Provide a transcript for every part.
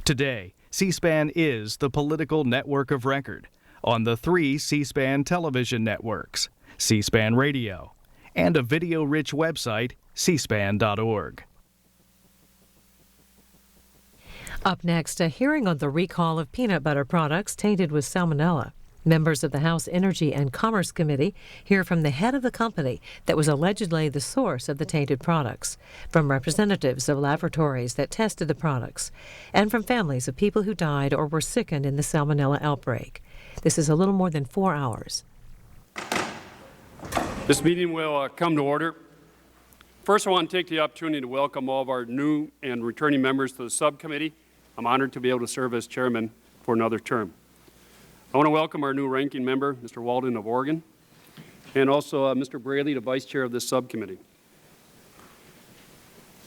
Today, C-SPAN is the political network of record on the 3 C-SPAN television networks, C-SPAN Radio, and a video-rich website, cspan.org. Up next, a hearing on the recall of peanut butter products tainted with salmonella. Members of the House Energy and Commerce Committee hear from the head of the company that was allegedly the source of the tainted products, from representatives of laboratories that tested the products, and from families of people who died or were sickened in the salmonella outbreak. This is a little more than 4 hours. This meeting will come to order. First, I want to take the opportunity to welcome all of our new and returning members to the subcommittee. I'm honored to be able to serve as chairman for another term. I want to welcome our new ranking member, Mr. Walden of Oregon, and also Mr. Braley, the vice chair of this subcommittee.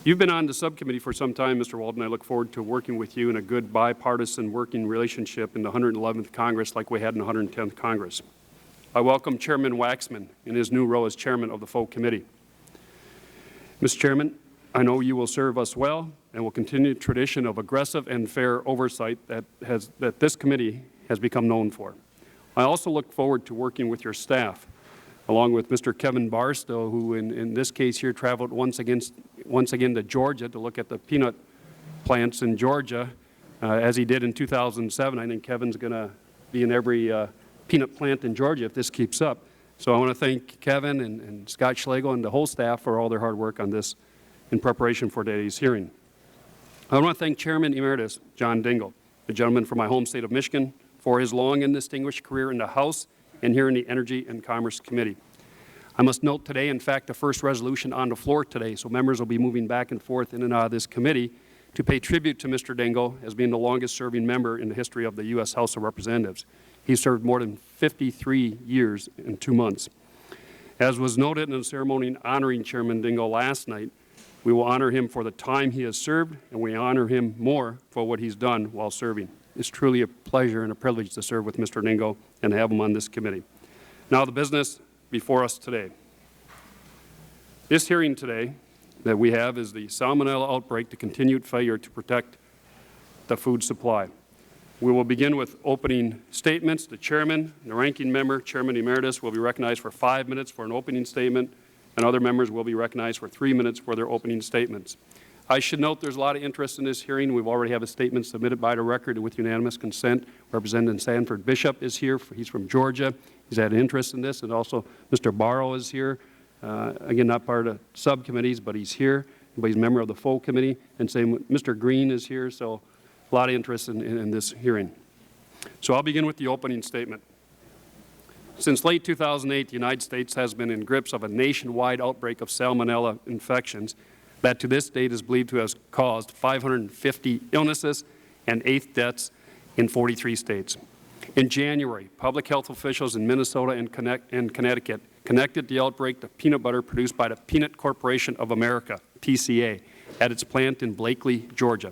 You've been on the subcommittee for some time, Mr. Walden. I look forward to working with you in a good bipartisan working relationship in the 111th Congress like we had in the 110th Congress. I welcome Chairman Waxman in his new role as chairman of the full committee. Mr. Chairman, I know you will serve us well and will continue the tradition of aggressive and fair oversight that this committee has become known for. I also look forward to working with your staff, along with Mr. Kevin Barstow, who in this case here traveled once again to Georgia to look at the peanut plants in Georgia, as he did in 2007. I think Kevin's going to be in every peanut plant in Georgia if this keeps up. So I want to thank Kevin and Scott Schlegel and the whole staff for all their hard work on this in preparation for today's hearing. I want to thank Chairman Emeritus John Dingell, the gentleman from my home state of Michigan, for his long and distinguished career in the House and here in the Energy and Commerce Committee. I must note today, in fact, the first resolution on the floor today, so members will be moving back and forth in and out of this committee to pay tribute to Mr. Dingell as being the longest-serving member in the history of the U.S. House of Representatives. He served more than 53 years and 2 months. As was noted in the ceremony honoring Chairman Dingell last night, we will honor him for the time he has served, and we honor him more for what he's done while serving. It's truly a pleasure and a privilege to serve with Mr. Dingell and have him on this committee. Now the business before us today. This hearing today that we have is the Salmonella outbreak, the continued failure to protect the food supply. We will begin with opening statements. The chairman, the ranking member, Chairman Emeritus, will be recognized for 5 minutes for an opening statement, and other members will be recognized for 3 minutes for their opening statements. I should note there's a lot of interest in this hearing. We already have a statement submitted by the record with unanimous consent. Representative Sanford Bishop is here. He's from Georgia. He's had an interest in this. And also Mr. Barrow is here. Again, not part of the subcommittees, but he's here. But he's a member of the full committee. And same Mr. Green is here. So a lot of interest in this hearing. So I'll begin with the opening statement. Since late 2008, the United States has been in grips of a nationwide outbreak of salmonella infections that to this date is believed to have caused 550 illnesses and 8 deaths in 43 states. In January, public health officials in Minnesota and Connecticut connected the outbreak to peanut butter produced by the Peanut Corporation of America, PCA, at its plant in Blakely, Georgia.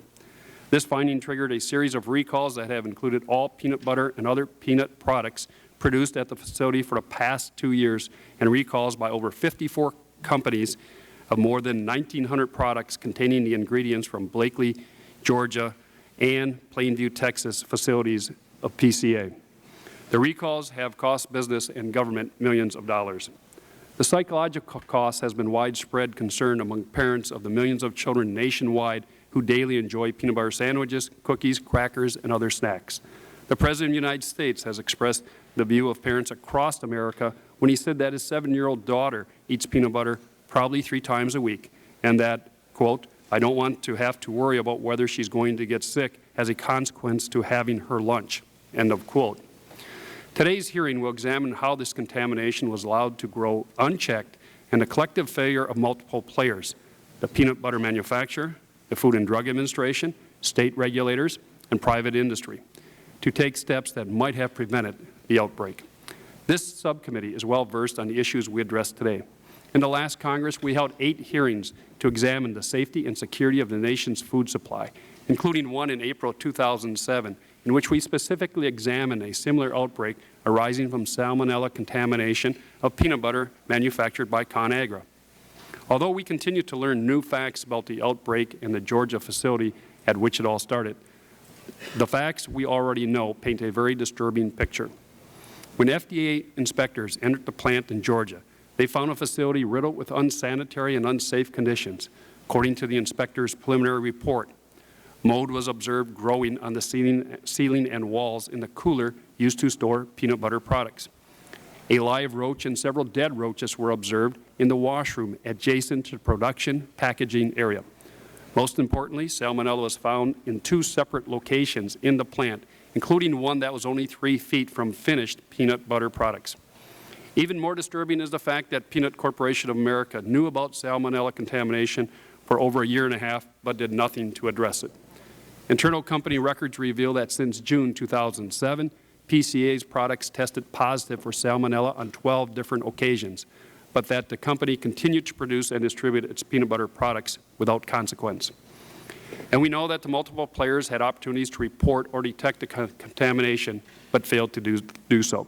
This finding triggered a series of recalls that have included all peanut butter and other peanut products produced at the facility for the past 2 years, and recalls by over 54 companies of more than 1,900 products containing the ingredients from Blakely, Georgia, and Plainview, Texas facilities of PCA. The recalls have cost business and government millions of dollars. The psychological cost has been widespread concern among parents of the millions of children nationwide who daily enjoy peanut butter sandwiches, cookies, crackers, and other snacks. The President of the United States has expressed the view of parents across America when he said that his 7-year-old daughter eats peanut butter probably 3 times a week, and that, quote, I don't want to have to worry about whether she's going to get sick as a consequence to having her lunch, end of quote. Today's hearing will examine how this contamination was allowed to grow unchecked and the collective failure of multiple players, the peanut butter manufacturer, the Food and Drug Administration, state regulators, and private industry, to take steps that might have prevented the outbreak. This subcommittee is well versed on the issues we addressed today. In the last Congress, we held 8 hearings to examine the safety and security of the nation's food supply, including one in April 2007, in which we specifically examined a similar outbreak arising from salmonella contamination of peanut butter manufactured by ConAgra. Although we continue to learn new facts about the outbreak in the Georgia facility at which it all started, The facts we already know paint a very disturbing picture. When FDA inspectors entered the plant in Georgia, they found a facility riddled with unsanitary and unsafe conditions. According to the inspector's preliminary report, mold was observed growing on the ceiling and walls in the cooler used to store peanut butter products. A live roach and several dead roaches were observed in the washroom adjacent to the production packaging area. Most importantly, Salmonella was found in 2 separate locations in the plant, including one that was only 3 feet from finished peanut butter products. Even more disturbing is the fact that Peanut Corporation of America knew about Salmonella contamination for over a year and a half, but did nothing to address it. Internal company records reveal that since June 2007, PCA's products tested positive for Salmonella on 12 different occasions, but that the company continued to produce and distribute its peanut butter products without consequence. And we know that the multiple players had opportunities to report or detect the contamination, but failed to do so.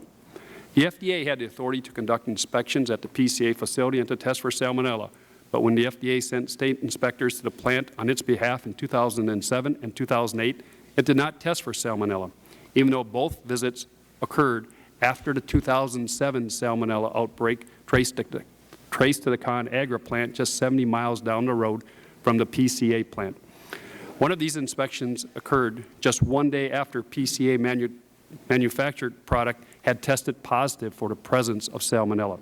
The FDA had the authority to conduct inspections at the PCA facility and to test for Salmonella, but when the FDA sent state inspectors to the plant on its behalf in 2007 and 2008, it did not test for Salmonella, even though both visits occurred after the 2007 Salmonella outbreak traced to the ConAgra plant just 70 miles down the road from the PCA plant. One of these inspections occurred just 1 day after PCA manufactured product had tested positive for the presence of Salmonella.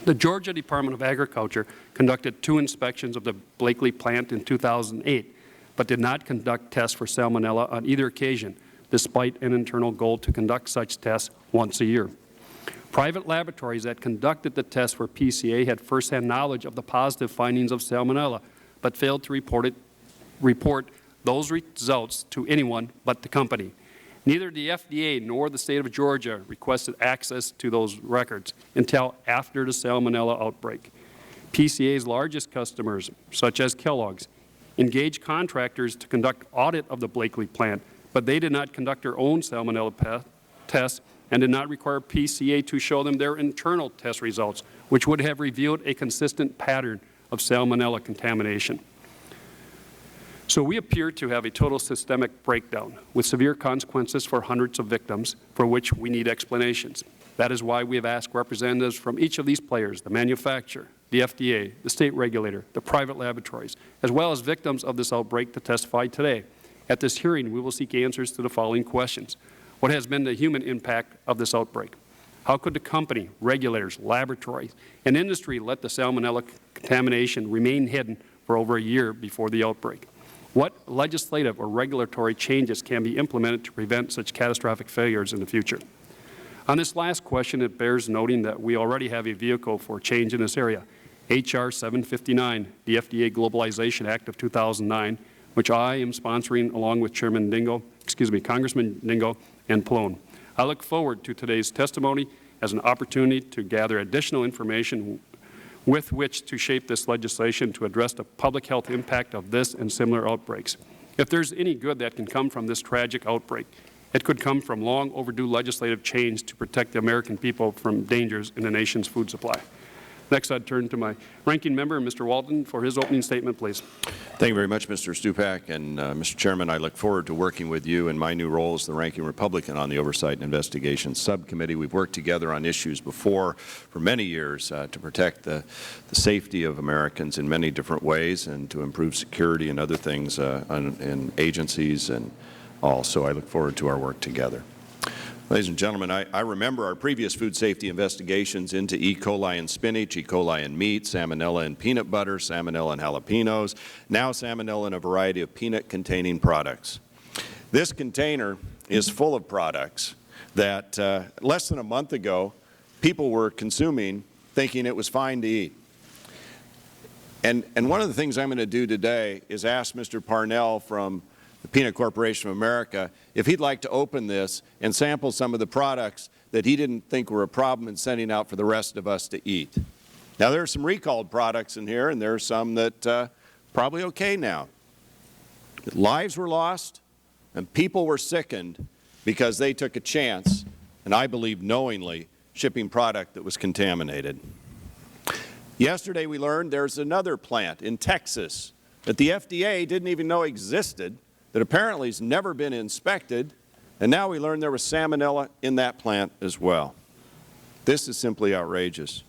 The Georgia Department of Agriculture conducted 2 inspections of the Blakely plant in 2008, but did not conduct tests for Salmonella on either occasion, despite an internal goal to conduct such tests once a year. Private laboratories that conducted the tests for PCA had firsthand knowledge of the positive findings of Salmonella, but failed to report those results to anyone but the company. Neither the FDA nor the state of Georgia requested access to those records until after the Salmonella outbreak. PCA's largest customers, such as Kellogg's, engaged contractors to conduct audit of the Blakely plant, but they did not conduct their own Salmonella tests and did not require PCA to show them their internal test results, which would have revealed a consistent pattern of Salmonella contamination. So we appear to have a total systemic breakdown with severe consequences for hundreds of victims for which we need explanations. That is why we have asked representatives from each of these players, the manufacturer, the FDA, the state regulator, the private laboratories, as well as victims of this outbreak to testify today. At this hearing, we will seek answers to the following questions. What has been the human impact of this outbreak? How could the company, regulators, laboratories, and industry let the Salmonella contamination remain hidden for over a year before the outbreak? What legislative or regulatory changes can be implemented to prevent such catastrophic failures in the future? On this last question, it bears noting that we already have a vehicle for change in this area, H.R. 759, the FDA Globalization Act of 2009, which I am sponsoring along with Congressman Dingo and Pallone. I look forward to today's testimony as an opportunity to gather additional information with which to shape this legislation to address the public health impact of this and similar outbreaks. If there's any good that can come from this tragic outbreak, it could come from long overdue legislative change to protect the American people from dangers in the nation's food supply. Next, I'd turn to my ranking member, Mr. Walton, for his opening statement, please. Thank you very much, Mr. Stupak. And Mr. Chairman, I look forward to working with you in my new role as the ranking Republican on the Oversight and Investigations Subcommittee. We've worked together on issues before for many years to protect the safety of Americans in many different ways and to improve security and other things in agencies and all. So I look forward to our work together. Ladies and gentlemen, I remember our previous food safety investigations into E. coli in spinach, E. coli in meat, Salmonella in peanut butter, Salmonella in jalapenos, now Salmonella in a variety of peanut-containing products. This container is full of products that less than a month ago people were consuming thinking it was fine to eat. And one of the things I'm going to do today is ask Mr. Parnell from the Peanut Corporation of America if he'd like to open this and sample some of the products that he didn't think were a problem in sending out for the rest of us to eat. Now, there are some recalled products in here, and there are some that probably okay now. Lives were lost, and people were sickened because they took a chance, and I believe knowingly, shipping product that was contaminated. Yesterday we learned there's another plant in Texas that the FDA didn't even know existed that apparently has never been inspected, and now we learn there was salmonella in that plant as well. This is simply outrageous.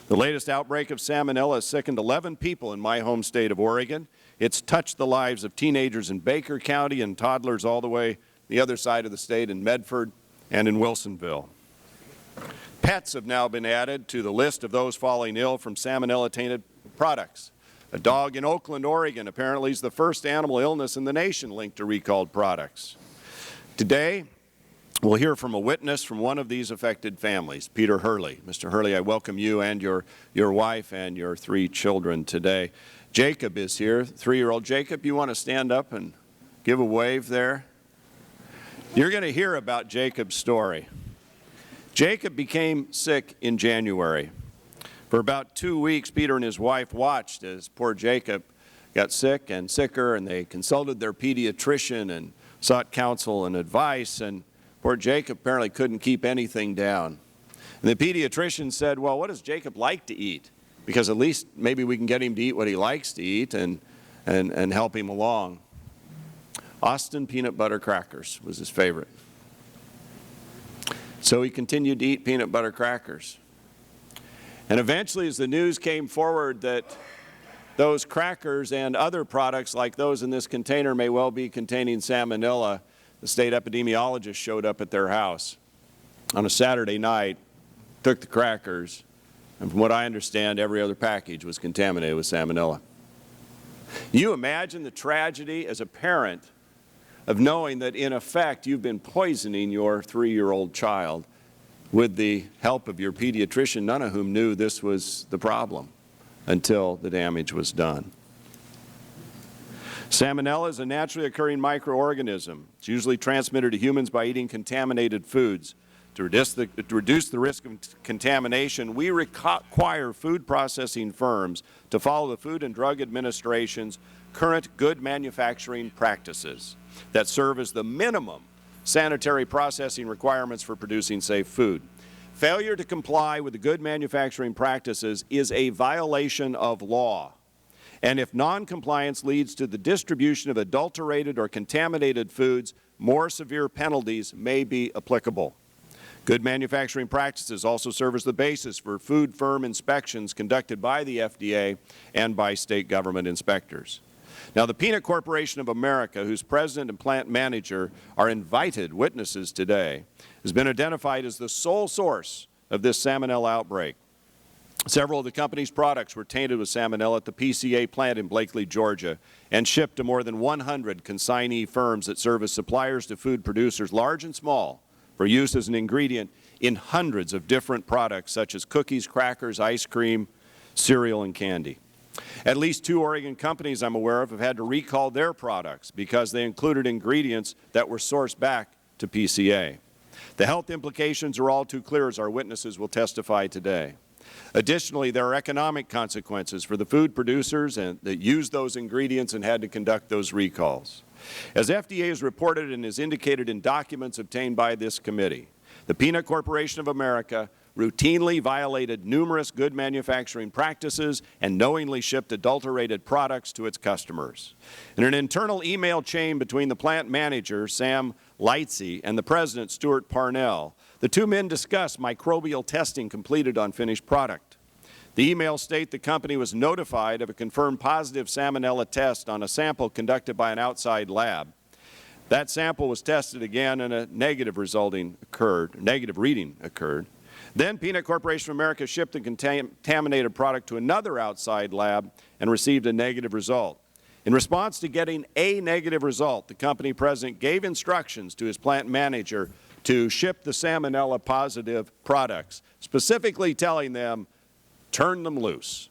The latest outbreak of salmonella has sickened 11 people in my home state of Oregon. It's touched the lives of teenagers in Baker County and toddlers all the way the other side of the state in Medford and in Wilsonville. Pets have now been added to the list of those falling ill from salmonella-tainted products. A dog in Oakland, Oregon, apparently is the first animal illness in the nation linked to recalled products. Today, we'll hear from a witness from one of these affected families, Peter Hurley. Mr. Hurley, I welcome you and your wife and your 3 children today. Jacob is here, 3-year-old Jacob. You want to stand up and give a wave there? You're going to hear about Jacob's story. Jacob became sick in January. For about 2 weeks, Peter and his wife watched as poor Jacob got sick and sicker, and they consulted their pediatrician and sought counsel and advice, and poor Jacob apparently couldn't keep anything down. And the pediatrician said, well, what does Jacob like to eat? Because at least maybe we can get him to eat what he likes to eat and help him along. Austin peanut butter crackers was his favorite. So he continued to eat peanut butter crackers. And eventually, as the news came forward that those crackers and other products like those in this container may well be containing salmonella, the state epidemiologist showed up at their house on a Saturday night, took the crackers, and from what I understand, every other package was contaminated with salmonella. You imagine the tragedy as a parent of knowing that, in effect, you've been poisoning your 3-year-old child with the help of your pediatrician, none of whom knew this was the problem until the damage was done. Salmonella is a naturally occurring microorganism. It's usually transmitted to humans by eating contaminated foods. To reduce the risk of contamination, we require food processing firms to follow the Food and Drug Administration's current good manufacturing practices that serve as the minimum sanitary processing requirements for producing safe food. Failure to comply with the good manufacturing practices is a violation of law. And if noncompliance leads to the distribution of adulterated or contaminated foods, more severe penalties may be applicable. Good manufacturing practices also serve as the basis for food firm inspections conducted by the FDA and by state government inspectors. Now, the Peanut Corporation of America, whose president and plant manager are invited witnesses today, has been identified as the sole source of this salmonella outbreak. Several of the company's products were tainted with salmonella at the PCA plant in Blakely, Georgia, and shipped to more than 100 consignee firms that serve as suppliers to food producers, large and small, for use as an ingredient in hundreds of different products such as cookies, crackers, ice cream, cereal, and candy. At least 2 Oregon companies I'm aware of have had to recall their products because they included ingredients that were sourced back to PCA. The health implications are all too clear, as our witnesses will testify today. Additionally, there are economic consequences for the food producers that used those ingredients and had to conduct those recalls. As FDA has reported and is indicated in documents obtained by this committee, the Peanut Corporation of America routinely violated numerous good manufacturing practices and knowingly shipped adulterated products to its customers. In an internal email chain between the plant manager, Sam Lightsey, and the president, Stuart Parnell, the 2 men discussed microbial testing completed on finished product. The emails state the company was notified of a confirmed positive salmonella test on a sample conducted by an outside lab. That sample was tested again and a negative reading occurred. Then Peanut Corporation of America shipped the contaminated product to another outside lab and received a negative result. In response to getting a negative result, the company president gave instructions to his plant manager to ship the salmonella positive products, specifically telling them, turn them loose.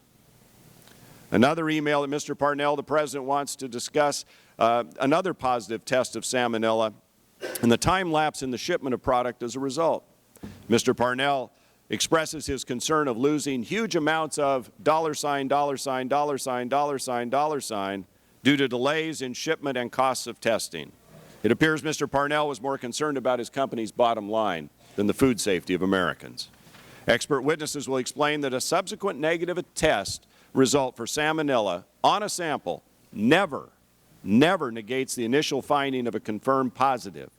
Another email that Mr. Parnell, the president, wants to discuss another positive test of salmonella and the time lapse in the shipment of product as a result. Mr. Parnell expresses his concern of losing huge amounts of $, $, due to delays in shipment and costs of testing. It appears Mr. Parnell was more concerned about his company's bottom line than the food safety of Americans. Expert witnesses will explain that a subsequent negative test result for salmonella on a sample never never negates the initial finding of a confirmed positive.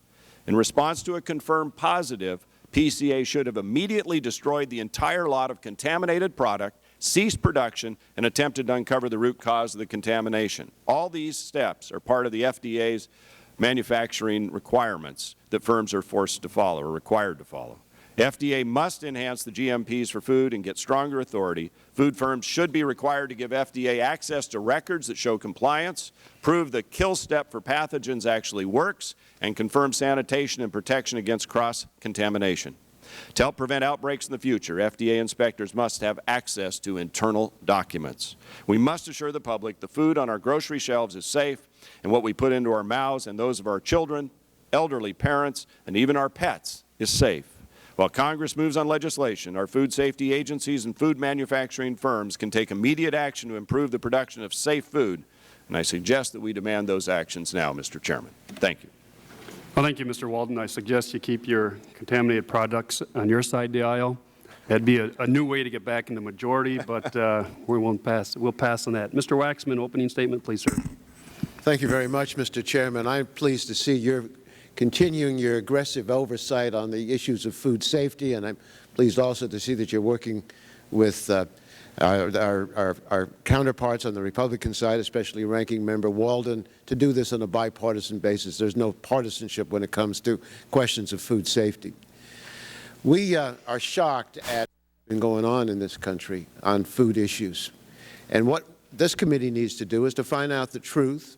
In response to a confirmed positive, PCA should have immediately destroyed the entire lot of contaminated product, ceased production, and attempted to uncover the root cause of the contamination. All these steps are part of the FDA's manufacturing requirements that firms are forced to follow or required to follow. FDA must enhance the GMPs for food and get stronger authority. Food firms should be required to give FDA access to records that show compliance, prove the kill step for pathogens actually works, and confirm sanitation and protection against cross-contamination. To help prevent outbreaks in the future, FDA inspectors must have access to internal documents. We must assure the public the food on our grocery shelves is safe and what we put into our mouths and those of our children, elderly parents, and even our pets is safe. While Congress moves on legislation, our food safety agencies and food manufacturing firms can take immediate action to improve the production of safe food, and I suggest that we demand those actions now, Mr. Chairman. Thank you. Well, thank you, Mr. Walden. I suggest you keep your contaminated products on your side of the aisle. That would be a new way to get back in the majority, but we'll pass on that. Mr. Waxman, opening statement, please, sir. Thank you very much, Mr. Chairman. I'm pleased to see you're continuing your aggressive oversight on the issues of food safety, and I'm pleased also to see that you're working with our counterparts on the Republican side, especially Ranking Member Walden, to do this on a bipartisan basis. There's no partisanship when it comes to questions of food safety. We are shocked at what's been going on in this country on food issues. And what this committee needs to do is to find out the truth,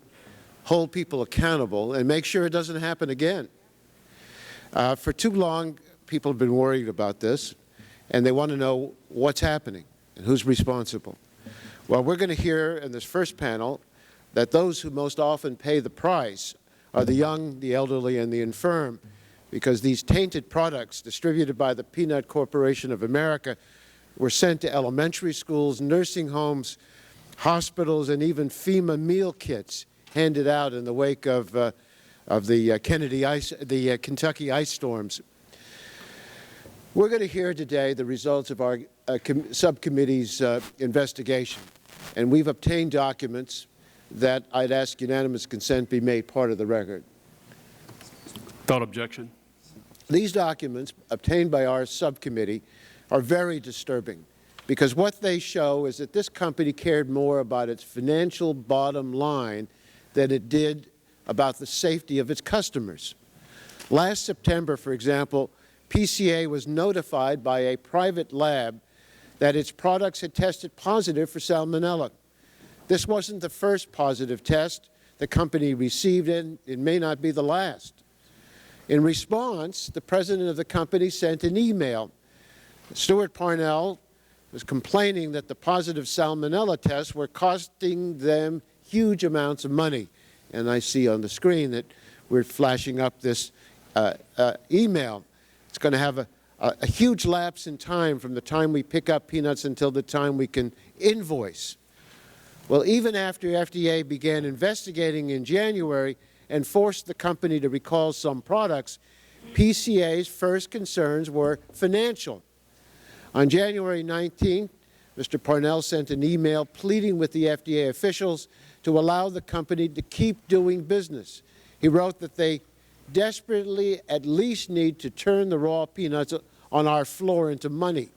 hold people accountable, and make sure it doesn't happen again. For too long, people have been worried about this, and they want to know what's happening and who's responsible. Well, we're going to hear in this first panel that those who most often pay the price are the young, the elderly, and the infirm, because these tainted products distributed by the Peanut Corporation of America were sent to elementary schools, nursing homes, hospitals, and even FEMA meal kits handed out in the wake of the Kentucky ice storms. We're going to hear today the results of our subcommittee's investigation, and we've obtained documents that I'd ask unanimous consent be made part of the record. Without objection. These documents obtained by our subcommittee are very disturbing, because what they show is that this company cared more about its financial bottom line than it did about the safety of its customers. Last September, for example, PCA was notified by a private lab that its products had tested positive for Salmonella. This wasn't the first positive test the company received, and it may not be the last. In response, the president of the company sent an email. Stuart Parnell was complaining that the positive Salmonella tests were costing them huge amounts of money. And I see on the screen that we're flashing up this email. It's going to have a huge lapse in time from the time we pick up peanuts until the time we can invoice. Well, even after FDA began investigating in January and forced the company to recall some products, PCA's first concerns were financial. On January 19th, Mr. Parnell sent an email pleading with the FDA officials to allow the company to keep doing business. He wrote that they desperately at least need to turn the raw peanuts on our floor into money.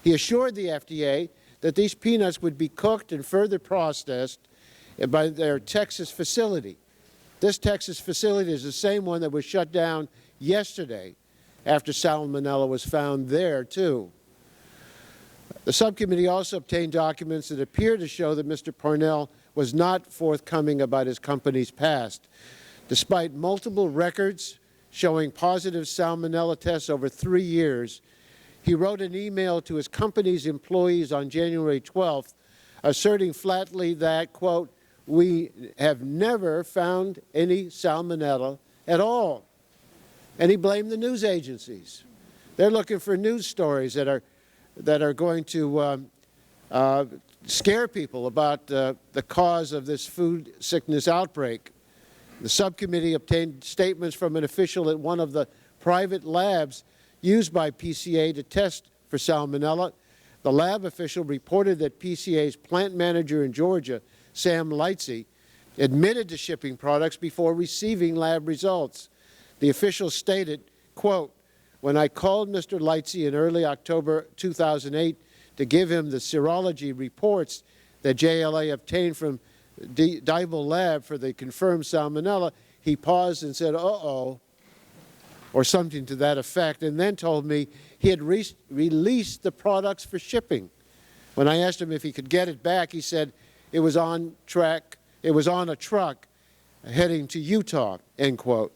He assured the FDA that these peanuts would be cooked and further processed by their Texas facility. This Texas facility is the same one that was shut down yesterday after Salmonella was found there, too. The subcommittee also obtained documents that appear to show that Mr. Parnell was not forthcoming about his company's past. Despite multiple records showing positive Salmonella tests over 3 years, he wrote an email to his company's employees on January 12th asserting flatly that, quote, "We have never found any Salmonella at all." And he blamed the news agencies. They're looking for news stories that are going to scare people about the cause of this food sickness outbreak. The subcommittee obtained statements from an official at one of the private labs used by PCA to test for Salmonella. The lab official reported that PCA's plant manager in Georgia, Sam Lightsey, admitted to shipping products before receiving lab results. The official stated, quote, "When I called Mr. Lightsey in early October 2008 to give him the serology reports that JLA obtained from Diebel Lab for the confirmed Salmonella, he paused and said, uh-oh, or something to that effect, and then told me he had released the products for shipping. When I asked him if he could get it back, he said it was on track, it was on a truck heading to Utah," end quote.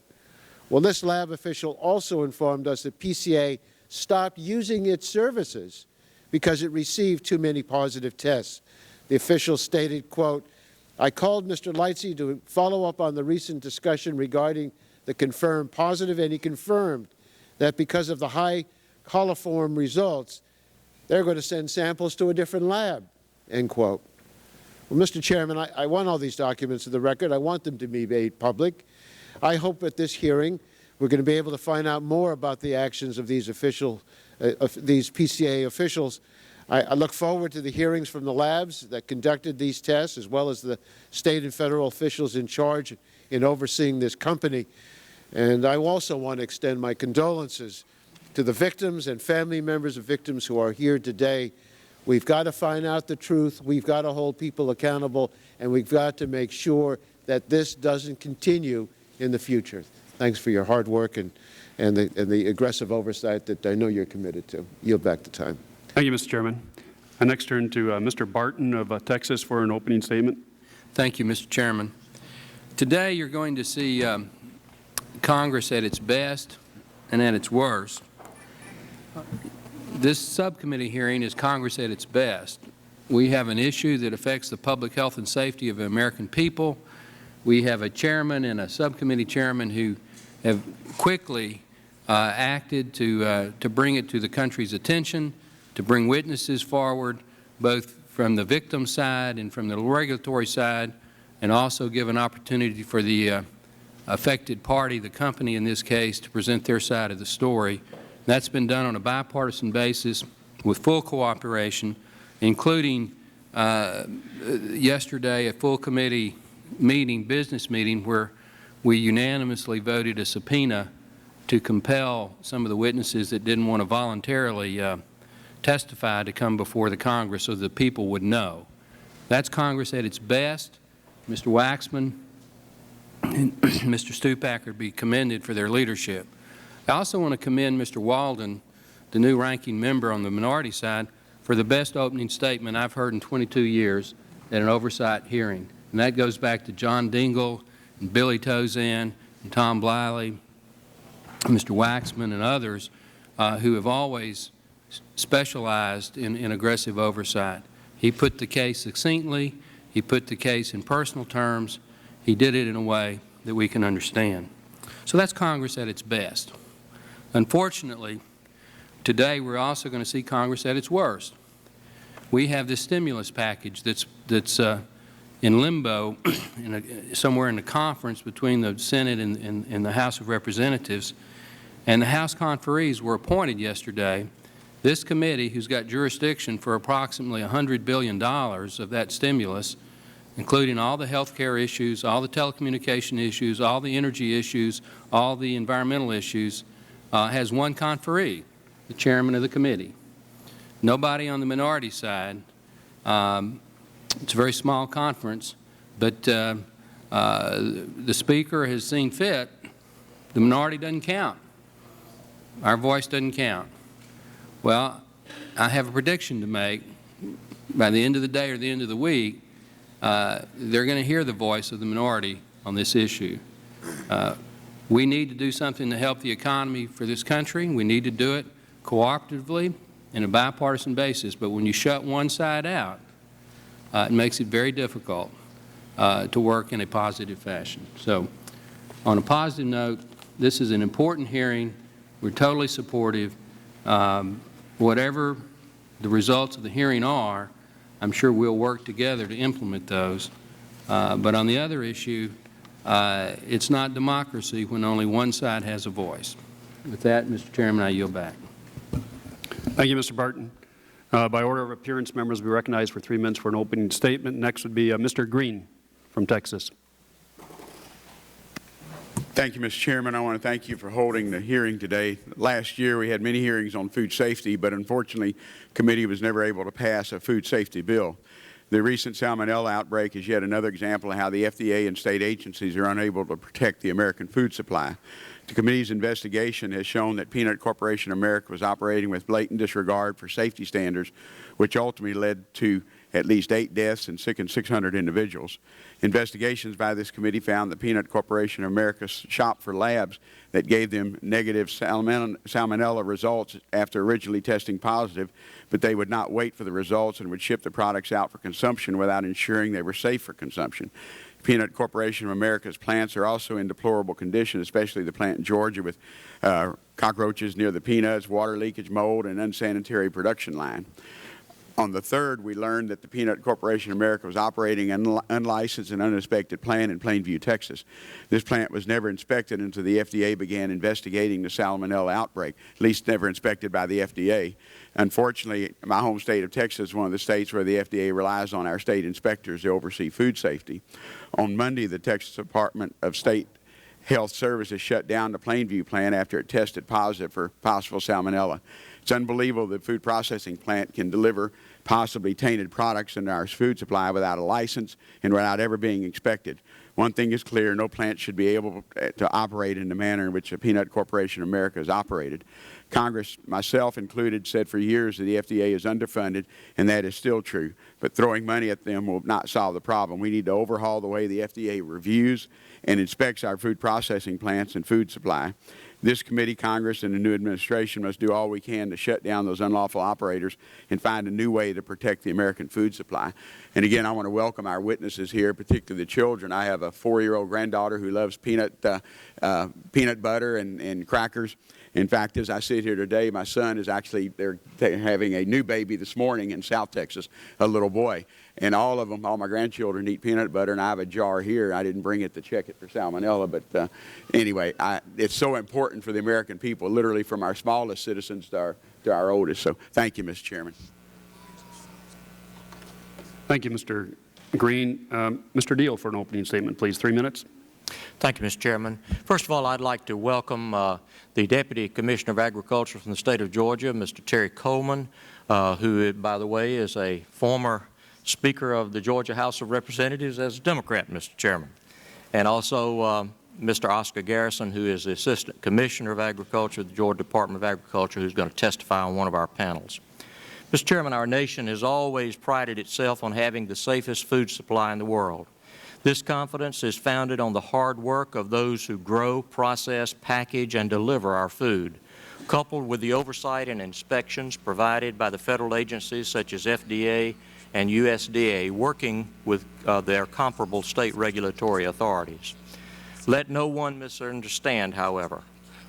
Well, this lab official also informed us that PCA stopped using its services because it received too many positive tests. The official stated, quote, "I called Mr. Lightsey to follow up on the recent discussion regarding the confirmed positive, and he confirmed that because of the high coliform results, they're going to send samples to a different lab," end quote. Well, Mr. Chairman, I want all these documents to the record. I want them to be made public. I hope at this hearing we're going to be able to find out more about the actions of these these PCA officials. I look forward to the hearings from the labs that conducted these tests, as well as the state and federal officials in charge in overseeing this company. And I also want to extend my condolences to the victims and family members of victims who are here today. We've got to find out the truth. We've got to hold people accountable, and we've got to make sure that this doesn't continue in the future. Thanks for your hard work and the aggressive oversight that I know you're committed to. Yield back the time. Thank you, Mr. Chairman. I next turn to Mr. Barton of Texas for an opening statement. Thank you, Mr. Chairman. Today you're going to see Congress at its best and at its worst. This subcommittee hearing is Congress at its best. We have an issue that affects the public health and safety of the American people. We have a chairman and a subcommittee chairman who have quickly acted to bring it to the country's attention, to bring witnesses forward, both from the victim side and from the regulatory side, and also give an opportunity for the affected party, the company in this case, to present their side of the story. That's been done on a bipartisan basis with full cooperation, including yesterday a full committee meeting, business meeting, where we unanimously voted a subpoena to compel some of the witnesses that didn't want to voluntarily testify to come before the Congress so the people would know. That's Congress at its best. Mr. Waxman and Mr. Stupak are to be commended for their leadership. I also want to commend Mr. Walden, the new ranking member on the minority side, for the best opening statement I've heard in 22 years at an oversight hearing. And that goes back to John Dingell and Billy Tozan and Tom Bliley, Mr. Waxman and others who have always specialized in aggressive oversight. He put the case succinctly. He put the case in personal terms. He did it in a way that we can understand. So that's Congress at its best. Unfortunately, today we're also going to see Congress at its worst. We have this stimulus package that's in limbo somewhere in the conference between the Senate and the House of Representatives, and the House conferees were appointed yesterday. This committee, who's got jurisdiction for approximately $100 billion of that stimulus, including all the health care issues, all the telecommunication issues, all the energy issues, all the environmental issues, has one conferee, the chairman of the committee. Nobody on the minority side. It's a very small conference, but the Speaker has seen fit. The minority doesn't count. Our voice doesn't count. Well, I have a prediction to make. By the end of the day or the end of the week, they're going to hear the voice of the minority on this issue. We need to do something to help the economy for this country. We need to do it cooperatively in a bipartisan basis. But when you shut one side out, it makes it very difficult to work in a positive fashion. So on a positive note, this is an important hearing. We're totally supportive. Whatever the results of the hearing are, I'm sure we'll work together to implement those. But on the other issue, it's not democracy when only one side has a voice. With that, Mr. Chairman, I yield back. Thank you, Mr. Barton. By order of appearance, members will be recognized for 3 minutes for an opening statement. Next would be Mr. Green from Texas. Thank you, Mr. Chairman. I want to thank you for holding the hearing today. Last year we had many hearings on food safety, but unfortunately the committee was never able to pass a food safety bill. The recent Salmonella outbreak is yet another example of how the FDA and state agencies are unable to protect the American food supply. The committee's investigation has shown that Peanut Corporation of America was operating with blatant disregard for safety standards, which ultimately led to at least 8 deaths and sickened 600 individuals. Investigations by this committee found that Peanut Corporation of America shopped for labs that gave them negative salmonella results after originally testing positive, but they would not wait for the results and would ship the products out for consumption without ensuring they were safe for consumption. Peanut Corporation of America's plants are also in deplorable condition, especially the plant in Georgia with cockroaches near the peanuts, water leakage, mold, and unsanitary production line. On the 3rd, we learned that the Peanut Corporation of America was operating an unlicensed and uninspected plant in Plainview, Texas. This plant was never inspected until the FDA began investigating the Salmonella outbreak, at least never inspected by the FDA. Unfortunately, my home state of Texas is one of the states where the FDA relies on our state inspectors to oversee food safety. On Monday, the Texas Department of State Health Services shut down the Plainview plant after it tested positive for possible salmonella. It's unbelievable that a food processing plant can deliver possibly tainted products into our food supply without a license and without ever being inspected. One thing is clear, no plant should be able to operate in the manner in which the Peanut Corporation of America has operated. Congress, myself included, said for years that the FDA is underfunded, and that is still true. But throwing money at them will not solve the problem. We need to overhaul the way the FDA reviews and inspects our food processing plants and food supply. This committee, Congress, and the new administration must do all we can to shut down those unlawful operators and find a new way to protect the American food supply. And again, I want to welcome our witnesses here, particularly the children. I have a 4-year-old granddaughter who loves peanut butter and crackers. In fact, as I sit here today, my son is actually, they're having a new baby this morning in South Texas, a little boy. And all of them, all my grandchildren eat peanut butter, and I have a jar here. I didn't bring it to check it for salmonella, but anyway, it's so important for the American people, literally from our smallest citizens to our oldest. So thank you, Mr. Chairman. Thank you, Mr. Green. Mr. Deal for an opening statement, please. 3 minutes. Thank you, Mr. Chairman. First of all, I'd like to welcome the Deputy Commissioner of Agriculture from the state of Georgia, Mr. Terry Coleman, who, by the way, is a former Speaker of the Georgia House of Representatives as a Democrat, Mr. Chairman. And also Mr. Oscar Garrison, who is the Assistant Commissioner of Agriculture of the Georgia Department of Agriculture, who's going to testify on one of our panels. Mr. Chairman, our nation has always prided itself on having the safest food supply in the world. This confidence is founded on the hard work of those who grow, process, package, and deliver our food, coupled with the oversight and inspections provided by the federal agencies such as FDA and USDA, working with their comparable state regulatory authorities. Let no one misunderstand, however.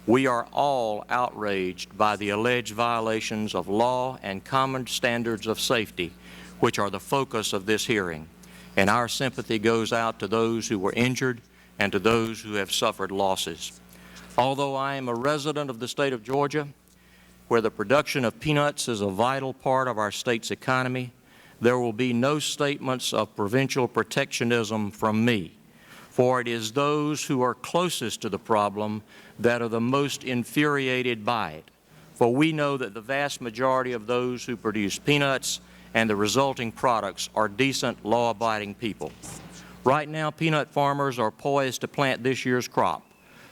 We are all outraged by the alleged violations of law and common standards of safety, which are the focus of this hearing. And our sympathy goes out to those who were injured and to those who have suffered losses. Although I am a resident of the state of Georgia, where the production of peanuts is a vital part of our state's economy, there will be no statements of provincial protectionism from me, for it is those who are closest to the problem that are the most infuriated by it. For we know that the vast majority of those who produce peanuts and the resulting products are decent, law-abiding people. Right now, peanut farmers are poised to plant this year's crop.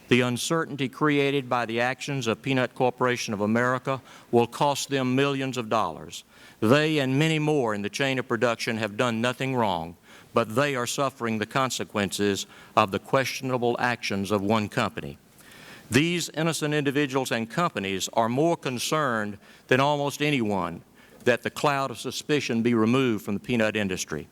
The uncertainty created by the actions of Peanut Corporation of America will cost them millions of dollars. They and many more in the chain of production have done nothing wrong, but they are suffering the consequences of the questionable actions of one company. These innocent individuals and companies are more concerned than almost anyone that the cloud of suspicion be removed from the peanut industry.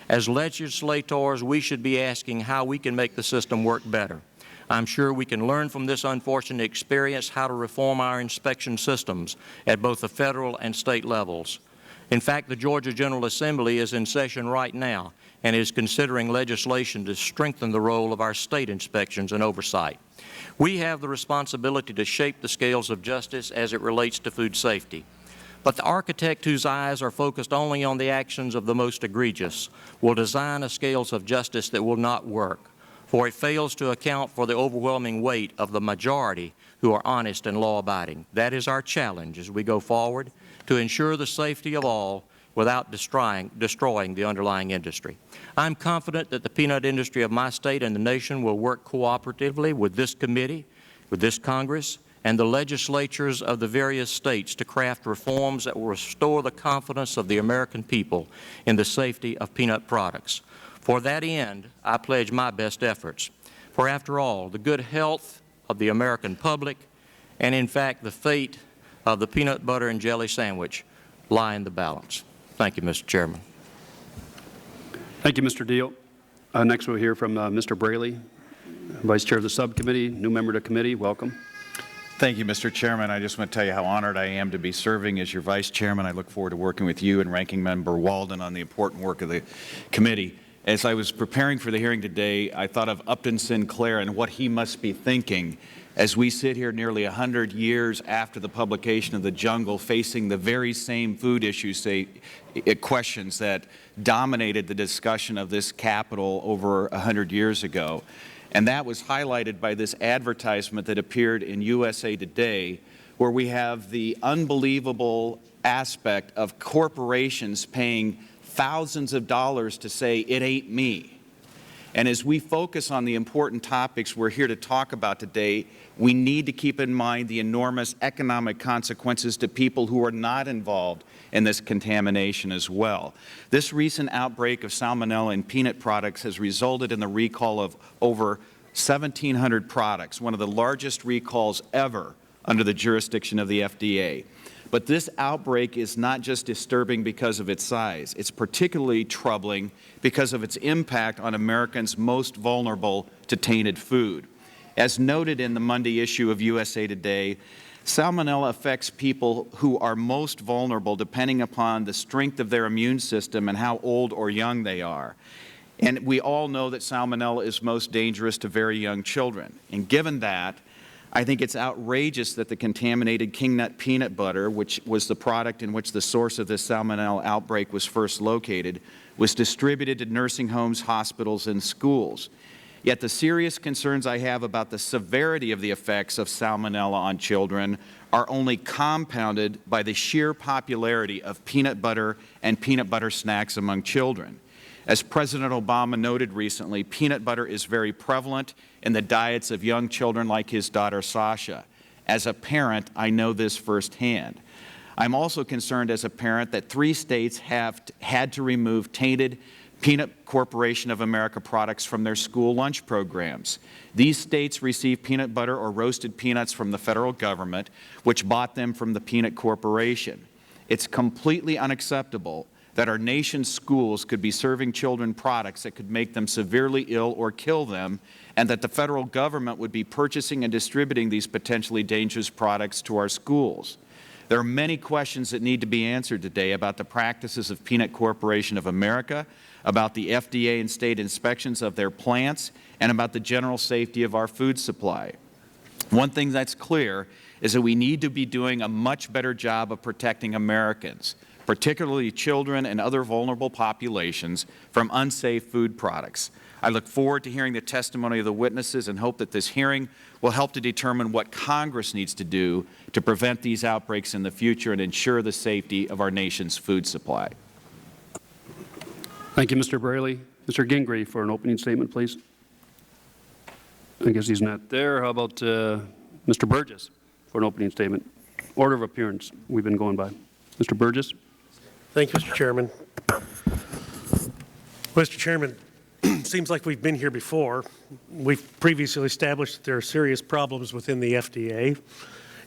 As legislators, we should be asking how we can make the system work better. I'm sure we can learn from this unfortunate experience how to reform our inspection systems at both the federal and state levels. In fact, the Georgia General Assembly is in session right now and is considering legislation to strengthen the role of our state inspections and oversight. We have the responsibility to shape the scales of justice as it relates to food safety. But the architect whose eyes are focused only on the actions of the most egregious will design a scales of justice that will not work. for it fails to account for the overwhelming weight of the majority who are honest and law-abiding. That is our challenge as we go forward to ensure the safety of all without destroying the underlying industry. I'm confident that the peanut industry of my state and the nation will work cooperatively with this committee, with this Congress, and the legislatures of the various states to craft reforms that will restore the confidence of the American people in the safety of peanut products. For that end, I pledge my best efforts. For after all, the good health of the American public and, in fact, the fate of the peanut butter and jelly sandwich lie in the balance. Thank you, Mr. Chairman. Thank you, Mr. Deal. Next we'll hear from Mr. Braley, Vice Chair of the Subcommittee, new member to committee. Welcome. Thank you, Mr. Chairman. I just want to tell you how honored I am to be serving as your Vice Chairman. I look forward to working with you and Ranking Member Walden on the important work of the committee. As I was preparing for the hearing today, I thought of Upton Sinclair and what he must be thinking as we sit here nearly 100 years after the publication of The Jungle, facing the very same food issues, questions that dominated the discussion of this Capitol over 100 years ago. And that was highlighted by this advertisement that appeared in USA Today, where we have the unbelievable aspect of corporations paying thousands of dollars to say, "It ain't me." And as we focus on the important topics we're here to talk about today, we need to keep in mind the enormous economic consequences to people who are not involved in this contamination as well. This recent outbreak of Salmonella in peanut products has resulted in the recall of over 1,700 products, one of the largest recalls ever under the jurisdiction of the FDA. But this outbreak is not just disturbing because of its size. It's particularly troubling because of its impact on Americans most vulnerable to tainted food. As noted in the Monday issue of USA Today, Salmonella affects people who are most vulnerable depending upon the strength of their immune system and how old or young they are. And we all know that Salmonella is most dangerous to very young children. And given that, I think it's outrageous that the contaminated King Nut peanut butter, which was the product in which the source of this Salmonella outbreak was first located, was distributed to nursing homes, hospitals, and schools. Yet the serious concerns I have about the severity of the effects of Salmonella on children are only compounded by the sheer popularity of peanut butter and peanut butter snacks among children. As President Obama noted recently, peanut butter is very prevalent in the diets of young children like his daughter Sasha. As a parent, I know this firsthand. I'm also concerned as a parent that 3 states have had to remove tainted Peanut Corporation of America products from their school lunch programs. These states receive peanut butter or roasted peanuts from the federal government, which bought them from the Peanut Corporation. It's completely unacceptable that our nation's schools could be serving children products that could make them severely ill or kill them, and that the federal government would be purchasing and distributing these potentially dangerous products to our schools. There are many questions that need to be answered today about the practices of Peanut Corporation of America, about the FDA and state inspections of their plants, and about the general safety of our food supply. One thing that's clear is that we need to be doing a much better job of protecting Americans, particularly children and other vulnerable populations, from unsafe food products. I look forward to hearing the testimony of the witnesses and hope that this hearing will help to determine what Congress needs to do to prevent these outbreaks in the future and ensure the safety of our nation's food supply. Thank you, Mr. Braley. Mr. Gingrey for an opening statement, please. I guess he's not there. How about Mr. Burgess for an opening statement? Order of appearance we've been going by. Mr. Burgess. Thank you, Mr. Chairman. Mr. Chairman, it seems like we've been here before. We've previously established that there are serious problems within the FDA.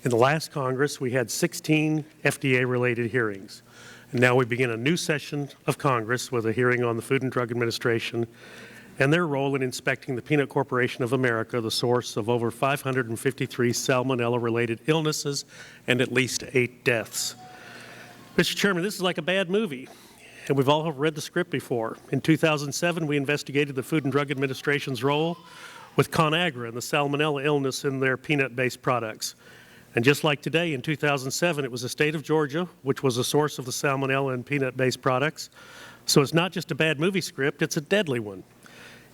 In the last Congress, we had 16 FDA-related hearings. And now we begin a new session of Congress with a hearing on the Food and Drug Administration and their role in inspecting the Peanut Corporation of America, the source of over 553 Salmonella-related illnesses and at least 8 deaths. Mr. Chairman, this is like a bad movie, and we've all read the script before. In 2007, we investigated the Food and Drug Administration's role with ConAgra and the Salmonella illness in their peanut-based products. And just like today, in 2007, it was the state of Georgia, which was the source of the Salmonella in peanut-based products. So it's not just a bad movie script, it's a deadly one.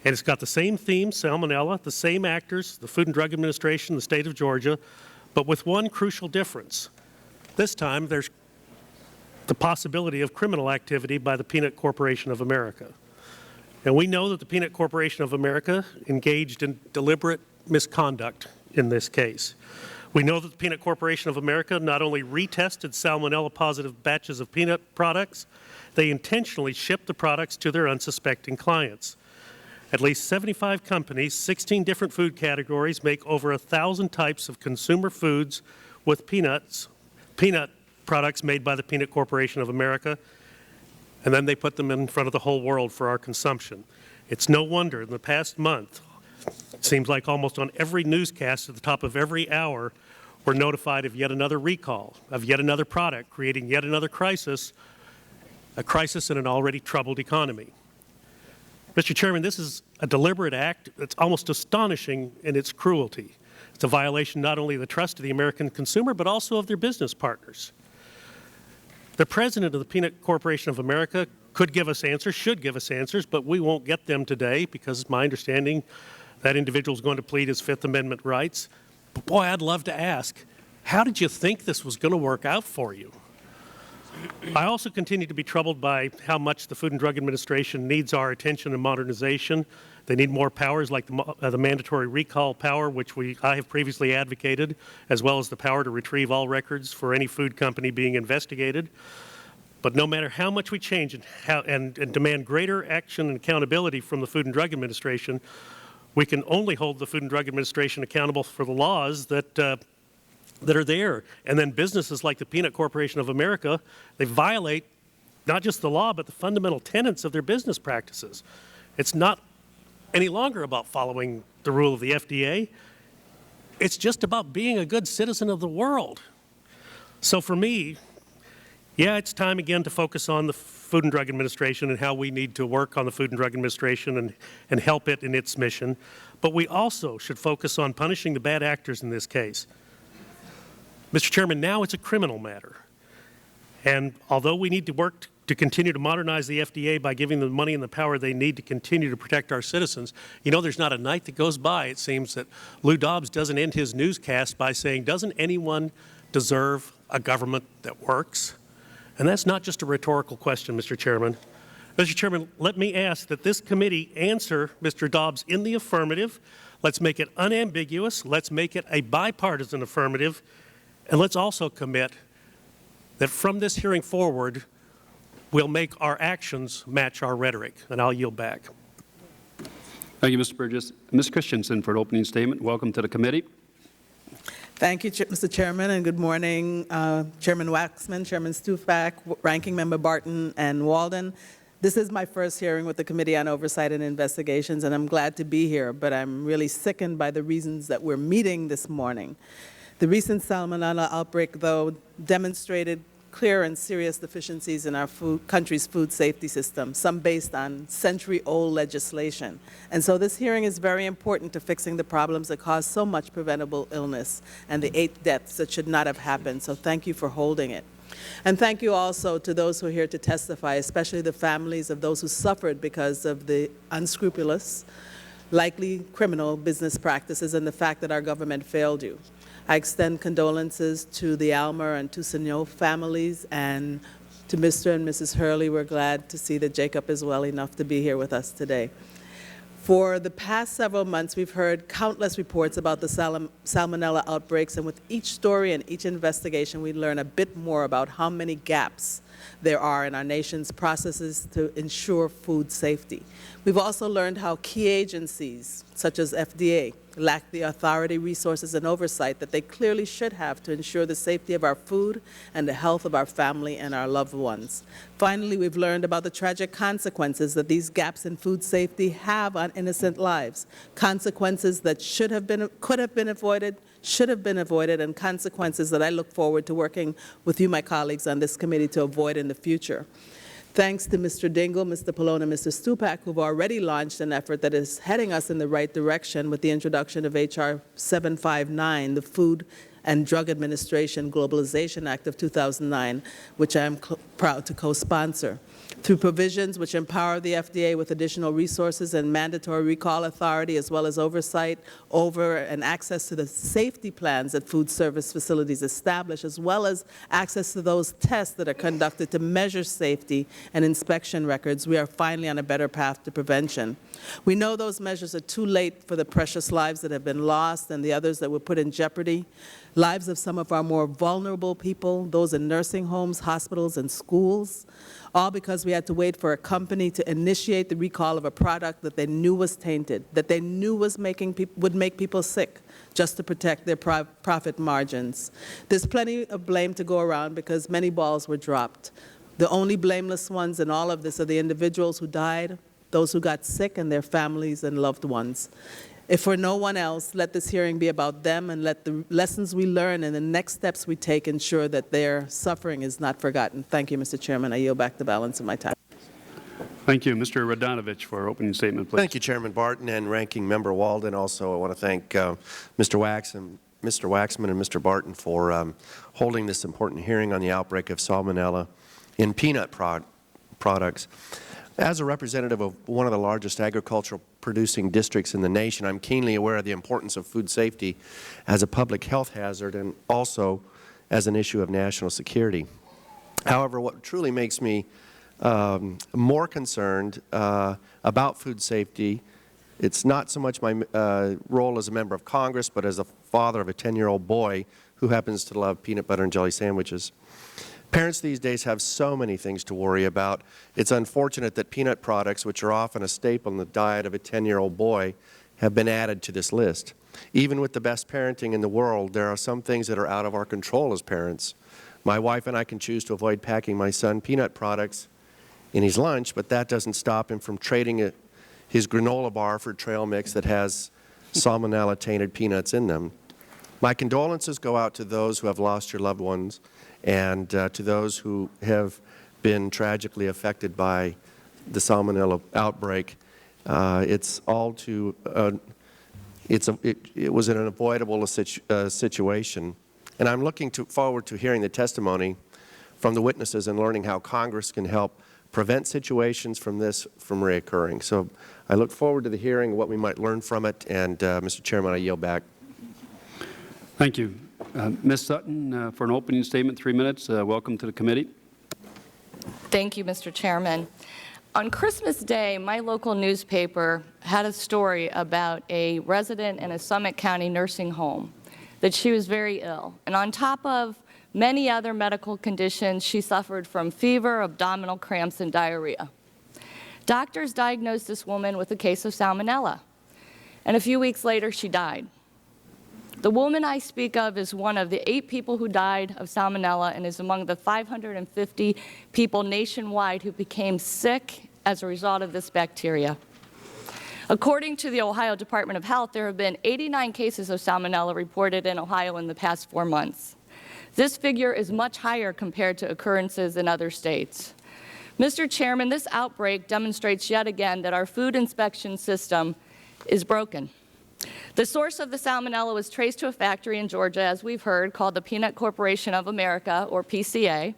And it's got the same theme, Salmonella, the same actors, the Food and Drug Administration, the state of Georgia, but with one crucial difference. This time, there's the possibility of criminal activity by the Peanut Corporation of America. And we know that the Peanut Corporation of America engaged in deliberate misconduct in this case. We know that the Peanut Corporation of America not only retested salmonella-positive batches of peanut products, they intentionally shipped the products to their unsuspecting clients. At least 75 companies, 16 different food categories, make over 1,000 types of consumer foods with peanut products made by the Peanut Corporation of America, and then they put them in front of the whole world for our consumption. It's no wonder in the past month, it seems like almost on every newscast at the top of every hour, we're notified of yet another recall, of yet another product, creating yet another crisis, a crisis in an already troubled economy. Mr. Chairman, this is a deliberate act that's almost astonishing in its cruelty. It's a violation not only of the trust of the American consumer, but also of their business partners. The president of the Peanut Corporation of America could give us answers, should give us answers, but we won't get them today because it's my understanding that individual is going to plead his Fifth Amendment rights. But boy, I'd love to ask, how did you think this was going to work out for you? I also continue to be troubled by how much the Food and Drug Administration needs our attention and modernization. They need more powers like the mandatory recall power, which I have previously advocated, as well as the power to retrieve all records for any food company being investigated. But no matter how much we change and demand greater action and accountability from the Food and Drug Administration, we can only hold the Food and Drug Administration accountable for the laws that are there. And then businesses like the Peanut Corporation of America, they violate not just the law, but the fundamental tenets of their business practices. It's not any longer about following the rule of the FDA. It's just about being a good citizen of the world. So for me, yeah, it's time again to focus on the Food and Drug Administration and how we need to work on the Food and Drug Administration and help it in its mission. But we also should focus on punishing the bad actors in this case. Mr. Chairman, now it's a criminal matter. And although we need to work to continue to modernize the FDA by giving them the money and the power they need to continue to protect our citizens, you know, there's not a night that goes by, it seems, that Lou Dobbs doesn't end his newscast by saying, doesn't anyone deserve a government that works? And that's not just a rhetorical question, Mr. Chairman. Mr. Chairman, let me ask that this committee answer Mr. Dobbs in the affirmative. Let's make it unambiguous. Let's make it a bipartisan affirmative. And let's also commit that from this hearing forward, we'll make our actions match our rhetoric. And I'll yield back. Thank you, Mr. Burgess. Ms. Christensen for an opening statement. Welcome to the committee. Thank you, Mr. Chairman, and good morning, Chairman Waxman, Chairman Stupak, Ranking Member Barton, and Walden. This is my first hearing with the Committee on Oversight and Investigations, and I'm glad to be here, but I'm really sickened by the reasons that we're meeting this morning. The recent Salmonella outbreak, though, demonstrated clear and serious deficiencies in our country's food safety system, some based on century-old legislation. And so this hearing is very important to fixing the problems that cause so much preventable illness and the 8 deaths that should not have happened. So thank you for holding it. And thank you also to those who are here to testify, especially the families of those who suffered because of the unscrupulous, likely criminal business practices and the fact that our government failed you. I extend condolences to the Almer and Toussaint families, and to Mr. and Mrs. Hurley. We're glad to see that Jacob is well enough to be here with us today. For the past several months, we've heard countless reports about the Salmonella outbreaks, and with each story and each investigation, we learn a bit more about how many gaps there are in our nation's processes to ensure food safety. We've also learned how key agencies, such as FDA, lack the authority, resources, and oversight that they clearly should have to ensure the safety of our food and the health of our family and our loved ones. Finally, we've learned about the tragic consequences that these gaps in food safety have on innocent lives, consequences that could have been avoided, should have been avoided, and consequences that I look forward to working with you, my colleagues, on this committee to avoid in the future. Thanks to Mr. Dingell, Mr. Pallone, and Mr. Stupak, who've already launched an effort that is heading us in the right direction with the introduction of H.R. 759, the Food and Drug Administration Globalization Act of 2009, which I am proud to co-sponsor. Through provisions which empower the FDA with additional resources and mandatory recall authority, as well as oversight over and access to the safety plans that food service facilities establish, as well as access to those tests that are conducted to measure safety and inspection records, we are finally on a better path to prevention. We know those measures are too late for the precious lives that have been lost and the others that were put in jeopardy, lives of some of our more vulnerable people, those in nursing homes, hospitals, and schools, all because we had to wait for a company to initiate the recall of a product that they knew was tainted, that they knew was would make people sick, just to protect their profit margins. There's plenty of blame to go around because many balls were dropped. The only blameless ones in all of this are the individuals who died, those who got sick, and their families and loved ones. If for no one else, let this hearing be about them, and let the lessons we learn and the next steps we take ensure that their suffering is not forgotten. Thank you, Mr. Chairman. I yield back the balance of my time. Thank you. Mr. Radonovich for opening statement, please. Thank you, Chairman Barton and Ranking Member Walden. Also, I want to thank Mr. Waxman and Mr. Barton for holding this important hearing on the outbreak of Salmonella in peanut products. As a representative of one of the largest agricultural producing districts in the nation, I'm keenly aware of the importance of food safety as a public health hazard and also as an issue of national security. However, what truly makes me more concerned about food safety, it's not so much my role as a member of Congress, but as a father of a 10-year-old boy who happens to love peanut butter and jelly sandwiches. Parents these days have so many things to worry about. It's unfortunate that peanut products, which are often a staple in the diet of a 10-year-old boy, have been added to this list. Even with the best parenting in the world, there are some things that are out of our control as parents. My wife and I can choose to avoid packing my son peanut products in his lunch, but that doesn't stop him from trading his granola bar for trail mix that has salmonella-tainted peanuts in them. My condolences go out to those who have lost your loved ones and to those who have been tragically affected by the Salmonella outbreak. It was an unavoidable situation, and I'm looking forward to hearing the testimony from the witnesses and learning how Congress can help prevent situations from reoccurring. So I look forward to the hearing, what we might learn from it, and Mr. Chairman, I yield back. Thank you. Ms. Sutton, for an opening statement, 3 minutes. Welcome to the committee. Thank you, Mr. Chairman. On Christmas Day, my local newspaper had a story about a resident in a Summit County nursing home, that she was very ill. And on top of many other medical conditions, she suffered from fever, abdominal cramps, and diarrhea. Doctors diagnosed this woman with a case of Salmonella, and a few weeks later, she died. The woman I speak of is one of the 8 people who died of Salmonella and is among the 550 people nationwide who became sick as a result of this bacteria. According to the Ohio Department of Health, there have been 89 cases of Salmonella reported in Ohio in the past 4 months. This figure is much higher compared to occurrences in other states. Mr. Chairman, this outbreak demonstrates yet again that our food inspection system is broken. The source of the Salmonella was traced to a factory in Georgia, as we've heard, called the Peanut Corporation of America, or PCA.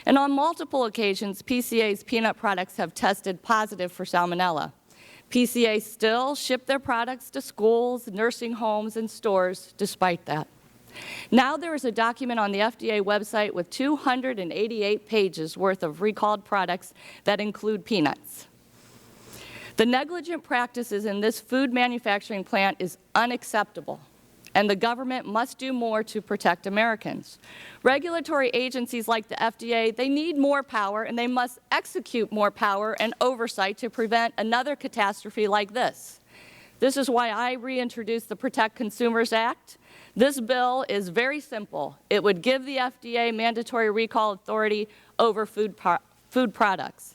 And on multiple occasions, PCA's peanut products have tested positive for Salmonella. PCA still ship their products to schools, nursing homes, and stores despite that. Now there is a document on the FDA website with 288 pages worth of recalled products that include peanuts. The negligent practices in this food manufacturing plant is unacceptable, and the government must do more to protect Americans. Regulatory agencies like the FDA, they need more power, and they must execute more power and oversight to prevent another catastrophe like this. This is why I reintroduced the Protect Consumers Act. This bill is very simple. It would give the FDA mandatory recall authority over food products.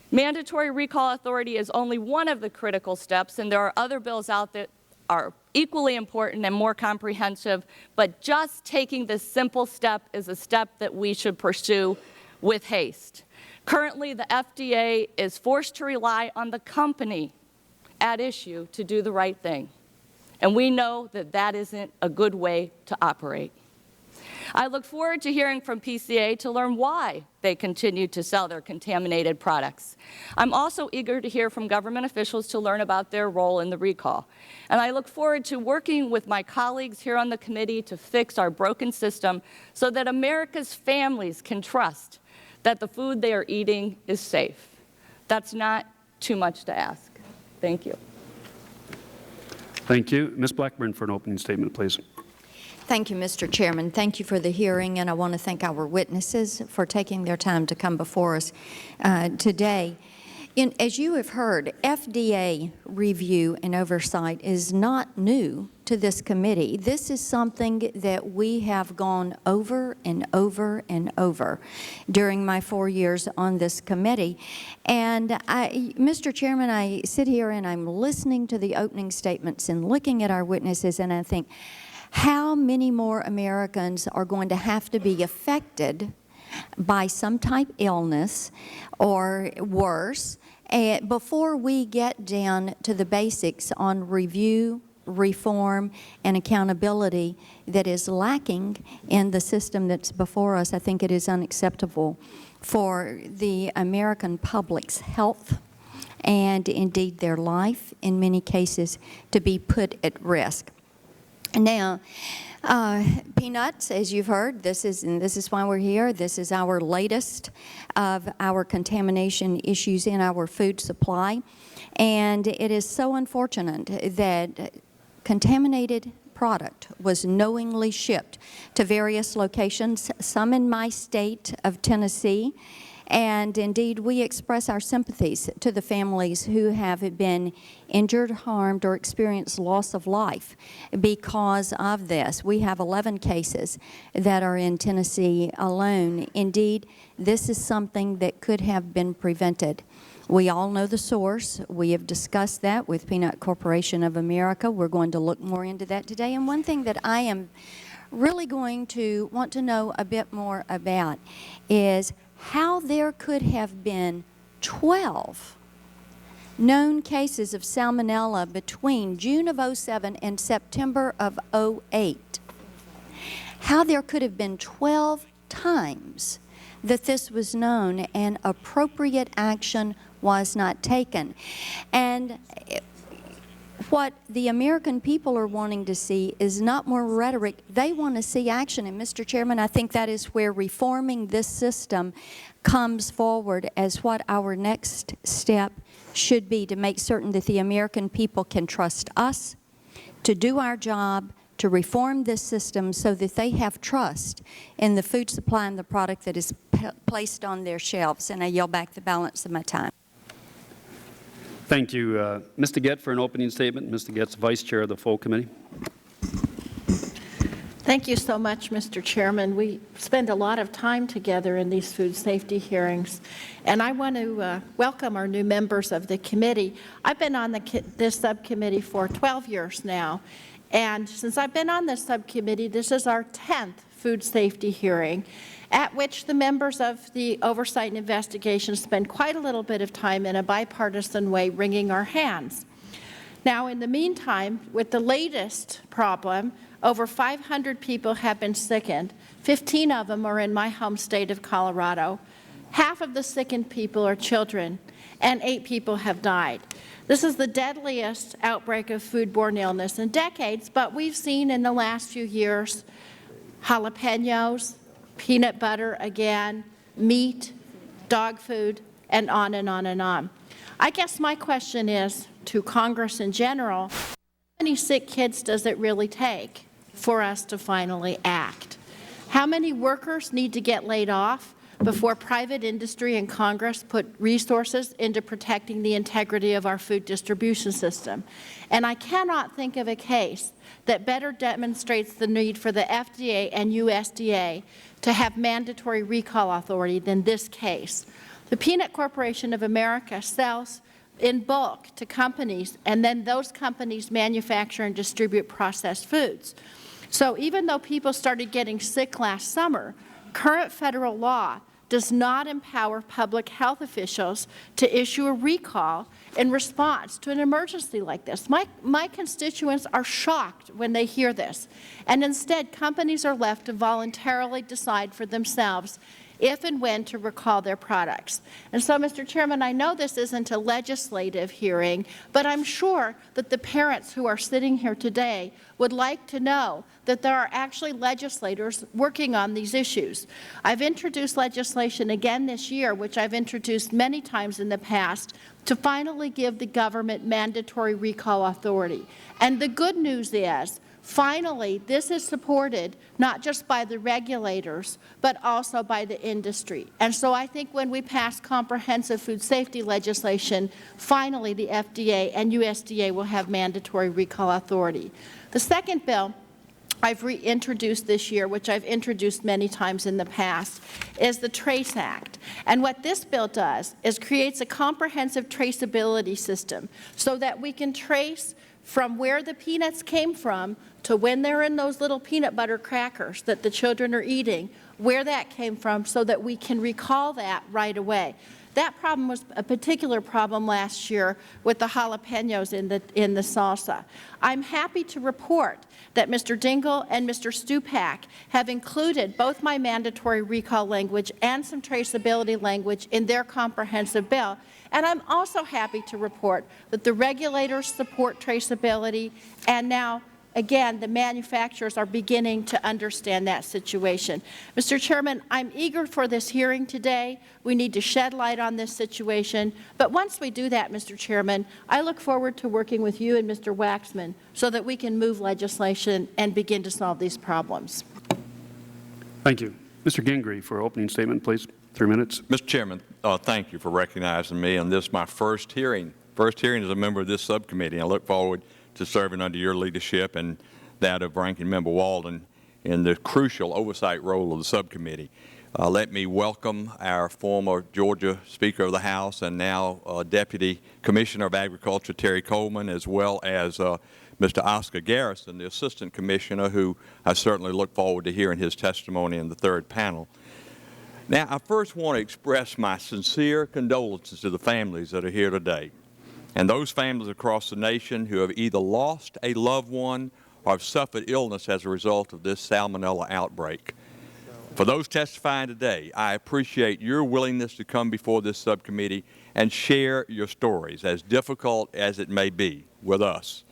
Mandatory recall authority is only one of the critical steps, and there are other bills out that are equally important and more comprehensive, but just taking this simple step is a step that we should pursue with haste. Currently, the FDA is forced to rely on the company at issue to do the right thing, and we know that that isn't a good way to operate. I look forward to hearing from PCA to learn why they continue to sell their contaminated products. I'm also eager to hear from government officials to learn about their role in the recall. And I look forward to working with my colleagues here on the committee to fix our broken system so that America's families can trust that the food they are eating is safe. That's not too much to ask. Thank you. Thank you. Ms. Blackburn for an opening statement, please. Thank you, Mr. Chairman. Thank you for the hearing, and I want to thank our witnesses for taking their time to come before us today. As you have heard, FDA review and oversight is not new to this committee. This is something that we have gone over and over and over during my 4 years on this committee. And Mr. Chairman, I sit here and I'm listening to the opening statements and looking at our witnesses, and I think, how many more Americans are going to have to be affected by some type of illness or worse before we get down to the basics on review, reform, and accountability that is lacking in the system that's before us. I think it is unacceptable for the American public's health and indeed their life in many cases to be put at risk. Now, peanuts, as you've heard, this is why we're here. This is our latest of our contamination issues in our food supply. And it is so unfortunate that contaminated product was knowingly shipped to various locations, some in my state of Tennessee. And indeed, we express our sympathies to the families who have been injured, harmed, or experienced loss of life because of this. We have 11 cases that are in Tennessee alone. Indeed, this is something that could have been prevented. We all know the source. We have discussed that with Peanut Corporation of America. We're going to look more into that today. And one thing that I am really going to want to know a bit more about is how there could have been 12 known cases of Salmonella between June of '07 and September of '08. How there could have been 12 times that this was known and appropriate action was not taken. And what the American people are wanting to see is not more rhetoric. They want to see action. And, Mr. Chairman, I think that is where reforming this system comes forward as what our next step should be, to make certain that the American people can trust us to do our job, to reform this system so that they have trust in the food supply and the product that is placed on their shelves. And I yield back the balance of my time. Thank you. Mr. Gett for an opening statement. Mr. Gett's Vice Chair of the Full Committee. Thank you so much, Mr. Chairman. We spend a lot of time together in these food safety hearings, and I want to welcome our new members of the committee. I've been on this subcommittee for 12 years now, and since I've been on this subcommittee, this is our 10th food safety hearing, at which the members of the Oversight and Investigation spend quite a little bit of time in a bipartisan way wringing our hands. Now, in the meantime, with the latest problem, over 500 people have been sickened. 15 of them are in my home state of Colorado. Half of the sickened people are children, and 8 people have died. This is the deadliest outbreak of foodborne illness in decades, but we've seen in the last few years jalapenos, peanut butter again, meat, dog food, and on and on and on. I guess my question is to Congress in general, how many sick kids does it really take for us to finally act? How many workers need to get laid off before private industry and Congress put resources into protecting the integrity of our food distribution system? And I cannot think of a case that better demonstrates the need for the FDA and USDA to have mandatory recall authority than this case. The Peanut Corporation of America sells in bulk to companies, and then those companies manufacture and distribute processed foods. So even though people started getting sick last summer, current federal law does not empower public health officials to issue a recall in response to an emergency like this. My constituents are shocked when they hear this, and instead companies are left to voluntarily decide for themselves if and when to recall their products. And so, Mr. Chairman, I know this isn't a legislative hearing, but I'm sure that the parents who are sitting here today would like to know that there are actually legislators working on these issues. I've introduced legislation again this year, which I've introduced many times in the past, to finally give the government mandatory recall authority. And the good news is, finally, this is supported not just by the regulators, but also by the industry. And so I think when we pass comprehensive food safety legislation, finally the FDA and USDA will have mandatory recall authority. The second bill I've reintroduced this year, which I've introduced many times in the past, is the TRACE Act. And what this bill does is creates a comprehensive traceability system so that we can trace from where the peanuts came from to when they're in those little peanut butter crackers that the children are eating, where that came from, so that we can recall that right away. That problem was a particular problem last year with the jalapenos in the salsa. I'm happy to report that Mr. Dingell and Mr. Stupak have included both my mandatory recall language and some traceability language in their comprehensive bill. And I'm also happy to report that the regulators support traceability, and now, again, the manufacturers are beginning to understand that situation. Mr. Chairman, I'm eager for this hearing today. We need to shed light on this situation. But once we do that, Mr. Chairman, I look forward to working with you and Mr. Waxman so that we can move legislation and begin to solve these problems. Thank you. Mr. Gingrey for opening statement, please. 3 minutes. Mr. Chairman, thank you for recognizing me on this, my first hearing as a member of this subcommittee. I look forward to serving under your leadership and that of Ranking Member Walden in the crucial oversight role of the subcommittee. Let me welcome our former Georgia Speaker of the House and now Deputy Commissioner of Agriculture, Terry Coleman, as well as Mr. Oscar Garrison, the Assistant Commissioner, who I certainly look forward to hearing his testimony in the third panel. Now, I first want to express my sincere condolences to the families that are here today, and those families across the nation who have either lost a loved one or have suffered illness as a result of this Salmonella outbreak. For those testifying today, I appreciate your willingness to come before this subcommittee and share your stories, as difficult as it may be, with us.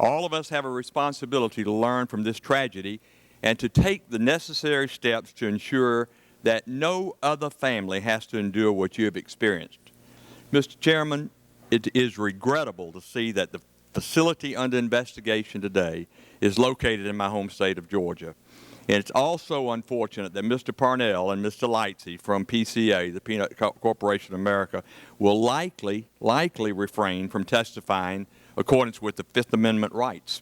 All of us have a responsibility to learn from this tragedy and to take the necessary steps to ensure that no other family has to endure what you have experienced. Mr. Chairman, it is regrettable to see that the facility under investigation today is located in my home state of Georgia. And it's also unfortunate that Mr. Parnell and Mr. Lightsey from PCA, the Peanut Corporation of America, will likely refrain from testifying in accordance with the Fifth Amendment rights.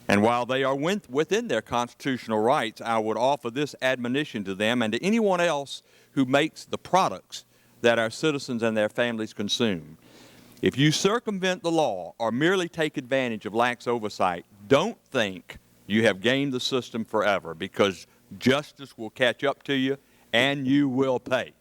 And while they are within their constitutional rights, I would offer this admonition to them and to anyone else who makes the products that our citizens and their families consume. If you circumvent the law or merely take advantage of lax oversight, don't think you have gamed the system forever, because justice will catch up to you and you will pay.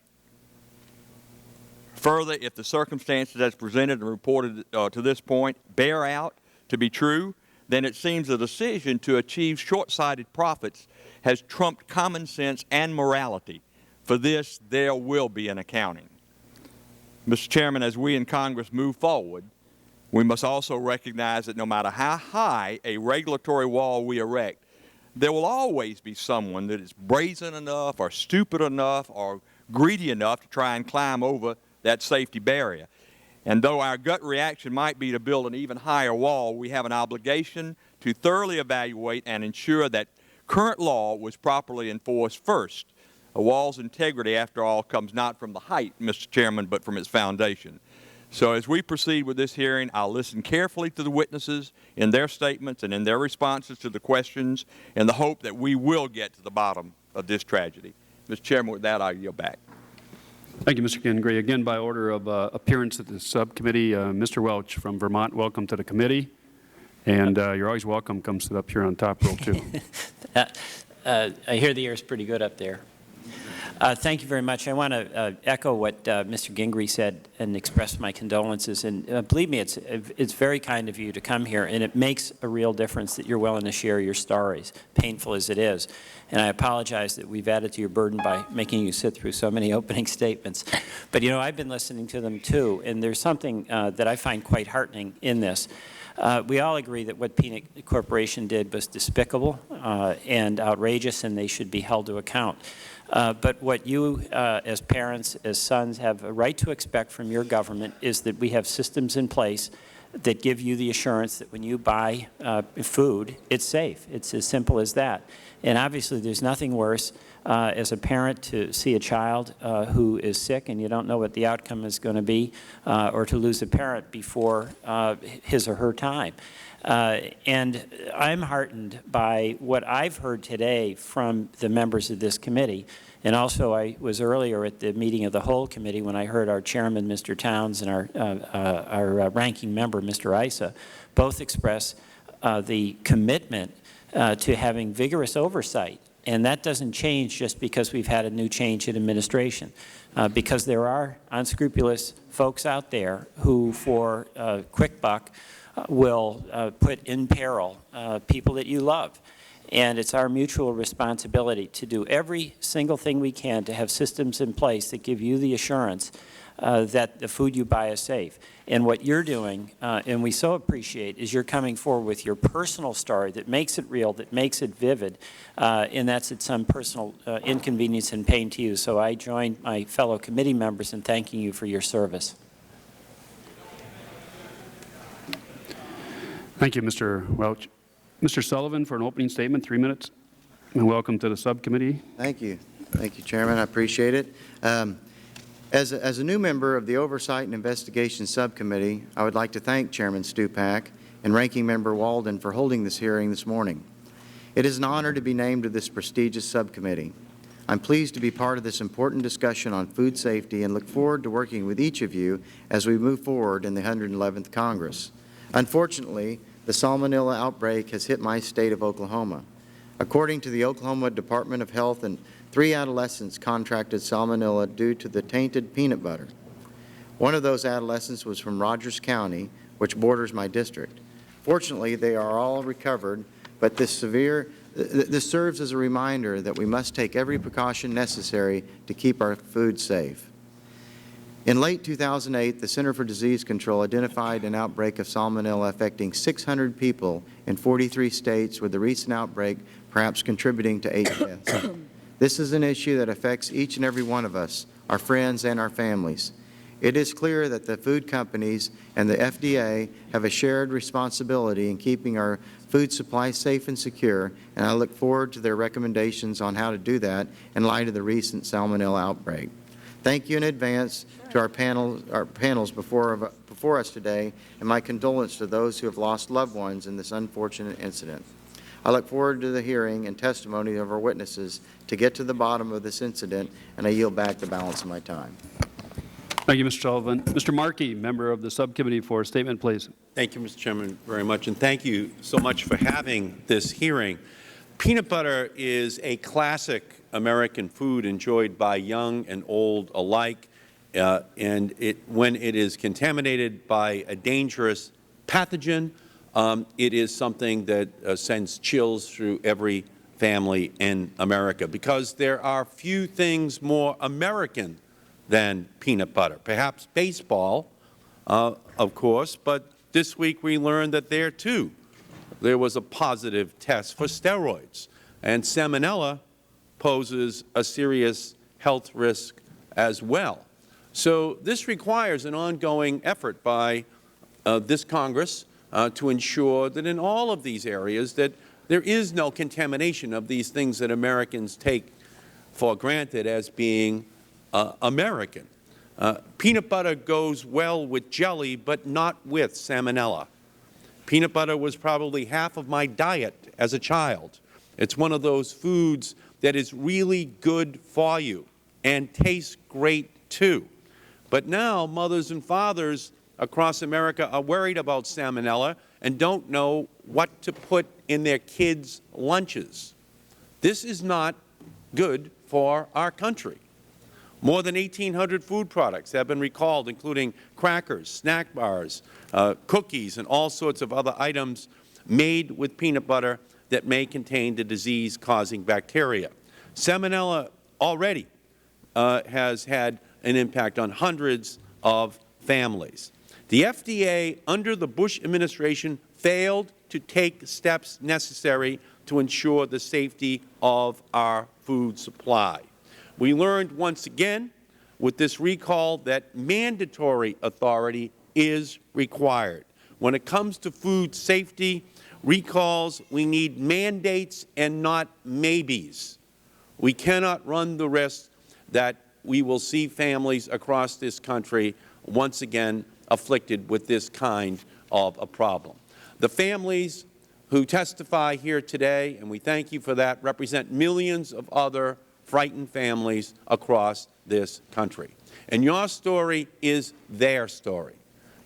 Further, if the circumstances as presented and reported to this point bear out to be true, then it seems the decision to achieve short-sighted profits has trumped common sense and morality. For this, there will be an accounting. Mr. Chairman, as we in Congress move forward, we must also recognize that no matter how high a regulatory wall we erect, there will always be someone that is brazen enough or stupid enough or greedy enough to try and climb over that safety barrier. And though our gut reaction might be to build an even higher wall, we have an obligation to thoroughly evaluate and ensure that current law was properly enforced first. A wall's integrity, after all, comes not from the height, Mr. Chairman, but from its foundation. So as we proceed with this hearing, I'll listen carefully to the witnesses in their statements and in their responses to the questions in the hope that we will get to the bottom of this tragedy. Mr. Chairman, with that, I yield back. Thank you, Mr. Gingrey. Again, by order of appearance at the subcommittee, Mr. Welch from Vermont, welcome to the committee. And you're always welcome. Come sit up here on top row, too. I hear the air is pretty good up there. Thank you very much. I want to echo what Mr. Gingrey said and express my condolences. And believe me, it's very kind of you to come here, and it makes a real difference that you're willing to share your stories, painful as it is. And I apologize that we've added to your burden by making you sit through so many opening statements. But, you know, I've been listening to them too, and there's something that I find quite heartening in this. We all agree that what Peanut Corporation did was despicable and outrageous, and they should be held to account. But what you, as parents, as sons, have a right to expect from your government is that we have systems in place that give you the assurance that when you buy food, it's safe. It's as simple as that. And obviously, there's nothing worse as a parent to see a child who is sick and you don't know what the outcome is going to be, or to lose a parent before his or her time. And I'm heartened by what I've heard today from the members of this committee. And also, I was earlier at the meeting of the whole committee when I heard our chairman, Mr. Towns, and our ranking member, Mr. Issa, both express the commitment to having vigorous oversight. And that doesn't change just because we've had a new change in administration, because there are unscrupulous folks out there who, for a quick buck, will put in peril people that you love. And it's our mutual responsibility to do every single thing we can to have systems in place that give you the assurance that the food you buy is safe. And what you're doing, and we so appreciate, is you're coming forward with your personal story that makes it real, that makes it vivid, and that's at some personal inconvenience and pain to you. So I join my fellow committee members in thanking you for your service. Thank you, Mr. Welch. Mr. Sullivan, for an opening statement, 3 minutes. And welcome to the subcommittee. Thank you. Thank you, Chairman. I appreciate it. As a new member of the Oversight and Investigation Subcommittee, I would like to thank Chairman Stupak and Ranking Member Walden for holding this hearing this morning. It is an honor to be named to this prestigious subcommittee. I'm pleased to be part of this important discussion on food safety and look forward to working with each of you as we move forward in the 111th Congress. Unfortunately, the Salmonella outbreak has hit my state of Oklahoma. According to the Oklahoma Department of Health, 3 adolescents contracted Salmonella due to the tainted peanut butter. One of those adolescents was from Rogers County, which borders my district. Fortunately, they are all recovered, but this serves as a reminder that we must take every precaution necessary to keep our food safe. In late 2008, the Center for Disease Control identified an outbreak of Salmonella affecting 600 people in 43 states, with the recent outbreak perhaps contributing to 8 deaths. This is an issue that affects each and every one of us, our friends and our families. It is clear that the food companies and the FDA have a shared responsibility in keeping our food supply safe and secure, and I look forward to their recommendations on how to do that in light of the recent Salmonella outbreak. Thank you in advance to our panels before us today, and my condolence to those who have lost loved ones in this unfortunate incident. I look forward to the hearing and testimony of our witnesses to get to the bottom of this incident, and I yield back the balance of my time. Thank you, Mr. Sullivan. Mr. Markey, member of the subcommittee, for a statement, please. Thank you, Mr. Chairman, very much, and thank you so much for having this hearing. Peanut butter is a classic American food enjoyed by young and old alike, and when it is contaminated by a dangerous pathogen, it is something that sends chills through every family in America, because there are few things more American than peanut butter. Perhaps baseball, of course, but this week we learned that there, too, there was a positive test for steroids, and Salmonella poses a serious health risk as well. So this requires an ongoing effort by this Congress to ensure that in all of these areas that there is no contamination of these things that Americans take for granted as being American. Peanut butter goes well with jelly, but not with Salmonella. Peanut butter was probably half of my diet as a child. It's one of those foods that is really good for you and tastes great too. But now mothers and fathers across America are worried about Salmonella and don't know what to put in their kids' lunches. This is not good for our country. More than 1,800 food products have been recalled, including crackers, snack bars, cookies, and all sorts of other items made with peanut butter that may contain the disease-causing bacteria. Salmonella already has had an impact on hundreds of families. The FDA, under the Bush administration, failed to take steps necessary to ensure the safety of our food supply. We learned once again with this recall that mandatory authority is required. When it comes to food safety recalls, we need mandates and not maybes. We cannot run the risk that we will see families across this country once again afflicted with this kind of a problem. The families who testify here today, and we thank you for that, represent millions of other frightened families across this country. And your story is their story.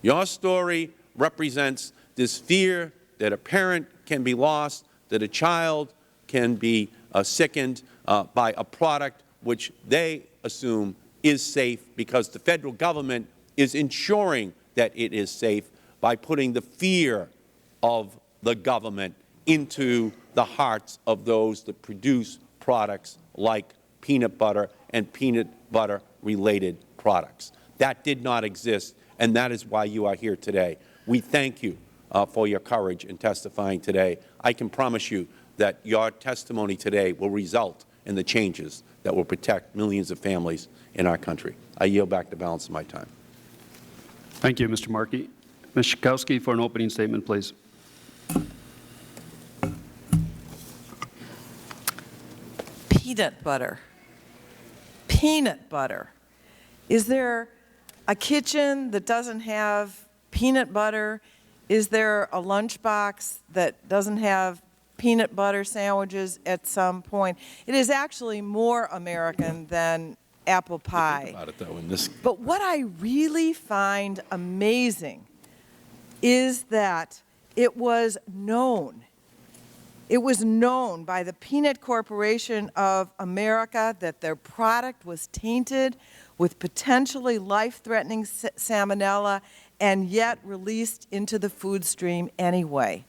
Your story represents this fear that a parent can be lost, that a child can be sickened by a product which they assume is safe because the Federal Government is ensuring that it is safe by putting the fear of the government into the hearts of those that produce products like peanut butter and peanut butter-related products. That did not exist, and that is why you are here today. We thank you for your courage in testifying today. I can promise you that your testimony today will result in the changes that will protect millions of families in our country. I yield back the balance of my time. Thank you, Mr. Markey. Ms. Schakowsky for an opening statement, please. Peanut butter. Peanut butter. Is there a kitchen that doesn't have peanut butter? Is there a lunchbox that doesn't have peanut butter sandwiches at some point? It is actually more American than apple pie. About it, though, But what I really find amazing is that it was known. It was known by the Peanut Corporation of America that their product was tainted with potentially life-threatening salmonella and yet released into the food stream anyway.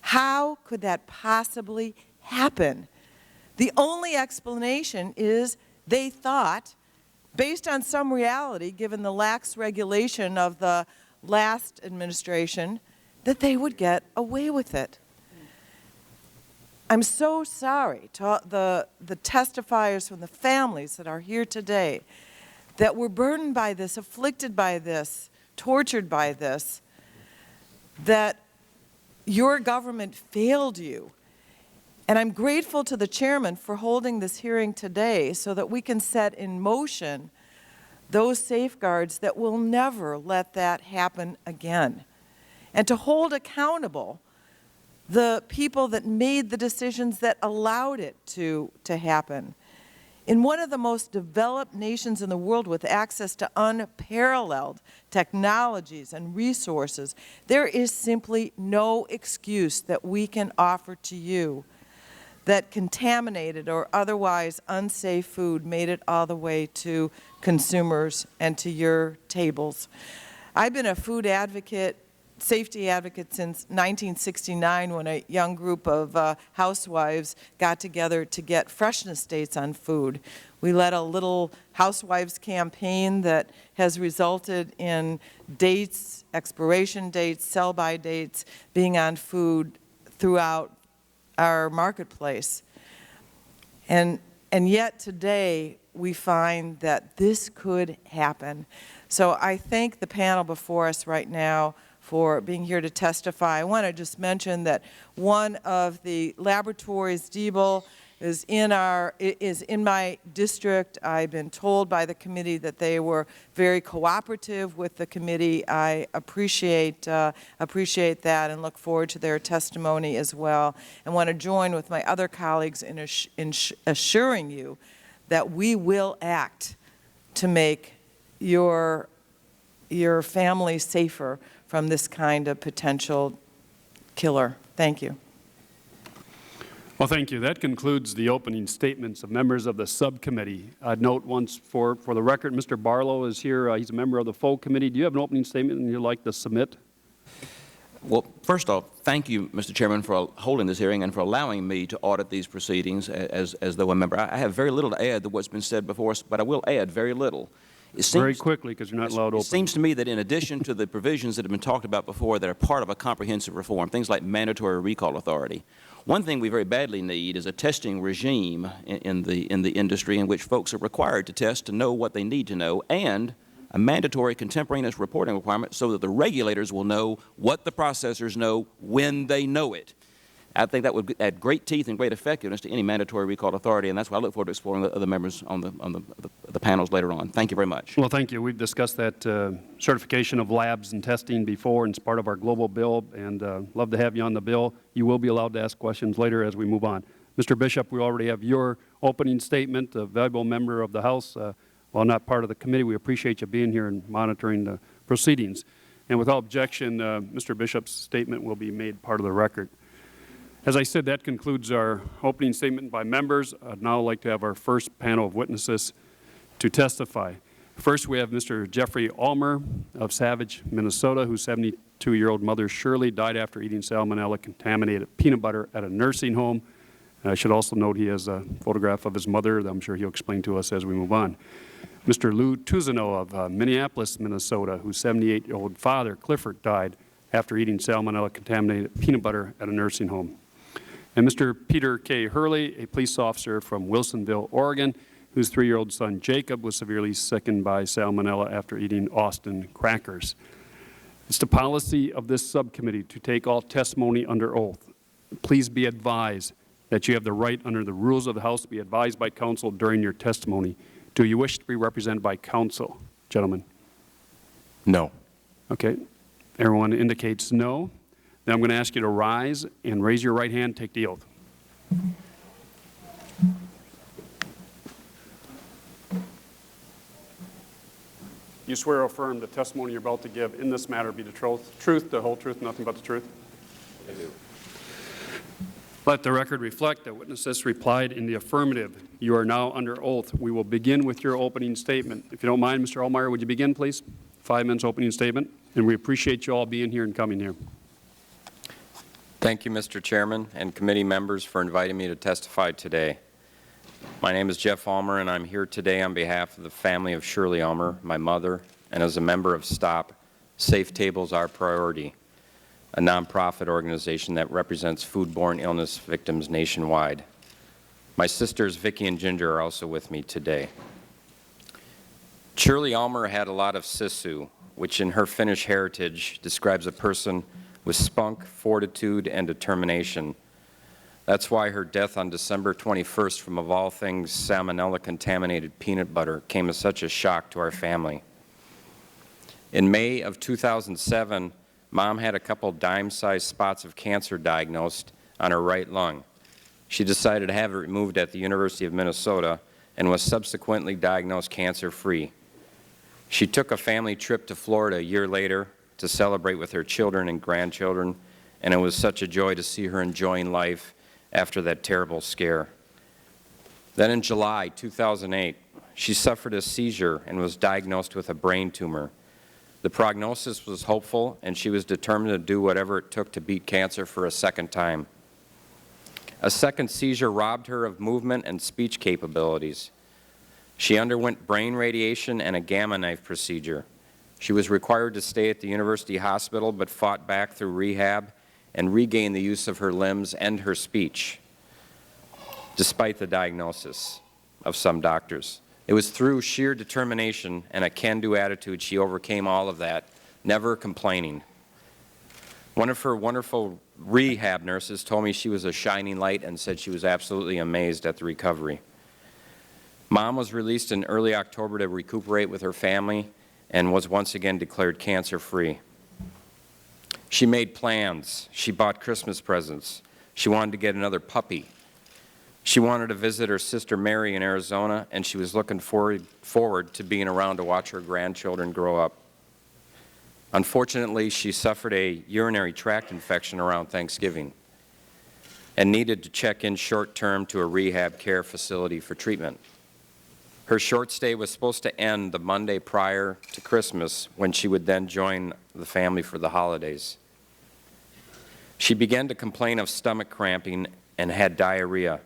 How could that possibly happen? The only explanation is they thought, based on some reality, given the lax regulation of the last administration, that they would get away with it. I'm so sorry to the testifiers from the families that are here today that were burdened by this, afflicted by this, tortured by this, that your government failed you. And I'm grateful to the chairman for holding this hearing today so that we can set in motion those safeguards that will never let that happen again, and to hold accountable the people that made the decisions that allowed it to happen. In one of the most developed nations in the world with access to unparalleled technologies and resources, there is simply no excuse that we can offer to you that contaminated or otherwise unsafe food made it all the way to consumers and to your tables. I've been a food advocate, safety advocate since 1969 when a young group of housewives got together to get freshness dates on food. We led a little housewives campaign that has resulted in dates, expiration dates, sell-by dates being on food throughout our marketplace. And yet today we find that this could happen. So I thank the panel before us right now for being here to testify. I want to just mention that one of the laboratories, Diebel, is in my district. I've been told by the committee that they were very cooperative with the committee. I appreciate that and look forward to their testimony as well. And want to join with my other colleagues in assuring you that we will act to make your family safer from this kind of potential killer. Thank you. Well, thank you. That concludes the opening statements of members of the subcommittee. I'd note once for the record, Mr. Barlow is here. He's a member of the full committee. Do you have an opening statement you'd like to submit? Well, first off, thank you, Mr. Chairman, for holding this hearing and for allowing me to audit these proceedings as though a member. I have very little to add to what's been said before us, but I will add very little. Very quickly, because you're not allowed to open. It seems to me that in addition to the provisions that have been talked about before that are part of a comprehensive reform, things like mandatory recall authority, one thing we very badly need is a testing regime in the industry in which folks are required to test to know what they need to know, and a mandatory contemporaneous reporting requirement so that the regulators will know what the processors know when they know it. I think that would add great teeth and great effectiveness to any mandatory recall authority, and that's why I look forward to exploring the other members on the panels later on. Thank you very much. Well, thank you. We've discussed that certification of labs and testing before, and it's part of our global bill, and love to have you on the bill. You will be allowed to ask questions later as we move on. Mr. Bishop, we already have your opening statement, a valuable member of the House. While not part of the committee, we appreciate you being here and monitoring the proceedings. And without objection, Mr. Bishop's statement will be made part of the record. As I said, that concludes our opening statement by members. I'd now like to have our first panel of witnesses to testify. First, we have Mr. Jeffrey Ulmer of Savage, Minnesota, whose 72-year-old mother, Shirley, died after eating salmonella-contaminated peanut butter at a nursing home. And I should also note he has a photograph of his mother that I'm sure he'll explain to us as we move on. Mr. Lou Tuzano of Minneapolis, Minnesota, whose 78-year-old father, Clifford, died after eating salmonella-contaminated peanut butter at a nursing home. And Mr. Peter K. Hurley, a police officer from Wilsonville, Oregon, whose 3-year-old son Jacob was severely sickened by salmonella after eating Austin crackers. It's the policy of this subcommittee to take all testimony under oath. Please be advised that you have the right under the rules of the House to be advised by counsel during your testimony. Do you wish to be represented by counsel, gentlemen? No. Okay. Everyone indicates no. Then I'm going to ask you to rise and raise your right hand, take the oath. You swear or affirm the testimony you're about to give in this matter be the truth, the whole truth, nothing but the truth? I do. Let the record reflect that witnesses replied in the affirmative. You are now under oath. We will begin with your opening statement. If you don't mind, Mr. Ulmer, would you begin, please? 5 minutes opening statement. And we appreciate you all being here and coming here. Thank you, Mr. Chairman and committee members, for inviting me to testify today. My name is Jeff Ulmer, and I'm here today on behalf of the family of Shirley Ulmer, my mother, and as a member of STOP, Safe Tables Our Priority, a nonprofit organization that represents foodborne illness victims nationwide. My sisters, Vicki and Ginger, are also with me today. Shirley Ulmer had a lot of sisu, which in her Finnish heritage describes a person with spunk, fortitude, and determination. That's why her death on December 21st from, of all things, salmonella-contaminated peanut butter came as such a shock to our family. In May of 2007, Mom had a couple dime-sized spots of cancer diagnosed on her right lung. She decided to have it removed at the University of Minnesota and was subsequently diagnosed cancer-free. She took a family trip to Florida a year later to celebrate with her children and grandchildren, and it was such a joy to see her enjoying life after that terrible scare. Then in July 2008, she suffered a seizure and was diagnosed with a brain tumor. The prognosis was hopeful, and she was determined to do whatever it took to beat cancer for a second time. A second seizure robbed her of movement and speech capabilities. She underwent brain radiation and a gamma knife procedure. She was required to stay at the university hospital, but fought back through rehab and regained the use of her limbs and her speech, despite the diagnosis of some doctors. It was through sheer determination and a can-do attitude she overcame all of that, never complaining. One of her wonderful rehab nurses told me she was a shining light and said she was absolutely amazed at the recovery. Mom was released in early October to recuperate with her family and was once again declared cancer-free. She made plans. She bought Christmas presents. She wanted to get another puppy. She wanted to visit her sister Mary in Arizona, and she was looking forward to being around to watch her grandchildren grow up. Unfortunately, she suffered a urinary tract infection around Thanksgiving. and needed to check in short-term to a rehab care facility for treatment. Her short stay was supposed to end the Monday prior to Christmas, when she would then join the family for the holidays. She began to complain of stomach cramping and had diarrhea.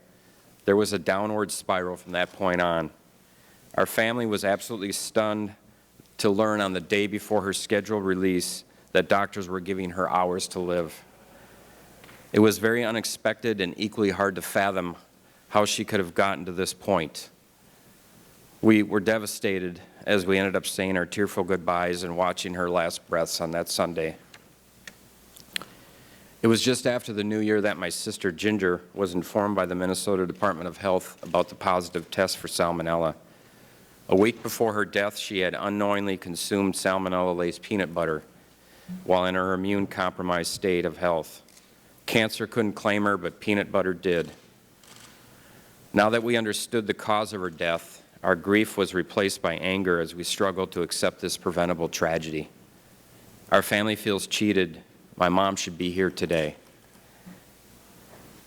There was a downward spiral from that point on. Our family was absolutely stunned to learn on the day before her scheduled release that doctors were giving her hours to live. It was very unexpected and equally hard to fathom how she could have gotten to this point. We were devastated as we ended up saying our tearful goodbyes and watching her last breaths on that Sunday. It was just after the New Year that my sister Ginger was informed by the Minnesota Department of Health about the positive test for Salmonella. A week before her death, she had unknowingly consumed salmonella-laced peanut butter while in her immune-compromised state of health. Cancer couldn't claim her, but peanut butter did. Now that we understood the cause of her death, our grief was replaced by anger as we struggled to accept this preventable tragedy. Our family feels cheated. My mom should be here today.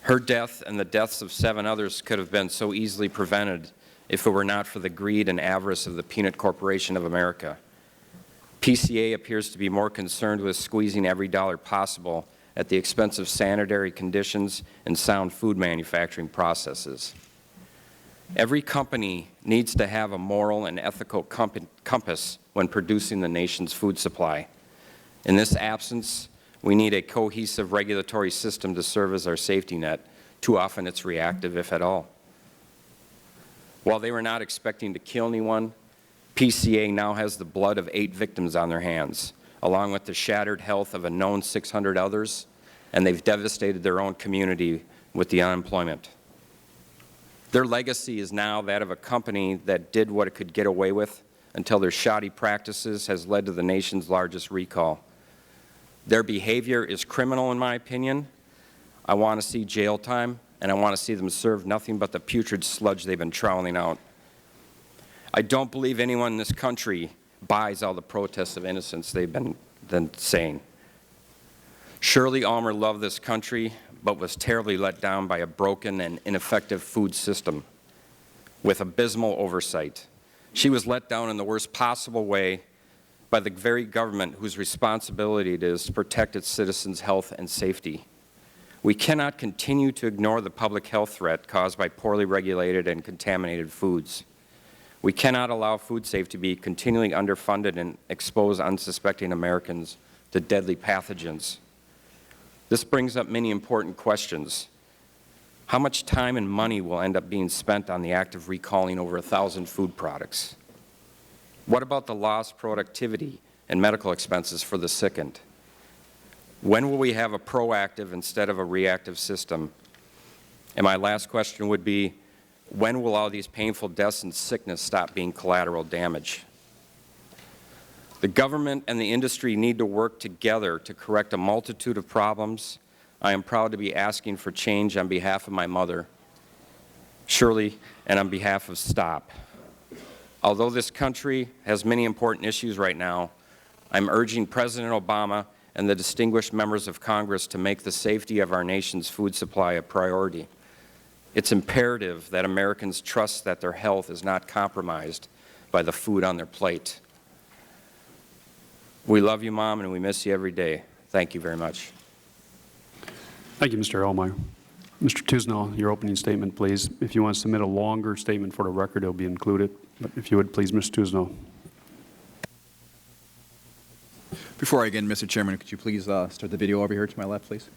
Her death and the deaths of 7 others could have been so easily prevented if it were not for the greed and avarice of the Peanut Corporation of America. PCA appears to be more concerned with squeezing every dollar possible at the expense of sanitary conditions and sound food manufacturing processes. Every company needs to have a moral and ethical compass when producing the nation's food supply. In this absence, we need a cohesive regulatory system to serve as our safety net. Too often it's reactive, if at all. While they were not expecting to kill anyone, PCA now has the blood of 8 victims on their hands, along with the shattered health of a known 600 others, and they've devastated their own community with the unemployment. Their legacy is now that of a company that did what it could get away with until their shoddy practices has led to the nation's largest recall. Their behavior is criminal, in my opinion. I want to see jail time, and I want to see them serve nothing but the putrid sludge they've been troweling out. I don't believe anyone in this country buys all the protests of innocence they've been saying. Shirley Almer loved this country, but was terribly let down by a broken and ineffective food system with abysmal oversight. She was let down in the worst possible way by the very government whose responsibility it is to protect its citizens' health and safety. We cannot continue to ignore the public health threat caused by poorly regulated and contaminated foods. We cannot allow food safety to be continually underfunded and expose unsuspecting Americans to deadly pathogens. This brings up many important questions. How much time and money will end up being spent on the act of recalling over 1,000 food products? What about the lost productivity and medical expenses for the sickened? When will we have a proactive instead of a reactive system? And my last question would be, when will all these painful deaths and sickness stop being collateral damage? The government and the industry need to work together to correct a multitude of problems. I am proud to be asking for change on behalf of my mother, Shirley, and on behalf of STOP. Although this country has many important issues right now, I'm urging President Obama and the distinguished members of Congress to make the safety of our nation's food supply a priority. It's imperative that Americans trust that their health is not compromised by the food on their plate. We love you, Mom, and we miss you every day. Thank you very much. Thank you, Mr. Ellmeyer. Mr. Tusnell, your opening statement, please. If you want to submit a longer statement for the record, it will be included. But if you would, please, Mr. Tusnell. Before I begin, Mr. Chairman, could you please start the video over here to my left, please?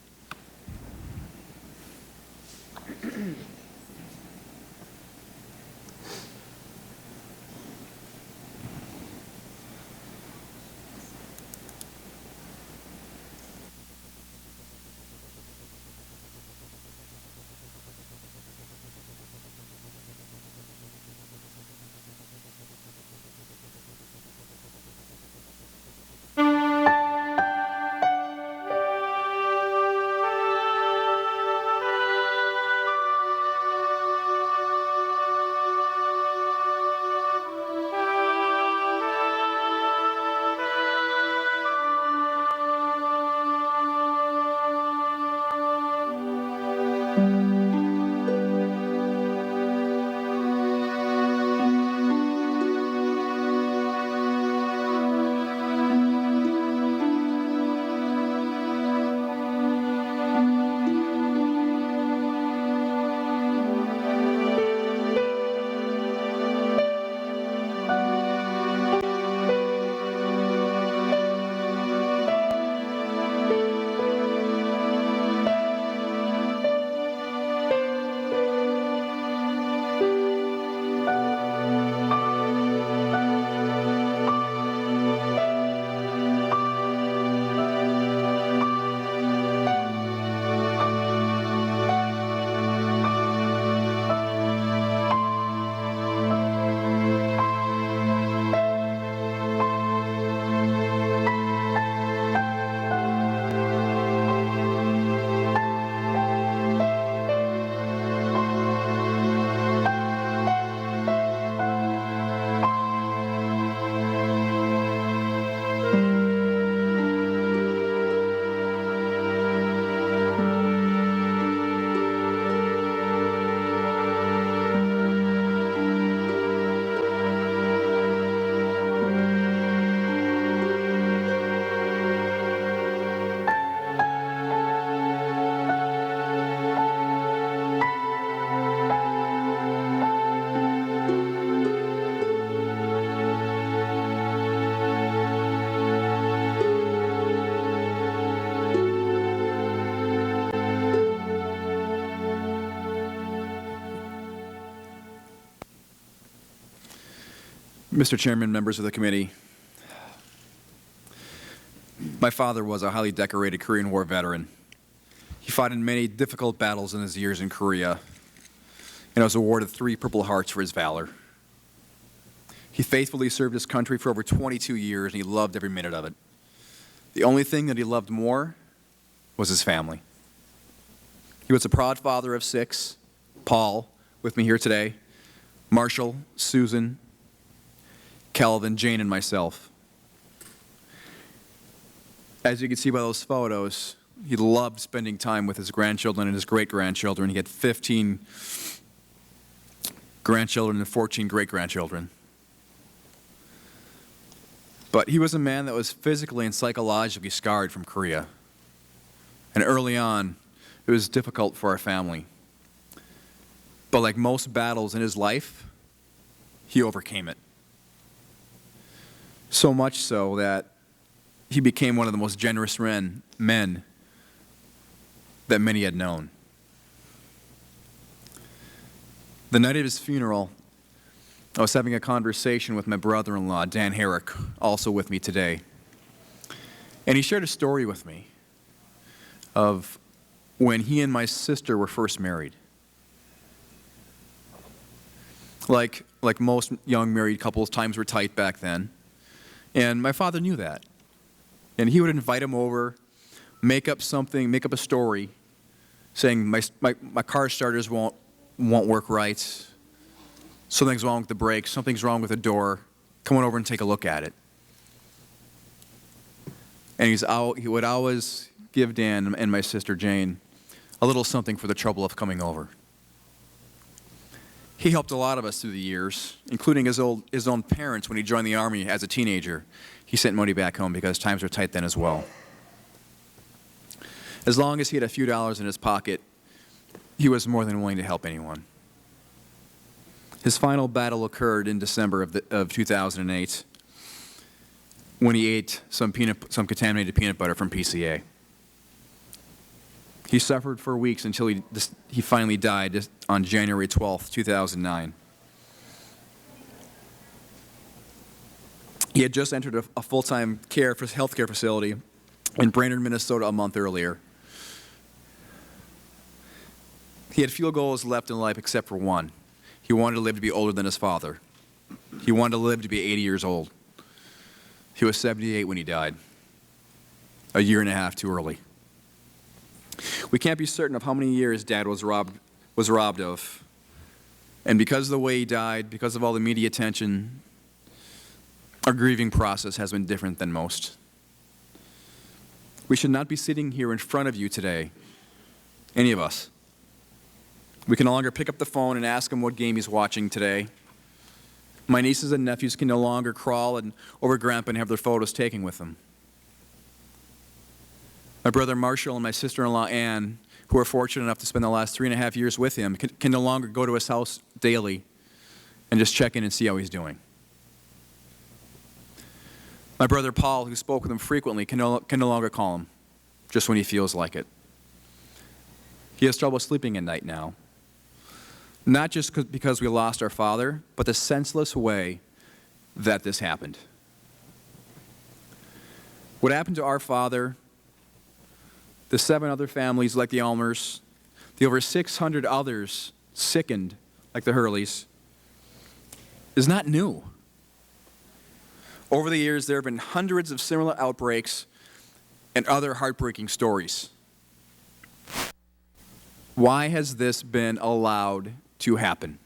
Mr. Chairman, members of the committee, my father was a highly decorated Korean War veteran. He fought in many difficult battles in his years in Korea and was awarded 3 Purple Hearts for his valor. He faithfully served his country for over 22 years, and he loved every minute of it. The only thing that he loved more was his family. He was a proud father of 6, Paul, with me here today, Marshall, Susan, Calvin, Jane, and myself. As you can see by those photos, he loved spending time with his grandchildren and his great-grandchildren. He had 15 grandchildren and 14 great-grandchildren. But he was a man that was physically and psychologically scarred from Korea. And early on, it was difficult for our family. But like most battles in his life, he overcame it. So much so that he became one of the most generous men that many had known. The night of his funeral, I was having a conversation with my brother-in-law, Dan Herrick, also with me today. And he shared a story with me of when he and my sister were first married. Like most young married couples, times were tight back then. And my father knew that. And he would invite him over, make up a story, saying, my car starters won't work right. Something's wrong with the brakes, something's wrong with the door. Come on over and take a look at it. And he would always give Dan and my sister Jane a little something for the trouble of coming over. He helped a lot of us through the years, including his own parents when he joined the Army as a teenager. He sent money back home because times were tight then as well. As long as he had a few dollars in his pocket, he was more than willing to help anyone. His final battle occurred in December of 2008 when he ate some contaminated peanut butter from PCA. He suffered for weeks until he finally died on January 12th, 2009. He had just entered a full-time health care facility in Brainerd, Minnesota a month earlier. He had few goals left in life except for one. He wanted to live to be older than his father. He wanted to live to be 80 years old. He was 78 when he died, a year and a half too early. We can't be certain of how many years Dad was robbed of. And because of the way he died, because of all the media attention, our grieving process has been different than most. We should not be sitting here in front of you today, any of us. We can no longer pick up the phone and ask him what game he's watching today. My nieces and nephews can no longer crawl over Grandpa and have their photos taken with them. My brother Marshall and my sister-in-law Ann, who are fortunate enough to spend the last 3.5 years with him, can no longer go to his house daily and just check in and see how he's doing. My brother Paul, who spoke with him frequently, can no longer call him, just when he feels like it. He has trouble sleeping at night now. Not just because we lost our father, but the senseless way that this happened. What happened to our father, the 7 other families like the Ulmers, the over 600 others sickened like the Hurleys, is not new. Over the years, there have been hundreds of similar outbreaks and other heartbreaking stories. Why has this been allowed to happen?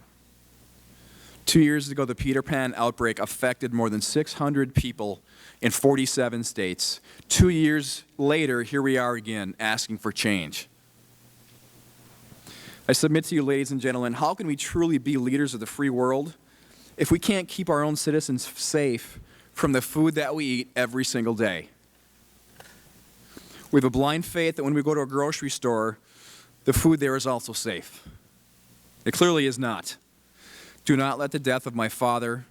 2 years ago, the Peter Pan outbreak affected more than 600 people in 47 states. 2 years later, here we are again asking for change. I submit to you, ladies and gentlemen, how can we truly be leaders of the free world if we can't keep our own citizens safe from the food that we eat every single day? We have a blind faith that when we go to a grocery store, the food there is also safe. It clearly is not. Do not let the death of my father,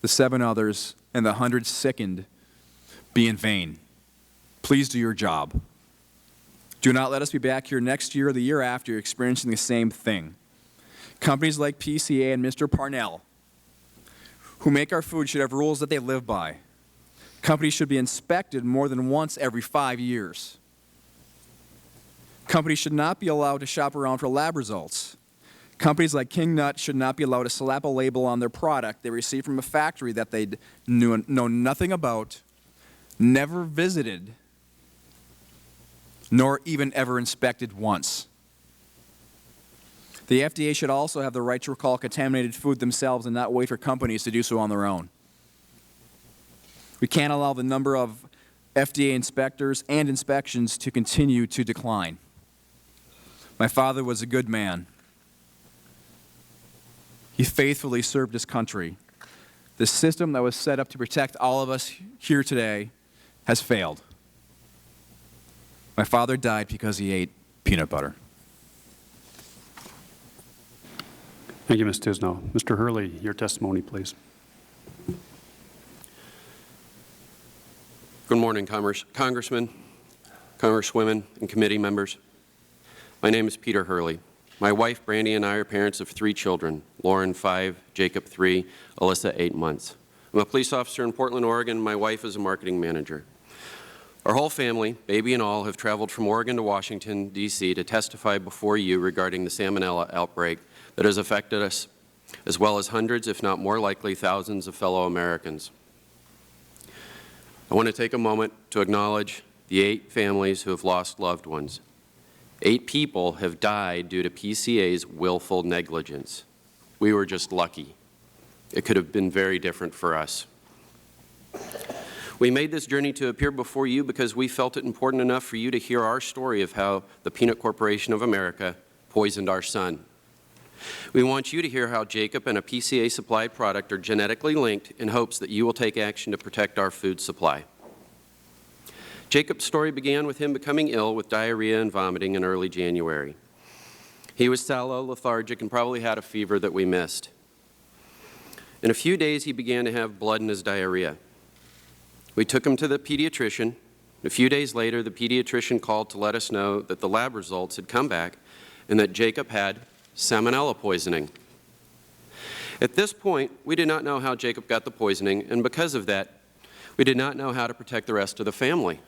the 7 others, and the 100 sickened be in vain. Please do your job. Do not let us be back here next year or the year after experiencing the same thing. Companies like PCA and Mr. Parnell, who make our food should have rules that they live by. Companies should be inspected more than once every 5 years. Companies should not be allowed to shop around for lab results. Companies like King Nut should not be allowed to slap a label on their product they received from a factory that they know nothing about, never visited, nor even ever inspected once. The FDA should also have the right to recall contaminated food themselves and not wait for companies to do so on their own. We can't allow the number of FDA inspectors and inspections to continue to decline. My father was a good man. He faithfully served his country. The system that was set up to protect all of us here today has failed. My father died because he ate peanut butter. Thank you, Ms. Tisno. Mr. Hurley, your testimony, please. Good morning, Congressman, Congresswomen, and committee members. My name is Peter Hurley. My wife, Brandy, and I are parents of 3 children, Lauren, 5, Jacob, 3, Alyssa, 8 months. I'm a police officer in Portland, Oregon. My wife is a marketing manager. Our whole family, baby and all, have traveled from Oregon to Washington, D.C. to testify before you regarding the Salmonella outbreak that has affected us, as well as hundreds, if not more likely, thousands of fellow Americans. I want to take a moment to acknowledge the 8 families who have lost loved ones. 8 people have died due to PCA's willful negligence. We were just lucky. It could have been very different for us. We made this journey to appear before you because we felt it important enough for you to hear our story of how the Peanut Corporation of America poisoned our son. We want you to hear how Jacob and a PCA-supplied product are genetically linked in hopes that you will take action to protect our food supply. Jacob's story began with him becoming ill with diarrhea and vomiting in early January. He was sallow, lethargic, and probably had a fever that we missed. In a few days, he began to have blood in his diarrhea. We took him to the pediatrician. A few days later, the pediatrician called to let us know that the lab results had come back and that Jacob had Salmonella poisoning. At this point, we did not know how Jacob got the poisoning, and because of that, we did not know how to protect the rest of the family.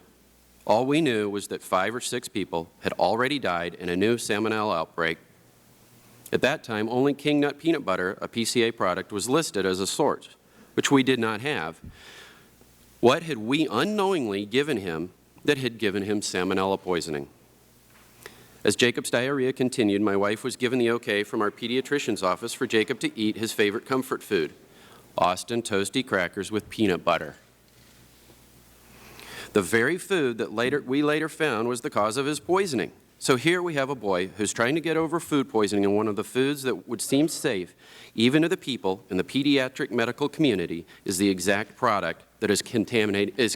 All we knew was that 5 or 6 people had already died in a new Salmonella outbreak. At that time, only King Nut peanut butter, a PCA product, was listed as a source, which we did not have. What had we unknowingly given him that had given him Salmonella poisoning? As Jacob's diarrhea continued, my wife was given the okay from our pediatrician's office for Jacob to eat his favorite comfort food, Austin toasty crackers with peanut butter. The very food that we later found was the cause of his poisoning. So here we have a boy who's trying to get over food poisoning, and one of the foods that would seem safe, even to the people in the pediatric medical community, is the exact product that is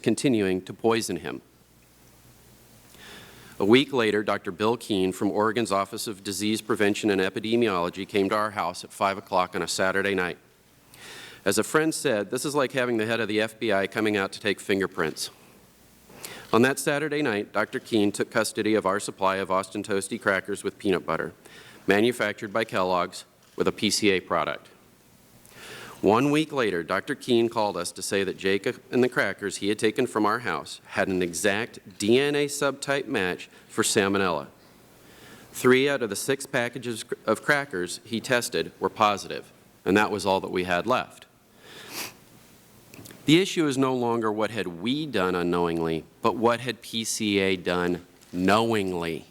continuing to poison him. A week later, Dr. Bill Keene from Oregon's Office of Disease Prevention and Epidemiology came to our house at 5 o'clock on a Saturday night. As a friend said, this is like having the head of the FBI coming out to take fingerprints. On that Saturday night, Dr. Keene took custody of our supply of Austin Toasty crackers with peanut butter, manufactured by Kellogg's with a PCA product. 1 week later, Dr. Keene called us to say that Jacob and the crackers he had taken from our house had an exact DNA subtype match for Salmonella. 3 out of the 6 packages of crackers he tested were positive, and that was all that we had left. The issue is no longer what had we done unknowingly, but what had PCA done knowingly.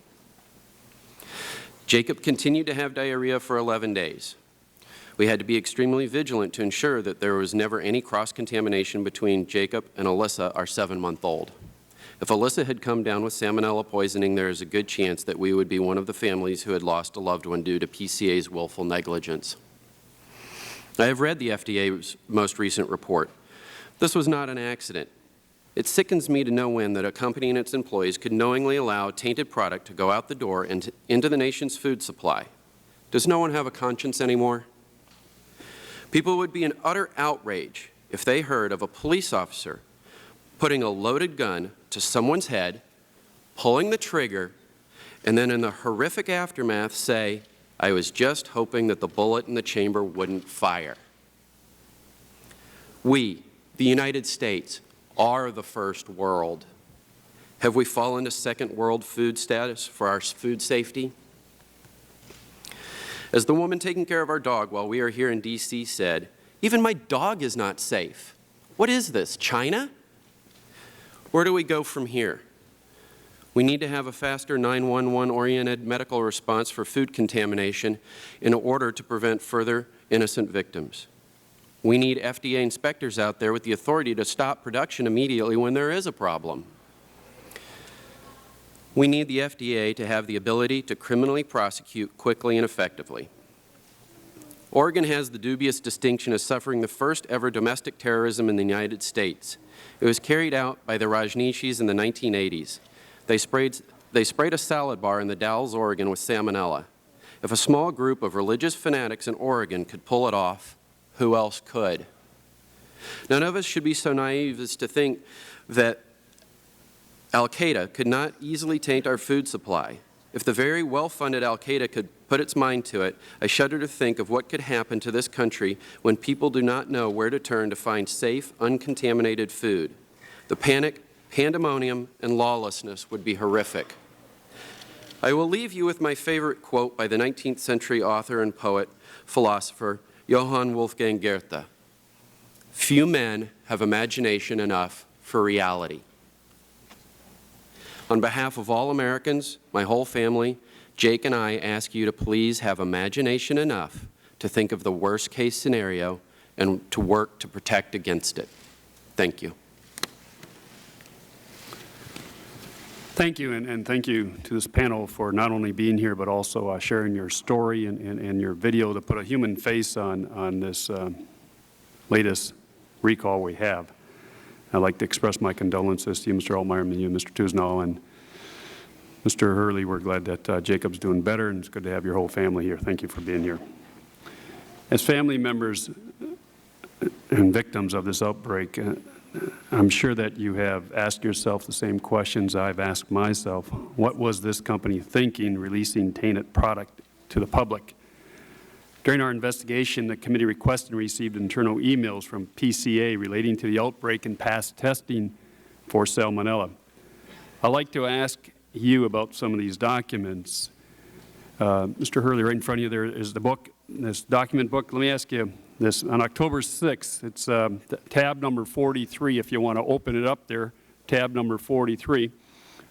Jacob continued to have diarrhea for 11 days. We had to be extremely vigilant to ensure that there was never any cross-contamination between Jacob and Alyssa, our 7-month-old. If Alyssa had come down with Salmonella poisoning, there is a good chance that we would be one of the families who had lost a loved one due to PCA's willful negligence. I have read the FDA's most recent report. This was not an accident. It sickens me to no end that a company and its employees could knowingly allow a tainted product to go out the door and into the nation's food supply. Does no one have a conscience anymore? People would be in utter outrage if they heard of a police officer putting a loaded gun to someone's head, pulling the trigger, and then in the horrific aftermath say, "I was just hoping that the bullet in the chamber wouldn't fire." We, the United States, are the first world. Have we fallen to second world food status for our food safety? As the woman taking care of our dog while we are here in D.C. said, even my dog is not safe. What is this, China? Where do we go from here? We need to have a faster 911-oriented medical response for food contamination in order to prevent further innocent victims. We need FDA inspectors out there with the authority to stop production immediately when there is a problem. We need the FDA to have the ability to criminally prosecute quickly and effectively. Oregon has the dubious distinction of suffering the first ever domestic terrorism in the United States. It was carried out by the Rajneeshis in the 1980s. They sprayed a salad bar in the Dalles, Oregon with salmonella. If a small group of religious fanatics in Oregon could pull it off, who else could? None of us should be so naive as to think that Al-Qaeda could not easily taint our food supply. If the very well-funded Al-Qaeda could put its mind to it, I shudder to think of what could happen to this country when people do not know where to turn to find safe, uncontaminated food. The panic, pandemonium, and lawlessness would be horrific. I will leave you with my favorite quote by the 19th century author and poet, philosopher, Johann Wolfgang Goethe. Few men have imagination enough for reality. On behalf of all Americans, my whole family, Jake and I ask you to please have imagination enough to think of the worst case scenario and to work to protect against it. Thank you. Thank you, and thank you to this panel for not only being here, but also sharing your story and your video to put a human face on this latest recall we have. I'd like to express my condolences to you, Mr. Altmeyer, and you, Mr. Tusnow, and Mr. Hurley. We're glad that Jacob's doing better, and it's good to have your whole family here. Thank you for being here. As family members and victims of this outbreak, I'm sure that you have asked yourself the same questions I've asked myself. What was this company thinking releasing tainted product to the public? During our investigation, the committee requested and received internal emails from PCA relating to the outbreak and past testing for Salmonella. I'd like to ask you about some of these documents. Mr. Hurley, right in front of you there is the book, this document book. Let me ask you this. On October 6th, it's tab number 43, if you want to open it up there, tab number 43.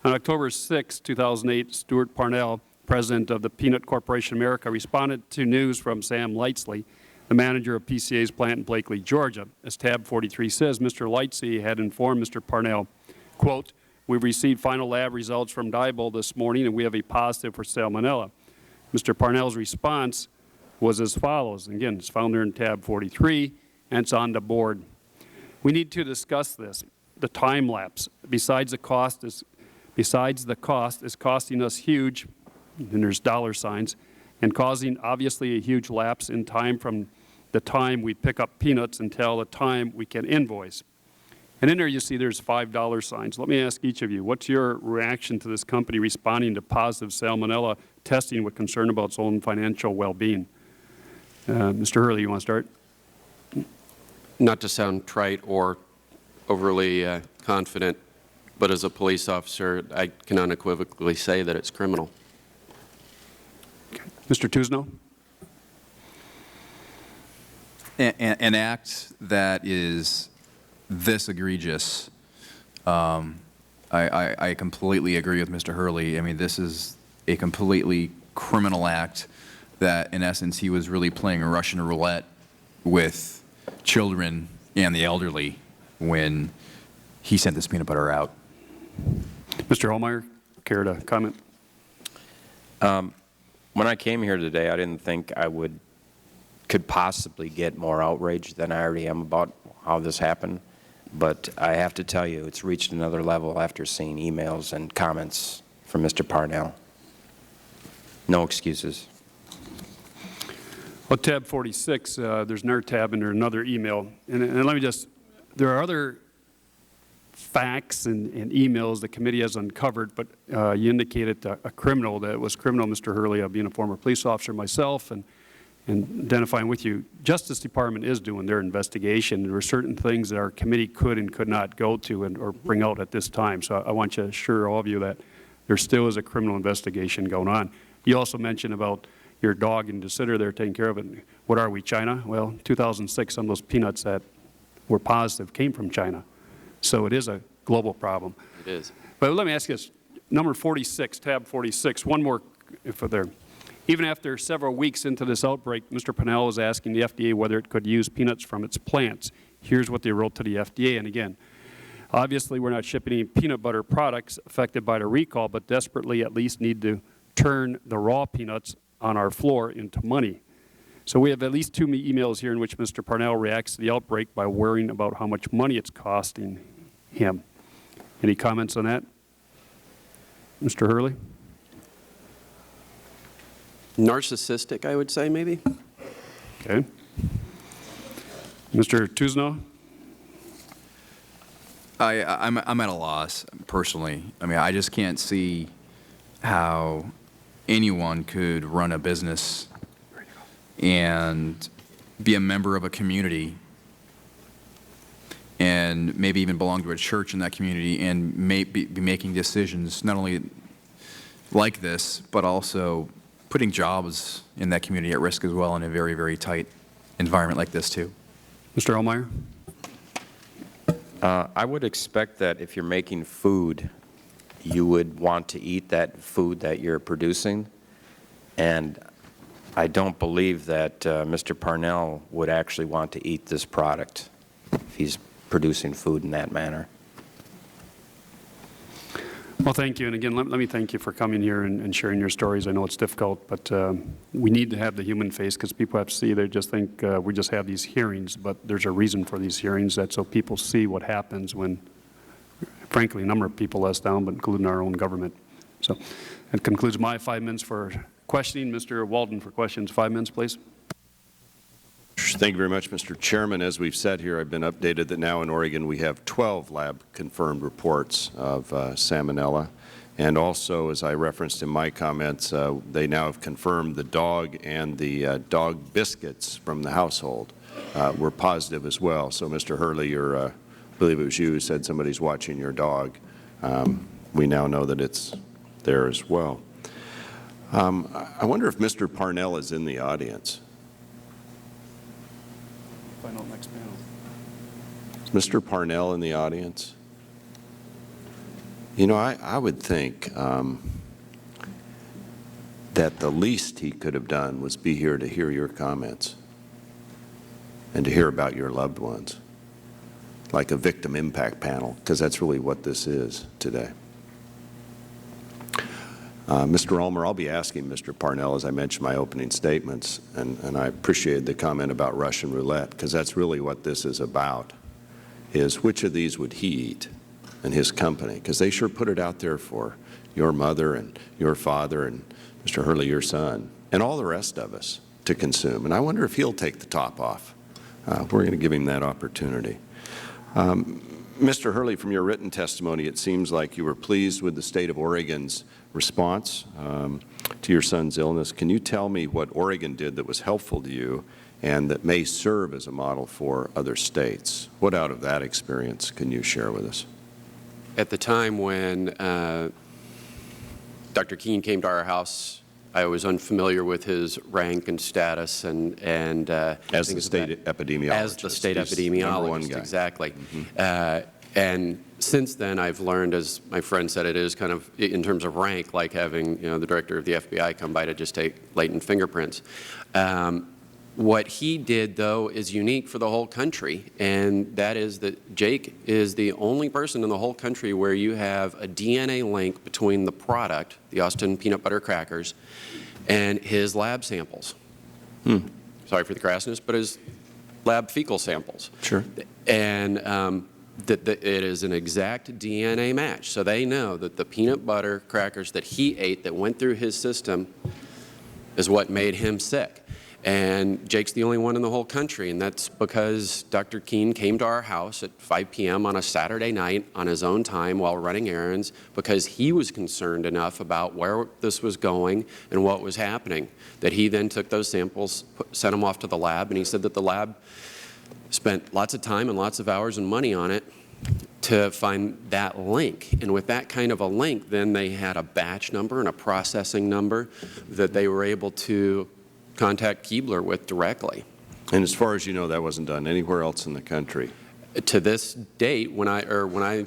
On October 6, 2008, Stuart Parnell, president of the Peanut Corporation America, responded to news from Sam Lightsley, the manager of PCA's plant in Blakely, Georgia. As tab 43 says, Mr. Lightsey had informed Mr. Parnell, quote, "We've received final lab results from Diebold this morning, and we have a positive for Salmonella." Mr. Parnell's response was as follows. Again, it's found there in tab 43, and it's on the board. We need to discuss this. The time lapse, besides the cost, is costing us huge, and there's dollar signs, and causing obviously a huge lapse in time from the time we pick up peanuts until the time we can invoice. And in there you see there's $5 signs. Let me ask each of you, what's your reaction to this company responding to positive Salmonella testing with concern about its own financial well-being? Mr. Hurley, you want to start? Not to sound trite or overly confident, but as a police officer, I can unequivocally say that it's criminal. Okay. Mr. Tusnow? An act that is this egregious, I completely agree with Mr. Hurley. I mean, this is a completely criminal act that, in essence, he was really playing Russian roulette with children and the elderly when he sent this peanut butter out. Mr. Altmeyer, care to comment? When I came here today, I didn't think I could possibly get more outraged than I already am about how this happened. But I have to tell you, it's reached another level after seeing emails and comments from Mr. Parnell. No excuses. Well, tab 46, there's another tab and there's another email. And let me just, there are other facts and emails the committee has uncovered, but you indicated a criminal, that it was criminal, Mr. Hurley, being a former police officer myself, and and identifying with you, Justice Department is doing their investigation. There are certain things that our committee could and could not go to or bring out at this time. So I want to assure all of you that there still is a criminal investigation going on. You also mentioned about your dog and the sitter there taking care of it. What are we, China? Well, 2006, some of those peanuts that were positive came from China. So it is a global problem. It is. But let me ask you this. Number 46, tab 46, one more if there. Even after several weeks into this outbreak, Mr. Pannell was asking the FDA whether it could use peanuts from its plants. Here's what they wrote to the FDA. And again, obviously we're not shipping any peanut butter products affected by the recall, but desperately at least need to turn the raw peanuts on our floor into money. So we have at least 2 emails here in which Mr. Parnell reacts to the outbreak by worrying about how much money it's costing him. Any comments on that? Mr. Hurley? Narcissistic, I would say, maybe. Okay. Mr. Tuzno? I'm at a loss, personally. I mean, I just can't see how anyone could run a business and be a member of a community and maybe even belong to a church in that community and be making decisions not only like this, but also putting jobs in that community at risk as well in a very, very tight environment like this too. Mr. Allmeyer? I would expect that if you're making food, you would want to eat that food that you're producing. And I don't believe that Mr. Parnell would actually want to eat this product if he's producing food in that manner. Well, thank you. And again, let me thank you for coming here and sharing your stories. I know it's difficult, but we need to have the human face because people have to see. They just think we just have these hearings, but there's a reason for these hearings. That's so people see what happens when, frankly, a number of people let us down, but including our own government. So that concludes my 5 minutes for questioning. Mr. Walden for questions. 5 minutes, please. Thank you very much, Mr. Chairman. As we've said here, I've been updated that now in Oregon we have 12 lab-confirmed reports of Salmonella. And also, as I referenced in my comments, they now have confirmed the dog and the dog biscuits from the household were positive as well. So, Mr. Hurley, I believe it was you who said somebody's watching your dog. We now know that it's there as well. I wonder if Mr. Parnell is in the audience. Find out next panel. Is Mr. Parnell in the audience? You know, I would think that the least he could have done was be here to hear your comments and to hear about your loved ones, like a victim impact panel, because that's really what this is today. Mr. Ulmer, I'll be asking Mr. Parnell, as I mentioned in my opening statements, and I appreciated the comment about Russian roulette, because that's really what this is about, is which of these would he eat and his company, because they sure put it out there for your mother and your father and Mr. Hurley, your son, and all the rest of us to consume. And I wonder if he'll take the top off. We're going to give him that opportunity. Mr. Hurley, from your written testimony, it seems like you were pleased with the state of Oregon's response to your son's illness. Can you tell me what Oregon did that was helpful to you and that may serve as a model for other states? What out of that experience can you share with us? At the time when Dr. Keene came to our house, I was unfamiliar with his rank and status, and as the state epidemiologist. As the state epidemiologist, exactly. Mm-hmm. And since then, I've learned, as my friend said, it is kind of, in terms of rank, like having the director of the FBI come by to just take latent fingerprints. What he did, though, is unique for the whole country, and that is that Jake is the only person in the whole country where you have a DNA link between the product, the Austin peanut butter crackers, and his lab samples. Sorry for the crassness, but his lab fecal samples. Sure. And that it is an exact DNA match. So they know that the peanut butter crackers that he ate that went through his system is what made him sick. And Jake's the only one in the whole country, and that's because Dr. Keene came to our house at 5 p.m. on a Saturday night on his own time while running errands because he was concerned enough about where this was going and what was happening that he then took those samples, sent them off to the lab, and he said that the lab spent lots of time and lots of hours and money on it to find that link. And with that kind of a link, then they had a batch number and a processing number that they were able to contact Keebler with directly. And as far as you know, that wasn't done anywhere else in the country? To this date, when I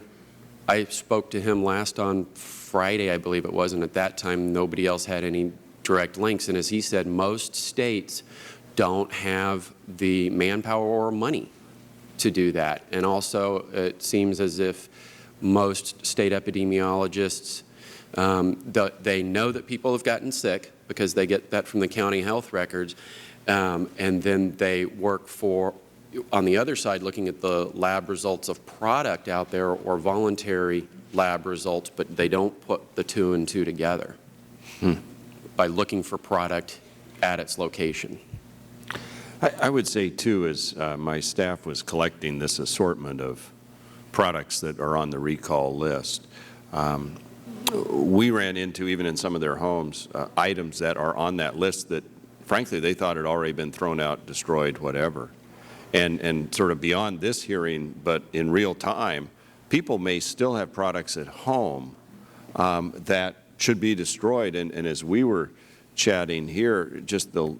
spoke to him last on Friday, I believe it was, and at that time nobody else had any direct links. And as he said, most states don't have the manpower or money to do that. And also, it seems as if most state epidemiologists, they know that people have gotten sick because they get that from the county health records, and then they work for, on the other side, looking at the lab results of product out there or voluntary lab results, but they don't put the 2 and 2 together by looking for product at its location. I would say, too, as my staff was collecting this assortment of products that are on the recall list, we ran into, even in some of their homes, items that are on that list that, frankly, they thought had already been thrown out, destroyed, whatever. And sort of beyond this hearing, but in real time, people may still have products at home that should be destroyed. And as we were chatting here, just the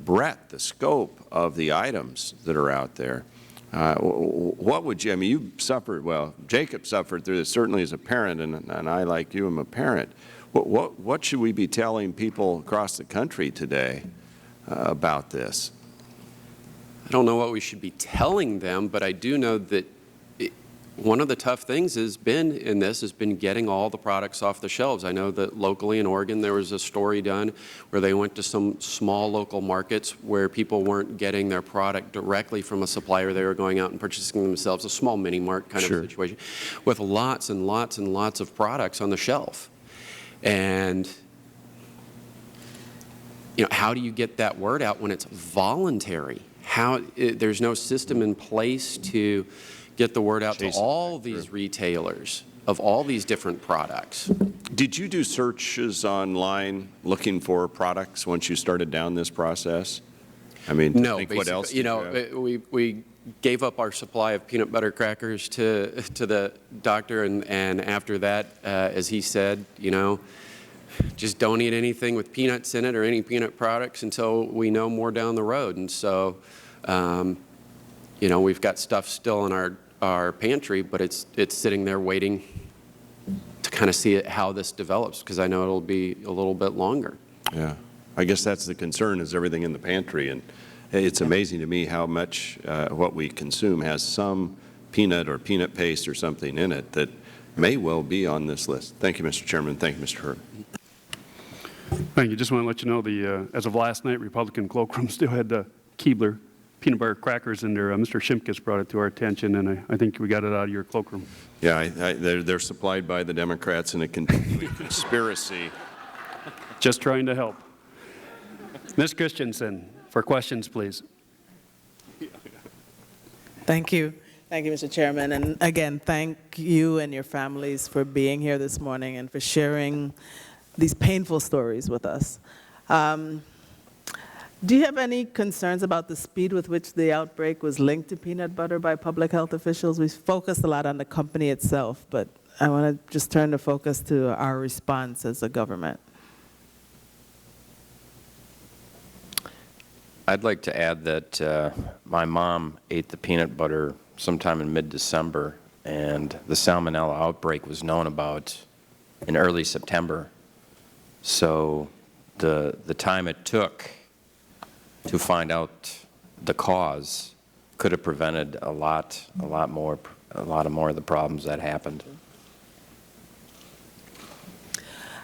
breadth, the scope of the items that are out there. What would you, I mean, you suffered, well, Jacob suffered through this certainly as a parent, and I, like you, am a parent. What should we be telling people across the country today about this? I don't know what we should be telling them, but I do know that one of the tough things has been getting all the products off the shelves. I know that locally in Oregon there was a story done where they went to some small local markets where people weren't getting their product directly from a supplier. They were going out and purchasing themselves, a small mini mart kind of situation, with lots and lots and lots of products on the shelf. And how do you get that word out when it's voluntary? There's no system in place to get the word out to all these retailers of all these different products. Did you do searches online looking for products once you started down this process? I mean, no, what else? we gave up our supply of peanut butter crackers to the doctor, and after that, as he said, just don't eat anything with peanuts in it or any peanut products until we know more down the road. And so, we've got stuff still in our pantry, but it's sitting there waiting to kind of see how this develops, because I know it'll be a little bit longer. Yeah. I guess that's the concern, is everything in the pantry. And it's amazing to me how much what we consume has some peanut or peanut paste or something in it that may well be on this list. Thank you, Mr. Chairman. Thank you, Mr. Hurd. Thank you. Just want to let you know, as of last night, Republican cloakroom still had the Keebler peanut butter crackers in there. Mr. Shimkus brought it to our attention, and I think we got it out of your cloakroom. Yeah, they're supplied by the Democrats in a continuing conspiracy. Just trying to help. Ms. Christensen, for questions, please. Thank you. Thank you, Mr. Chairman. And again, thank you and your families for being here this morning and for sharing these painful stories with us. Do you have any concerns about the speed with which the outbreak was linked to peanut butter by public health officials? We focused a lot on the company itself, but I want to just turn the focus to our response as a government. I'd like to add that my mom ate the peanut butter sometime in mid-December, and the Salmonella outbreak was known about in early September. So the time it took to find out the cause could have prevented a lot more of the problems that happened.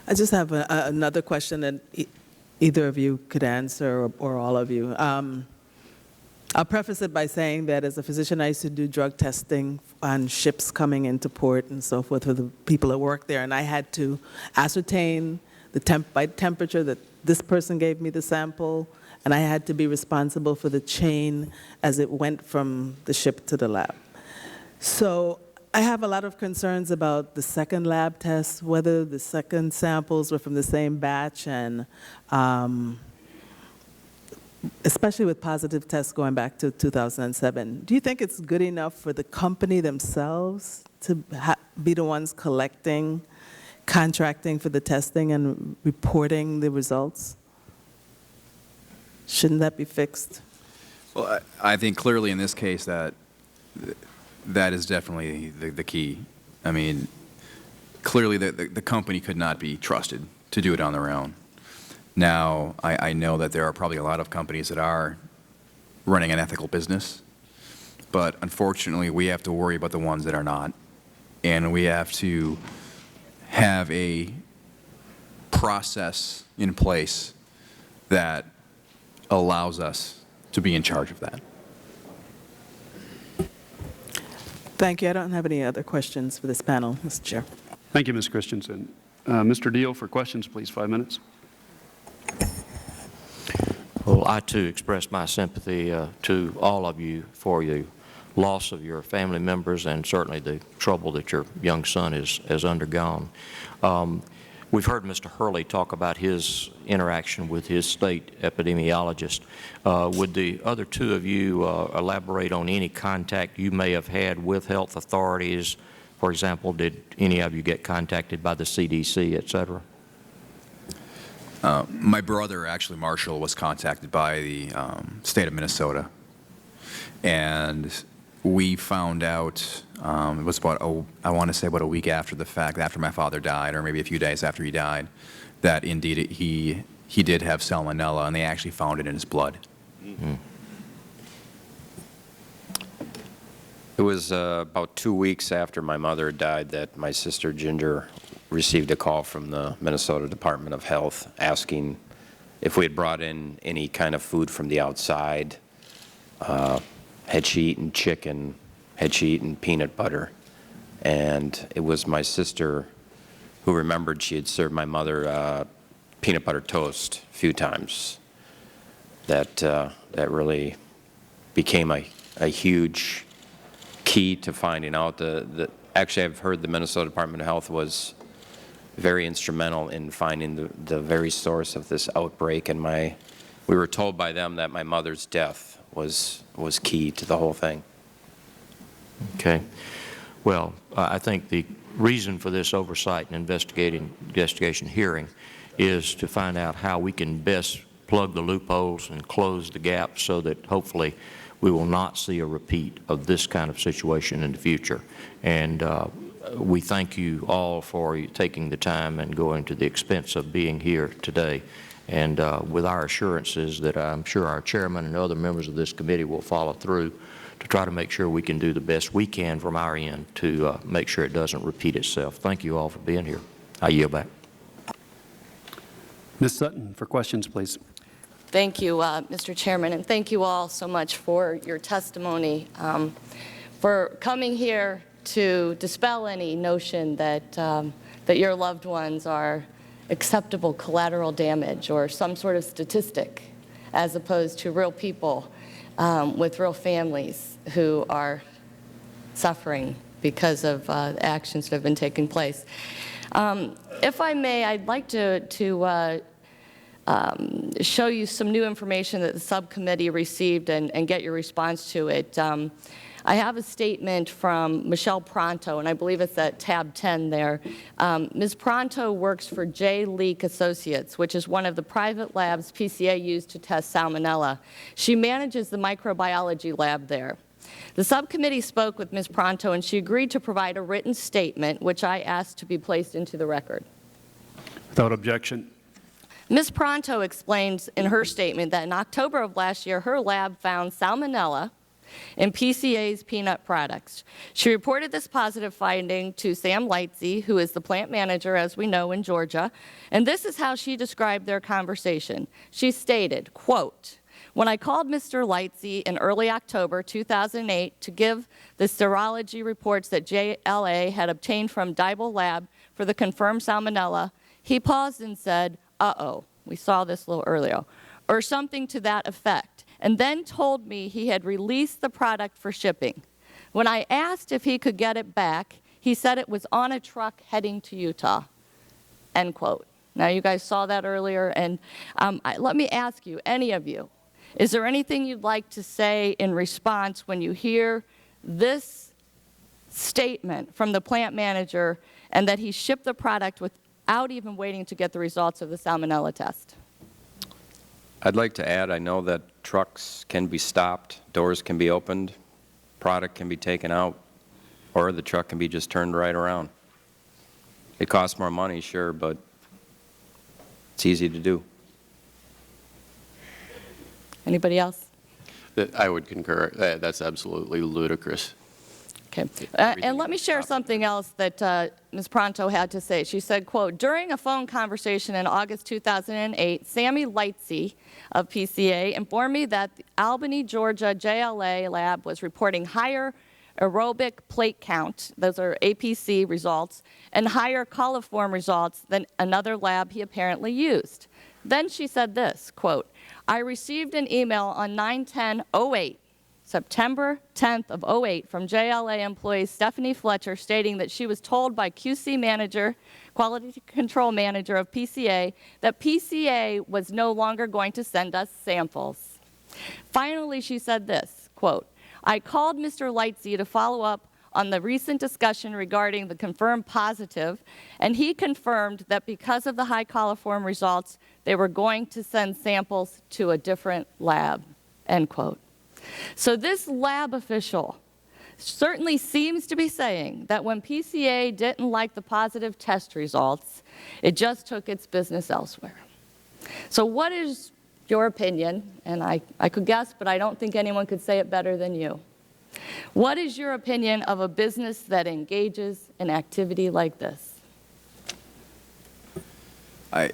I just have another question that either of you could answer, or all of you. I'll preface it by saying that as a physician, I used to do drug testing on ships coming into port and so forth for the people that work there, and I had to ascertain by temperature that this person gave me the sample, and I had to be responsible for the chain as it went from the ship to the lab. So I have a lot of concerns about the second lab test, whether the second samples were from the same batch, and especially with positive tests going back to 2007. Do you think it's good enough for the company themselves to be the ones collecting, contracting for the testing and reporting the results? Shouldn't that be fixed? Well, I think clearly in this case that is definitely the key. I mean, clearly the company could not be trusted to do it on their own. Now, I know that there are probably a lot of companies that are running an ethical business, but unfortunately we have to worry about the ones that are not. And we have to have a process in place that allows us to be in charge of that. Thank you. I don't have any other questions for this panel, Mr. Chair. Thank you, Ms. Christensen. Mr. Deal, for questions, please, 5 minutes. Well, I too express my sympathy to all of you for the loss of your family members and certainly the trouble that your young son has undergone. We've heard Mr. Hurley talk about his interaction with his state epidemiologist. Would the other two of you elaborate on any contact you may have had with health authorities? For example, did any of you get contacted by the CDC, et cetera? My brother, actually, Marshall, was contacted by the state of Minnesota. And we found out, it was about, I want to say about a week after the fact, after my father died, or maybe a few days after he died, that indeed he did have salmonella, and they actually found it in his blood. Mm-hmm. It was about 2 weeks after my mother died that my sister Ginger received a call from the Minnesota Department of Health asking if we had brought in any kind of food from the outside. Had she eaten chicken? Had she eaten peanut butter? And it was my sister who remembered she had served my mother peanut butter toast a few times. That really became a huge key to finding out. Actually, I've heard the Minnesota Department of Health was very instrumental in finding the very source of this outbreak, and we were told by them that my mother's death was key to the whole thing. Okay. Well, I think the reason for this oversight and investigation hearing is to find out how we can best plug the loopholes and close the gaps so that hopefully we will not see a repeat of this kind of situation in the future. And we thank you all for taking the time and going to the expense of being here today. And with our assurances that I'm sure our chairman and other members of this committee will follow through to try to make sure we can do the best we can from our end to make sure it doesn't repeat itself. Thank you all for being here. I yield back. Ms. Sutton, for questions, please. Thank you, Mr. Chairman, and thank you all so much for your testimony, for coming here to dispel any notion that, that your loved ones are acceptable collateral damage or some sort of statistic, as opposed to real people with real families who are suffering because of actions that have been taking place. If I may, I'd like to show you some new information that the subcommittee received and get your response to it. I have a statement from Michelle Pronto, and I believe it's at tab 10 there. Ms. Pronto works for J. Leak Associates, which is one of the private labs PCA used to test salmonella. She manages the microbiology lab there. The subcommittee spoke with Ms. Pronto, and she agreed to provide a written statement, which I asked to be placed into the record. Without objection. Ms. Pronto explains in her statement that in October of last year, her lab found salmonella in PCA's peanut products. She reported this positive finding to Sam Lightsey, who is the plant manager, as we know, in Georgia, and this is how she described their conversation. She stated, quote, "When I called Mr. Lightsey in early October 2008 to give the serology reports that JLA had obtained from Dibel Lab for the confirmed salmonella, he paused and said, uh-oh, we saw this a little or something to that effect, and then told me he had released the product for shipping. When I asked if he could get it back, he said it was on a truck heading to Utah, end quote. Now, you guys saw that earlier, and let me ask you, any of you, is there anything you'd like to say in response when you hear this statement from the plant manager and that he shipped the product without even waiting to get the results of the Salmonella test? I'd like to add, I know that trucks can be stopped, doors can be opened, product can be taken out, or the truck can be just turned right around. It costs more money, sure, but it's easy to do. Anybody else? I would concur. That's absolutely ludicrous. Okay. And let me share something else that Ms. Pronto had to say. She said, quote, during a phone conversation in August 2008, Sammy Lightsey of PCA informed me that the Albany, Georgia JLA lab was reporting higher aerobic plate count, those are APC results, and higher coliform results than another lab he apparently used. Then she said this, quote, I received an email on 9/10/08, September 10th of 08, from JLA employee Stephanie Fletcher stating that she was told by QC manager, quality control manager of PCA, that PCA was no longer going to send us samples. Finally, she said this, quote, I called Mr. Lightsey to follow up on the recent discussion regarding the confirmed positive, and he confirmed that because of the high coliform results, they were going to send samples to a different lab, end quote. So this lab official certainly seems to be saying that when PCA didn't like the positive test results, it just took its business elsewhere. So what is your opinion? And I could guess, but I don't think anyone could say it better than you. What is your opinion of a business that engages in activity like this? I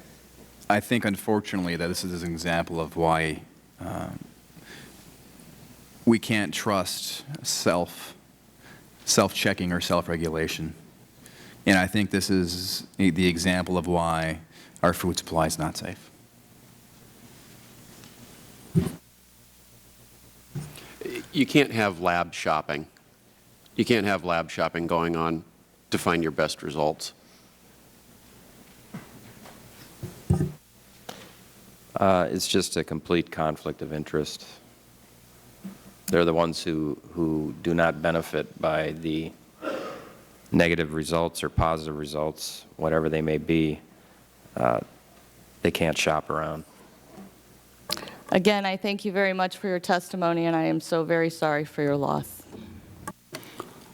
think, unfortunately, that this is an example of why we can't trust self-checking or self-regulation. And I think this is the example of why our food supply is not safe. You can't have lab shopping. You can't have lab shopping going on to find your best results. It's just a complete conflict of interest. They're the ones who do not benefit by the negative results or positive results, whatever they may be. They can't shop around. Again, I thank you very much for your testimony, and I am so very sorry for your loss.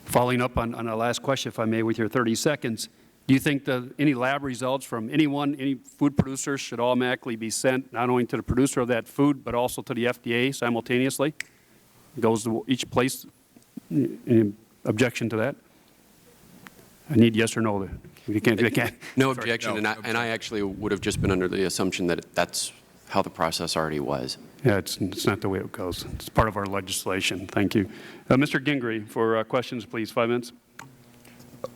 Following up on the last question, if I may, with your 30 seconds, do you think that any lab results from any food producer should automatically be sent not only to the producer of that food, but also to the FDA simultaneously? It goes to each place. Any objection to that? I need yes or no. You can't. No objection, no. And I actually would have just been under the assumption that that's how the process already was. Yeah, it's not the way it goes. It's part of our legislation. Thank you. Mr. Gingrey, for questions, please, 5 minutes.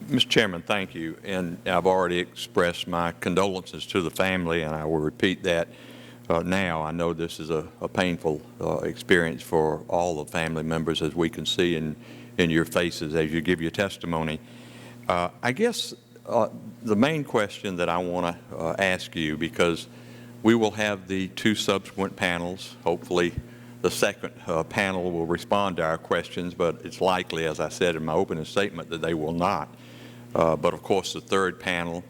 Mr. Chairman, thank you. And I've already expressed my condolences to the family, and I will repeat that now. I know this is a painful experience for all the family members, as we can see in your faces as you give your testimony. I guess the main question that I want to ask you, because we will have the 2 subsequent panels. Hopefully, the second panel will respond to our questions, but it's likely, as I said in my opening statement, that they will not. But of course, the third panel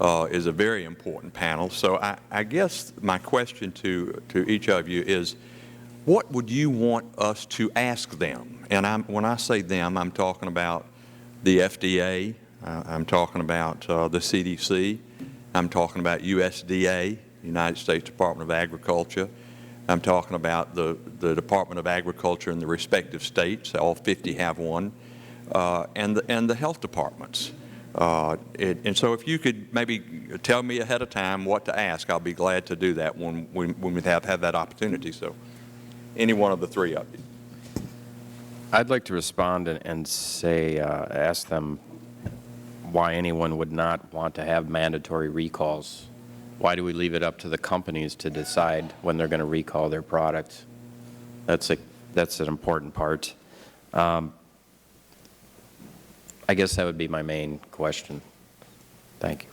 is a very important panel. So I guess my question to each of you is, what would you want us to ask them? And when I say them, I'm talking about the FDA, I'm talking about the CDC, I'm talking about USDA, United States Department of Agriculture. I'm talking about the Department of Agriculture in the respective states. All 50 have one, and the health departments. And so if you could maybe tell me ahead of time what to ask, I'll be glad to do that when we have that opportunity. So any one of the 3 of you. I'd like to respond and say, ask them why anyone would not want to have mandatory recalls Why do we leave it up to the companies to decide when they're going to recall their product? That's an important part. I guess that would be my main question. Thank you.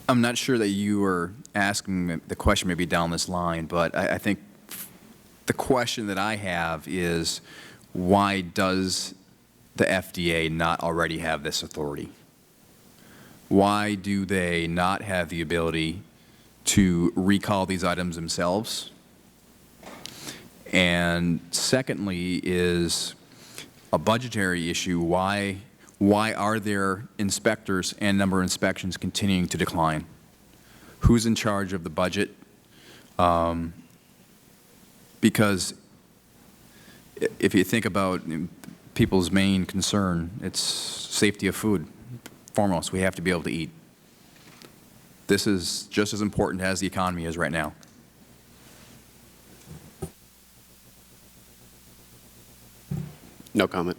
I'm not sure that you were asking the question maybe down this line, but I think the question that I have is, why does the FDA not already have this authority? Why do they not have the ability to recall these items themselves? And secondly is a budgetary issue. Why are their inspectors and number of inspections continuing to decline? Who's in charge of the budget? Because if you think about people's main concern, it's safety of food. Foremost, we have to be able to eat. This is just as important as the economy is right now. No comment.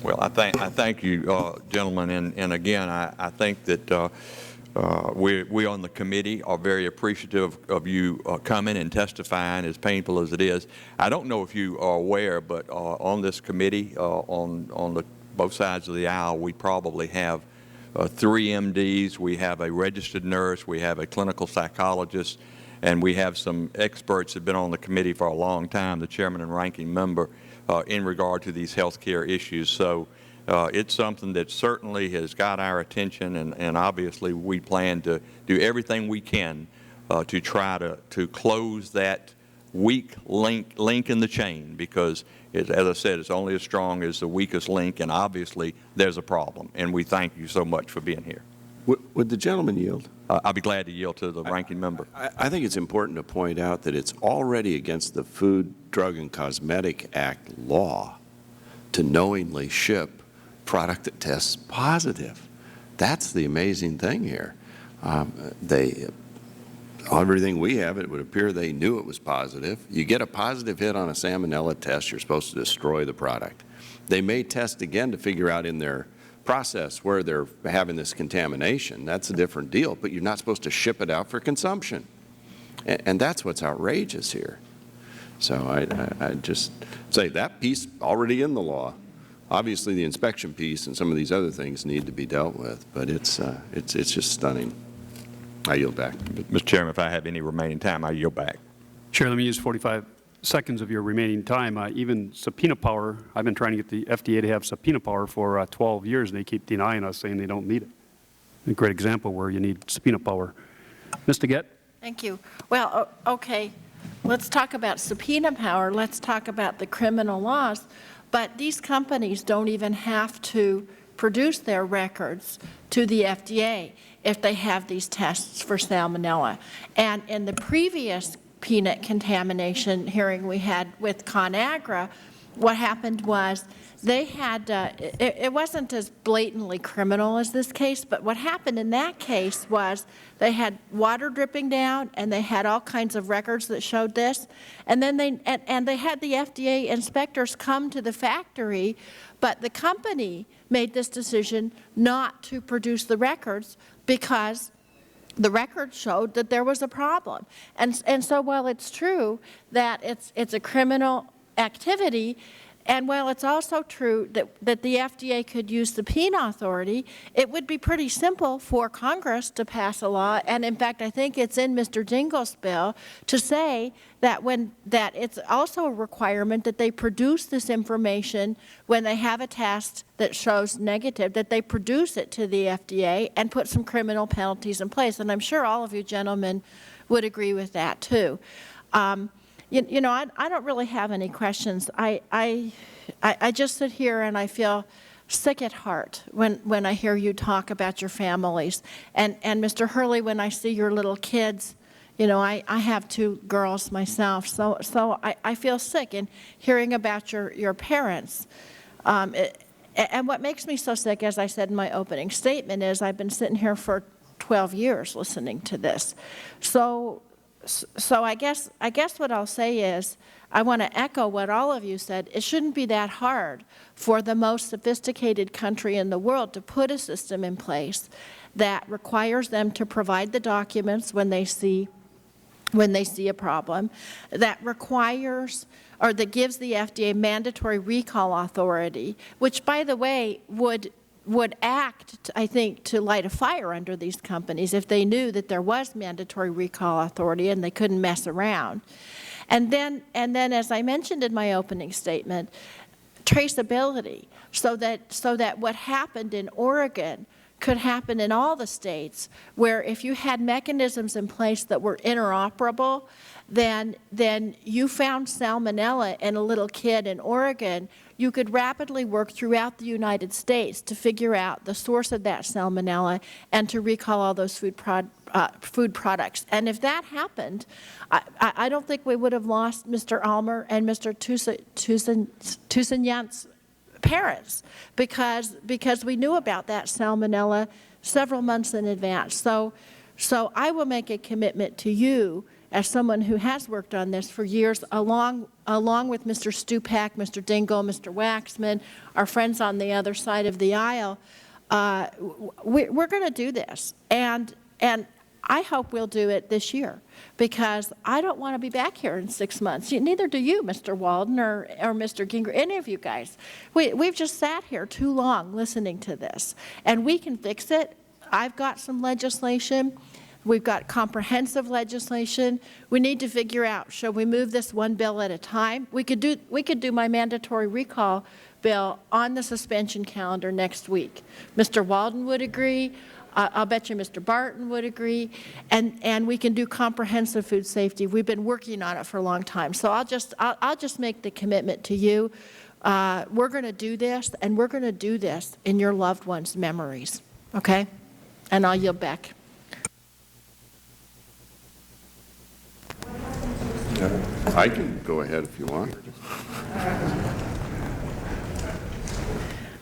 Well, I thank you, gentlemen, and again, I think that we on the committee are very appreciative of you coming and testifying, as painful as it is. I don't know if you are aware, but on this committee, on both sides of the aisle, we probably have 3 MDs, we have a registered nurse, we have a clinical psychologist, and we have some experts that have been on the committee for a long time, the chairman and ranking member, in regard to these health care issues. So it's something that certainly has got our attention, and obviously we plan to do everything we can to try to close that weak link in the chain, because as I said, it's only as strong as the weakest link, and obviously there's a problem, and we thank you so much for being here. Would the gentleman yield? I'll be glad to yield to the ranking member. I think it's important to point out that it's already against the Food, Drug, and Cosmetic Act law to knowingly ship product that tests positive. That's the amazing thing here. Everything we have, it would appear they knew it was positive. You get a positive hit on a Salmonella test, you're supposed to destroy the product. They may test again to figure out in their process where they're having this contamination. That's a different deal, but you're not supposed to ship it out for consumption. And that's what's outrageous here. So I just say that piece already in the law. Obviously the inspection piece and some of these other things need to be dealt with, but it's just stunning. I yield back. Mr. Chairman, if I have any remaining time, I yield back. Chair, let me use 45 seconds of your remaining time. Even subpoena power, I've been trying to get the FDA to have subpoena power for 12 years, and they keep denying us, saying they don't need it. A great example where you need subpoena power. Ms. DeGette? Thank you. Well, okay, let's talk about subpoena power. Let's talk about the criminal laws. But these companies don't even have to produce their records to the FDA if they have these tests for Salmonella. And in the previous peanut contamination hearing we had with ConAgra, what happened was they had, it wasn't as blatantly criminal as this case, but what happened in that case was they had water dripping down and they had all kinds of records that showed this. And then they had the FDA inspectors come to the factory, but the company made this decision not to produce the records because the record showed that there was a problem. And so while it's true that it's a criminal activity, and while it's also true that the FDA could use subpoena authority, it would be pretty simple for Congress to pass a law, and in fact I think it's in Mr. Dingell's bill, to say that that it's also a requirement that they produce this information when they have a test that shows negative, that they produce it to the FDA and put some criminal penalties in place. And I'm sure all of you gentlemen would agree with that too. You know, I don't really have any questions. I just sit here and I feel sick at heart when I hear you talk about your families. And Mr. Hurley, when I see your little kids, you know, I have 2 girls myself, so I feel sick in hearing about your parents. And what makes me so sick, as I said in my opening statement, is I've been sitting here for 12 years listening to this. So So I guess what I'll say is, I want to echo what all of you said. It shouldn't be that hard for the most sophisticated country in the world to put a system in place that requires them to provide the documents when they see a problem, that requires or that gives the FDA mandatory recall authority, which, by the way, would act, I think, to light a fire under these companies if they knew that there was mandatory recall authority and they couldn't mess around. And then, as I mentioned in my opening statement, traceability, so that what happened in Oregon could happen in all the states, where if you had mechanisms in place that were interoperable, then you found Salmonella in a little kid in Oregon, you could rapidly work throughout the United States to figure out the source of that Salmonella and to recall all those food products. And if that happened, I don't think we would have lost Mr. Almer and Mr. Toussignant's parents, because we knew about that Salmonella several months in advance. So I will make a commitment to you, as someone who has worked on this for years, along with Mr. Stupak, Mr. Dingell, Mr. Waxman, our friends on the other side of the aisle, we're going to do this. And I hope we'll do it this year, because I don't want to be back here in 6 months. Neither do you, Mr. Walden or Mr. Gingrich, any of you guys. We've just sat here too long listening to this, and we can fix it. I've got some legislation. We've got comprehensive legislation. We need to figure out, shall we move this one bill at a time? We could do my mandatory recall bill on the suspension calendar next week. Mr. Walden would agree. I'll bet you Mr. Barton would agree. And we can do comprehensive food safety. We've been working on it for a long time. So I'll just make the commitment to you. We're going to do this, and we're going to do this in your loved ones' memories. Okay? And I'll yield back. I can go ahead if you want.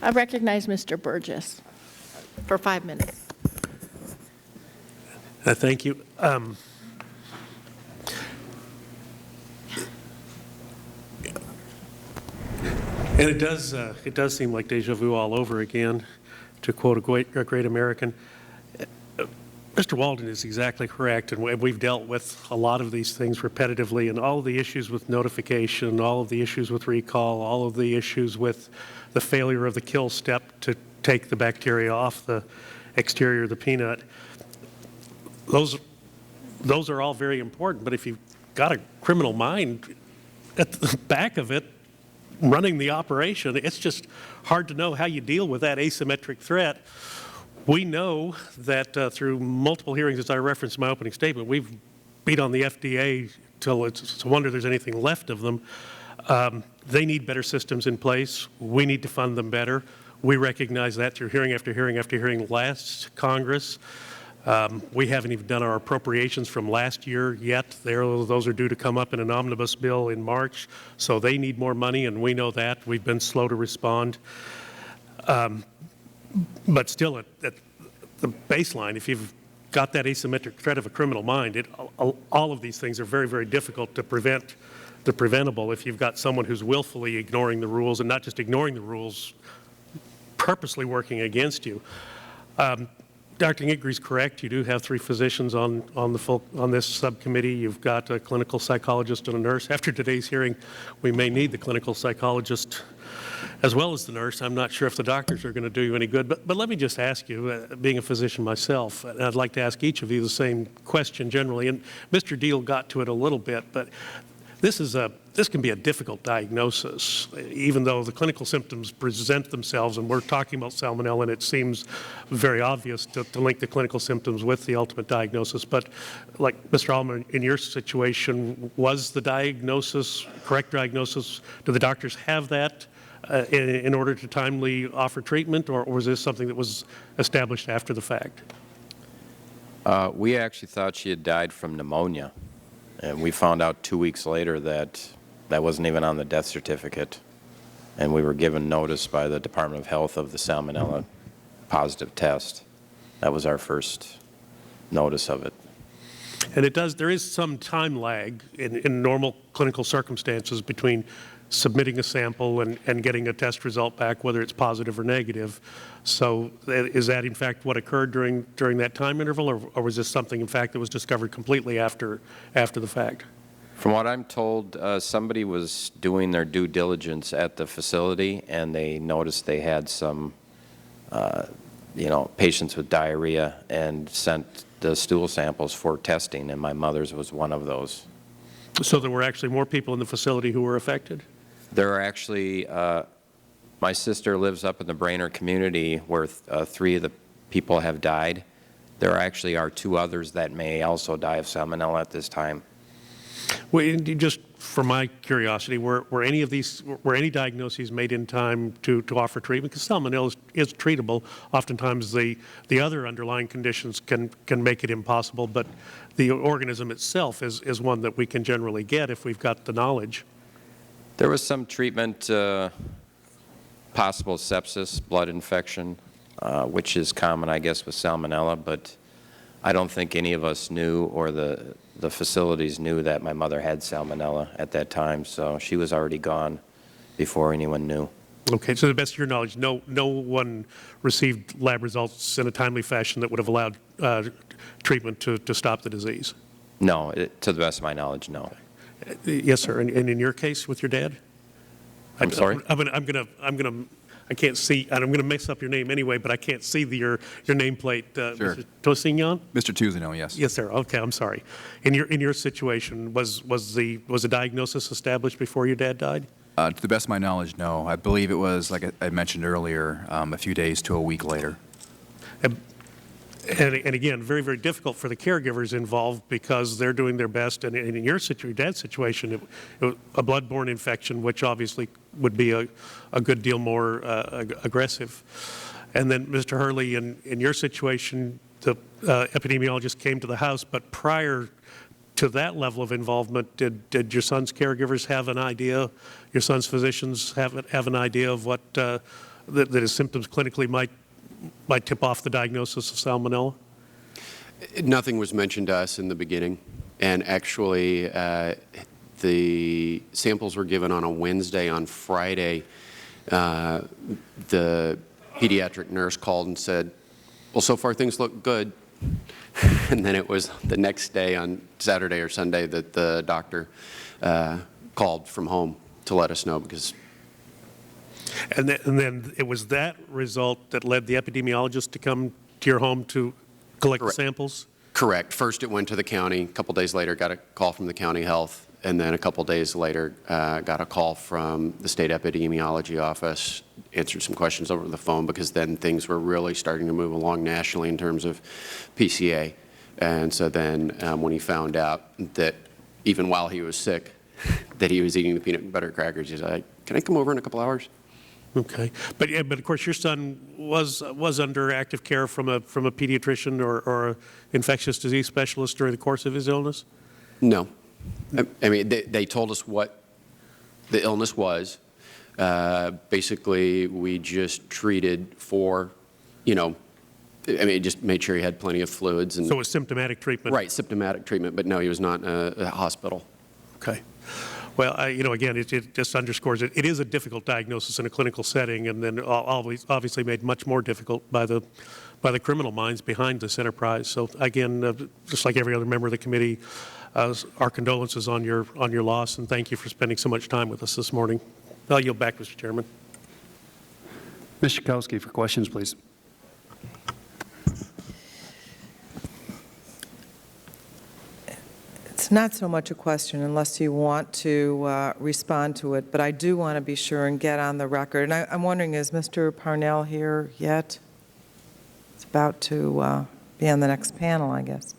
I recognize Mr. Burgess for 5 minutes. Thank you. And it does seem like deja vu all over again, to quote a great American. Mr. Walden is exactly correct, and we've dealt with a lot of these things repetitively, and all of the issues with notification, all of the issues with recall, all of the issues with the failure of the kill step to take the bacteria off the exterior of the peanut. Those are all very important, but if you've got a criminal mind at the back of it running the operation, it's just hard to know how you deal with that asymmetric threat. We know that through multiple hearings, as I referenced in my opening statement, we've beat on the FDA till it's a wonder there's anything left of them. They need better systems in place. We need to fund them better. We recognize that through hearing after hearing after hearing last Congress. We haven't even done our appropriations from last year yet. Those are due to come up in an omnibus bill in March, so they need more money, and we know that. We've been slow to respond. But still, at the baseline, if you've got that asymmetric threat of a criminal mind, all of these things are very, very difficult to prevent the preventable if you've got someone who's willfully ignoring the rules, and not just ignoring the rules, purposely working against you. Dr. Gingrich's correct. You do have 3 physicians on this subcommittee. You've got a clinical psychologist and a nurse. After today's hearing, we may need the clinical psychologist as well as the nurse. I'm not sure if the doctors are going to do you any good. But let me just ask you, being a physician myself, and I'd like to ask each of you the same question generally. And Mr. Deal got to it a little bit, but this can be a difficult diagnosis, even though the clinical symptoms present themselves, and we're talking about Salmonella, and it seems very obvious to link the clinical symptoms with the ultimate diagnosis. But like Mr. Almer, in your situation, was the diagnosis, correct diagnosis, do the doctors have that in order to timely offer treatment, or was this something that was established after the fact? We actually thought she had died from pneumonia. And we found out 2 weeks later that that wasn't even on the death certificate. And we were given notice by the Department of Health of the Salmonella positive test. That was our first notice of it. And there is some time lag in normal clinical circumstances between submitting a sample and getting a test result back, whether it's positive or negative. So is that in fact what occurred during that time interval, or was this something in fact that was discovered completely after the fact? From what I'm told, somebody was doing their due diligence at the facility, and they noticed they had some, patients with diarrhea, and sent the stool samples for testing, and my mother's was one of those. So there were actually more people in the facility who were affected? There are actually, my sister lives up in the Brainerd community where 3 of the people have died. There actually are 2 others that may also die of salmonella at this time. Well, just for my curiosity, were any diagnoses made in time to offer treatment? Because salmonella is treatable. Oftentimes the other underlying conditions can make it impossible, but the organism itself is one that we can generally get if we've got the knowledge. There was some treatment, possible sepsis, blood infection, which is common, I guess, with salmonella, but I don't think any of us knew, or the facilities knew, that my mother had salmonella at that time, so she was already gone before anyone knew. Okay, so to the best of your knowledge, no one received lab results in a timely fashion that would have allowed treatment to stop the disease? No, to the best of my knowledge, no. Yes, sir. And in your case with your dad? I'm sorry? I can't see, and I'm going to mess up your name anyway, but I can't see your nameplate. Sure. Mr. Tosignon? Mr. Tuzino, yes. Yes, sir. Okay, I'm sorry. In your situation, was a diagnosis established before your dad died? To the best of my knowledge, no. I believe it was, like I mentioned earlier, a few days to a week later. And again, very, very difficult for the caregivers involved because they're doing their best. And in your dad's situation, it was a bloodborne infection, which obviously would be a good deal more aggressive. And then, Mr. Hurley, in your situation, the epidemiologist came to the house, but prior to that level of involvement, did your son's caregivers have an idea, your son's physicians have an idea of what that his symptoms clinically might tip off the diagnosis of salmonella? Nothing was mentioned to us in the beginning, and actually the samples were given on a Wednesday. On Friday, the pediatric nurse called and said, well, so far things look good. And then it was the next day, on Saturday or Sunday, that the doctor called from home to let us know, because And then it was that result that led the epidemiologist to come to your home to collect the samples? Correct. First it went to the county. A couple days later got a call from the county health. And then a couple days later got a call from the state epidemiology office, answered some questions over the phone, because then things were really starting to move along nationally in terms of PCA. And so then when he found out that even while he was sick, that he was eating the peanut butter crackers, he said, can I come over in a couple hours? Okay, but of course your son was under active care from a pediatrician or an infectious disease specialist during the course of his illness? No, I mean they told us what the illness was. Basically, we just treated for, just made sure he had plenty of fluids. And so it was symptomatic treatment. Right, symptomatic treatment, but no, he was not in a hospital. Okay. Well, again, it just underscores it. It is a difficult diagnosis in a clinical setting, and then obviously made much more difficult by the criminal minds behind this enterprise. So again, just like every other member of the committee, our condolences on your loss, and thank you for spending so much time with us this morning. I'll yield back, Mr. Chairman. Ms. Schakowsky for questions, please. It's not so much a question unless you want to respond to it, but I do want to be sure and get on the record. And I'm wondering, is Mr. Parnell here yet? It's about to be on the next panel, I guess.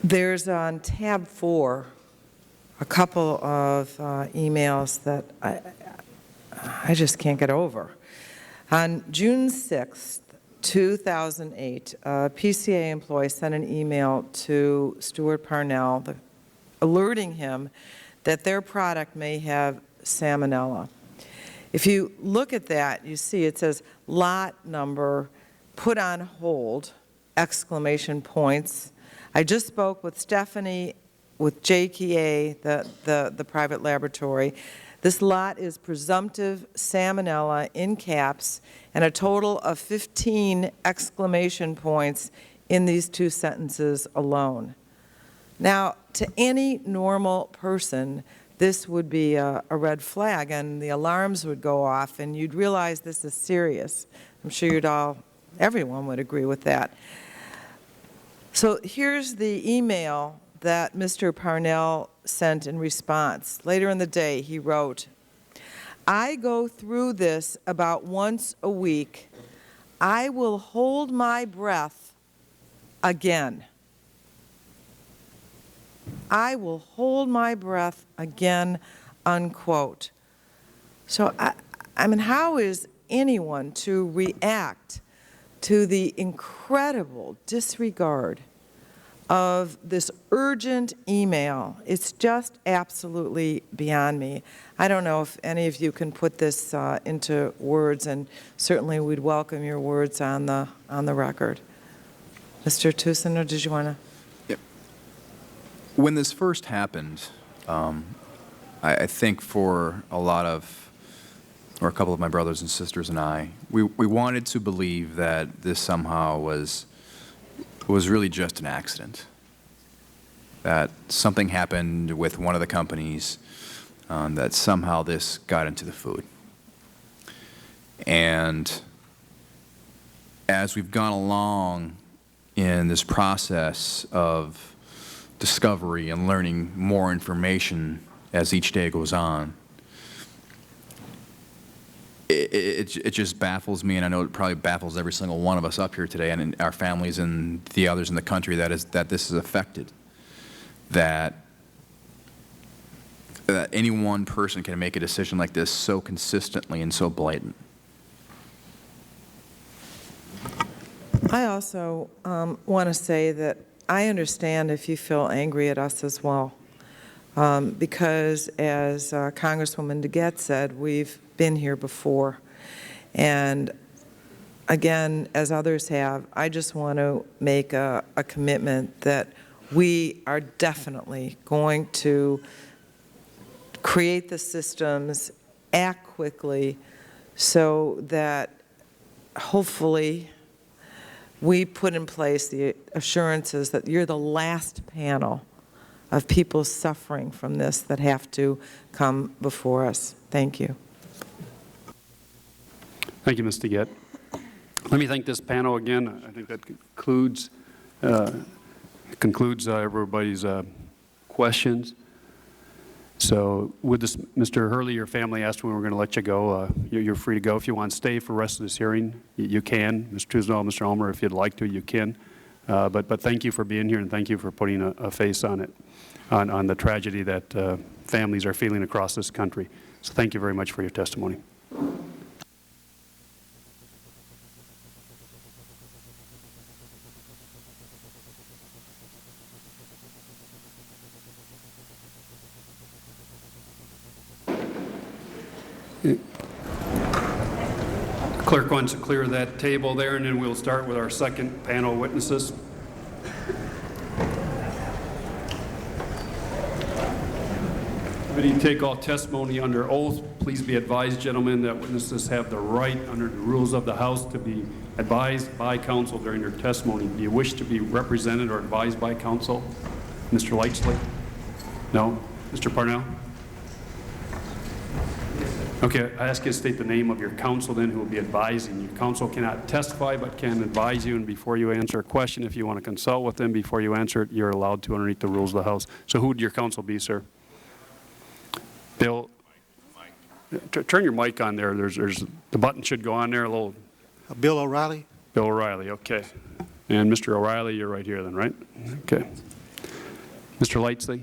There's on tab 4 a couple of emails that I just can't get over. On June 6th, 2008, a PCA employee sent an email to Stuart Parnell alerting him that their product may have salmonella. If you look at that, you see it says lot number put on hold exclamation points. I just spoke with Stephanie with JKA, the private laboratory. This lot is presumptive Salmonella in caps and a total of 15 exclamation points in these 2 sentences alone. Now, to any normal person, this would be a red flag and the alarms would go off and you'd realize this is serious. I'm sure everyone would agree with that. So here's the email that Mr. Parnell sent in response. Later in the day, he wrote, "I go through this about once a week. I will hold my breath again. I will hold my breath again," unquote. So, I mean, how is anyone to react to the incredible disregard of this urgent email? It's just absolutely beyond me. I don't know if any of you can put this into words, and certainly we'd welcome your words on the record. Mr. Tucson, or did you want to? Yep. When this first happened, I think for a couple of my brothers and sisters and I, we wanted to believe that this somehow was really just an accident, that something happened with one of the companies, that somehow this got into the food. And as we've gone along in this process of discovery and learning more information as each day goes on, it just baffles me, and I know it probably baffles every single one of us up here today, and our families and the others in the country that this is affected. That any one person can make a decision like this so consistently and so blatant. I also want to say that I understand if you feel angry at us as well, because as Congresswoman DeGette said, we've been here before. And again, as others have, I just want to make a commitment that we are definitely going to create the systems, act quickly, so that hopefully we put in place the assurances that you're the last panel of people suffering from this that have to come before us. Thank you. Thank you, Ms. DeGette. Let me thank this panel again. I think that concludes everybody's questions. So with this, Mr. Hurley, your family asked when we were going to let you go. You're free to go. If you want to stay for the rest of this hearing, you can. Mr. Tisdall, Mr. Ulmer, if you'd like to, you can. But thank you for being here, and thank you for putting a face on it, on the tragedy that families are feeling across this country. So thank you very much for your testimony. Clerk wants to clear that table there, and then we'll start with our second panel witnesses. Committee take all testimony under oath. Please be advised, gentlemen, that witnesses have the right under the rules of the House to be advised by counsel during their testimony. Do you wish to be represented or advised by counsel? Mr. Lightsley? No? Mr. Parnell? Okay, I ask you to state the name of your counsel then who will be advising you. Counsel cannot testify but can advise you, and before you answer a question, if you want to consult with them before you answer it, you're allowed to underneath the rules of the House. So who would your counsel be, sir? Bill? Turn your mic on there. The button should go on there a little. Bill O'Reilly. Bill O'Reilly, okay. And Mr. O'Reilly, you're right here then, right? Okay. Mr. Lightsley?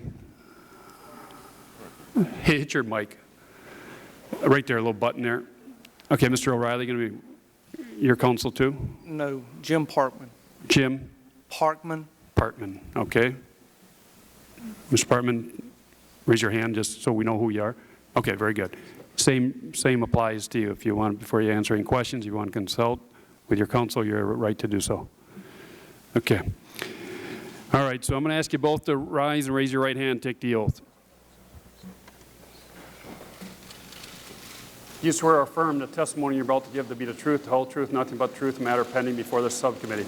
Hey, hit your mic. Right there, a little button there. Okay, Mr. O'Reilly, going to be your counsel too? No, Jim Parkman. Jim? Parkman. Parkman, okay. Mr. Parkman, raise your hand just so we know who you are. Okay, very good. Same applies to you. If you want, before you answer any questions, you want to consult with your counsel, you're right to do so. Okay. All right, so I'm going to ask you both to rise and raise your right hand and take the oath. You swear or affirm the testimony you're about to give to be the truth, the whole truth, nothing but the truth, matter pending before this subcommittee.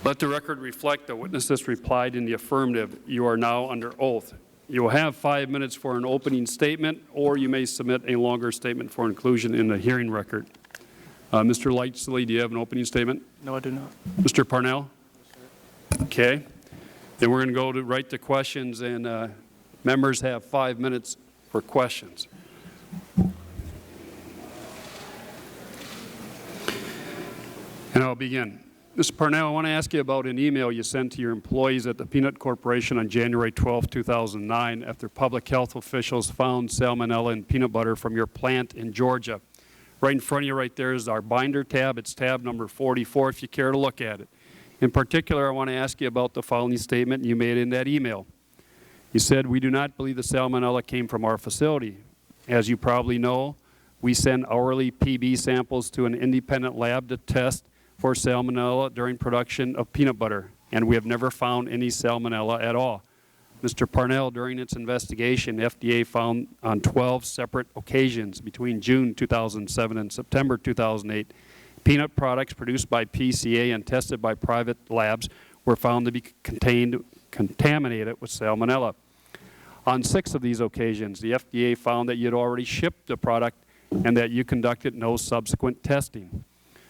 Let the record reflect that witnesses replied in the affirmative. You are now under oath. You will have 5 minutes for an opening statement, or you may submit a longer statement for inclusion in the hearing record. Mr. Lightsley, do you have an opening statement? No, I do not. Mr. Parnell? Okay. Then we're going to go right to questions, and members have 5 minutes for questions. And I'll begin. Mr. Parnell, I want to ask you about an email you sent to your employees at the Peanut Corporation on January 12, 2009, after public health officials found salmonella in peanut butter from your plant in Georgia. Right in front of you right there is our binder tab. It's tab number 44 if you care to look at it. In particular, I want to ask you about the following statement you made in that email. You said, "We do not believe the salmonella came from our facility. As you probably know, we send hourly PB samples to an independent lab to test for salmonella during production of peanut butter, and we have never found any salmonella at all." Mr. Parnell, during its investigation, FDA found on 12 separate occasions between June 2007 and September 2008, peanut products produced by PCA and tested by private labs were found to be contaminated with salmonella. On 6 of these occasions, the FDA found that you had already shipped the product and that you conducted no subsequent testing.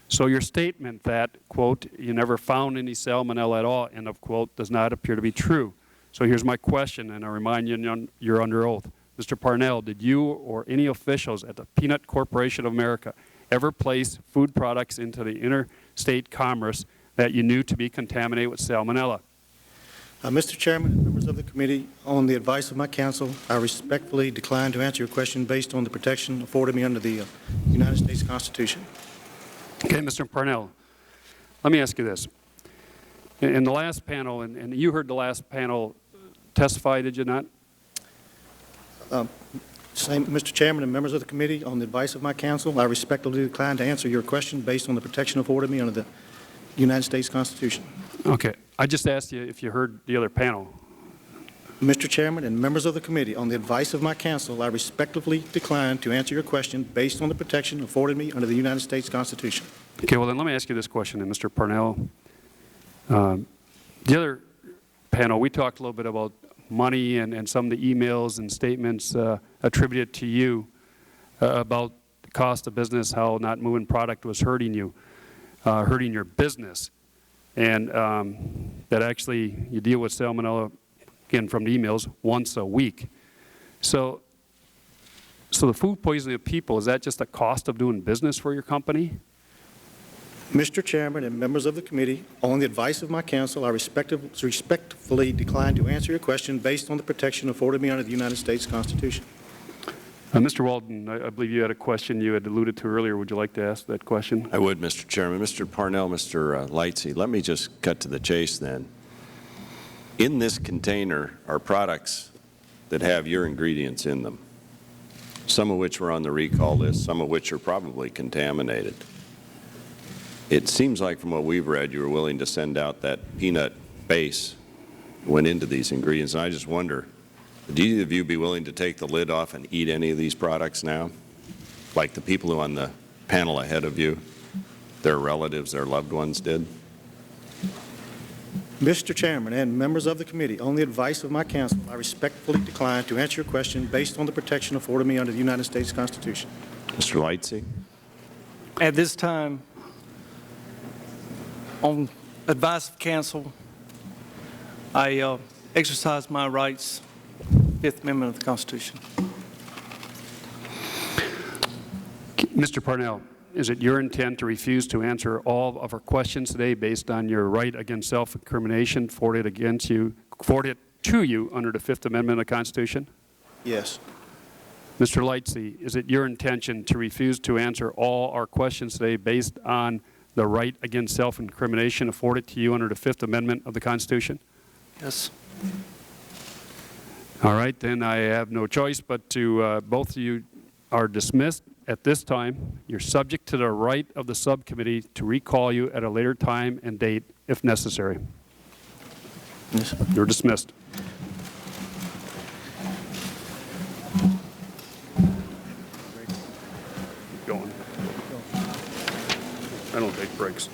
So your statement that, quote, "you never found any salmonella at all," end of quote, does not appear to be true. So here's my question, and I remind you you're under oath. Mr. Parnell, did you or any officials at the Peanut Corporation of America ever place food products into the interstate commerce that you knew to be contaminated with salmonella? Mr. Chairman and members of the committee, on the advice of my counsel, I respectfully decline to answer your question based on the protection afforded me under the United States Constitution. Okay, Mr. Parnell, let me ask you this. In the last panel, and you heard the last panel testify, did you not? Mr. Chairman and members of the committee, on the advice of my counsel, I respectfully decline to answer your question based on the protection afforded me under the United States Constitution. Okay. I just asked you if you heard the other panel. Mr. Chairman and members of the committee, on the advice of my counsel, I respectfully decline to answer your question based on the protection afforded me under the United States Constitution. Okay, well then let me ask you this question, then, Mr. Parnell. The other panel, we talked a little bit about money and some of the emails and statements attributed to you about the cost of business, how not moving product was hurting you, hurting your business, and that actually you deal with salmonella, again from the emails, once a week. So the food poisoning of people, is that just a cost of doing business for your company? Mr. Chairman and members of the committee, on the advice of my counsel, I respectfully decline to answer your question based on the protection afforded me under the United States Constitution. Mr. Walden, I believe you had a question you had alluded to earlier. Would you like to ask that question? I would, Mr. Chairman. Mr. Parnell, Mr. Lightsey, let me just cut to the chase then. In this container are products that have your ingredients in them, some of which were on the recall list, some of which are probably contaminated. It seems like from what we've read, you were willing to send out that peanut base went into these ingredients. And I just wonder, would either of you be willing to take the lid off and eat any of these products now? Like the people who on the panel ahead of you, their relatives, their loved ones did? Mr. Chairman and members of the committee, on the advice of my counsel, I respectfully decline to answer your question based on the protection afforded me under the United States Constitution. Mr. Lightsey? At this time, on advice of counsel, I exercise my rights, Fifth Amendment of the Constitution. Mr. Parnell, is it your intent to refuse to answer all of our questions today based on your right against self-incrimination afforded to you under the Fifth Amendment of the Constitution? Yes. Mr. Lightsey, is it your intention to refuse to answer all our questions today based on the right against self-incrimination afforded to you under the Fifth Amendment of the Constitution? Yes. All right, then I have no choice but to, both of you are dismissed. at this time. You're subject to the right of the subcommittee to recall you at a later time and date if necessary. You're dismissed. Keep going. I don't take breaks.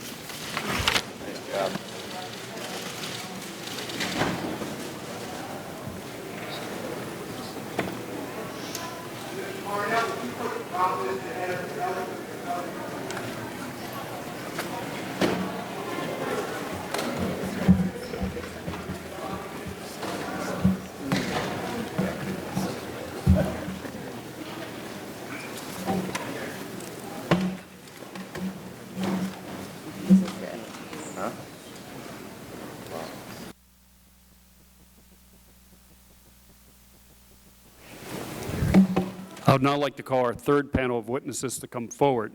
I would now like to call our third panel of witnesses to come forward.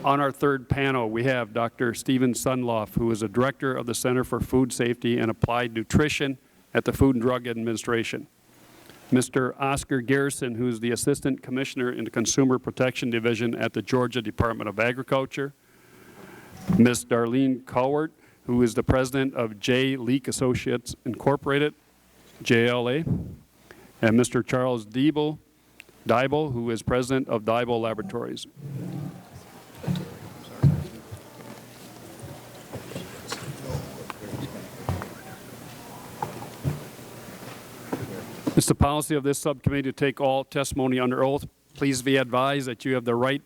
On our third panel, we have Dr. Stephen Sunloff, who is a director of the Center for Food Safety and Applied Nutrition at the Food and Drug Administration. Mr. Oscar Garrison, who is the Assistant Commissioner in the Consumer Protection Division at the Georgia Department of Agriculture. Ms. Darlene Cowart, who is the President of J. Leak Associates Incorporated, JLA. And Mr. Charles Diebel, who is President of Diebel Laboratories. It's the policy of this subcommittee to take all testimony under oath. Please be advised that you have the right,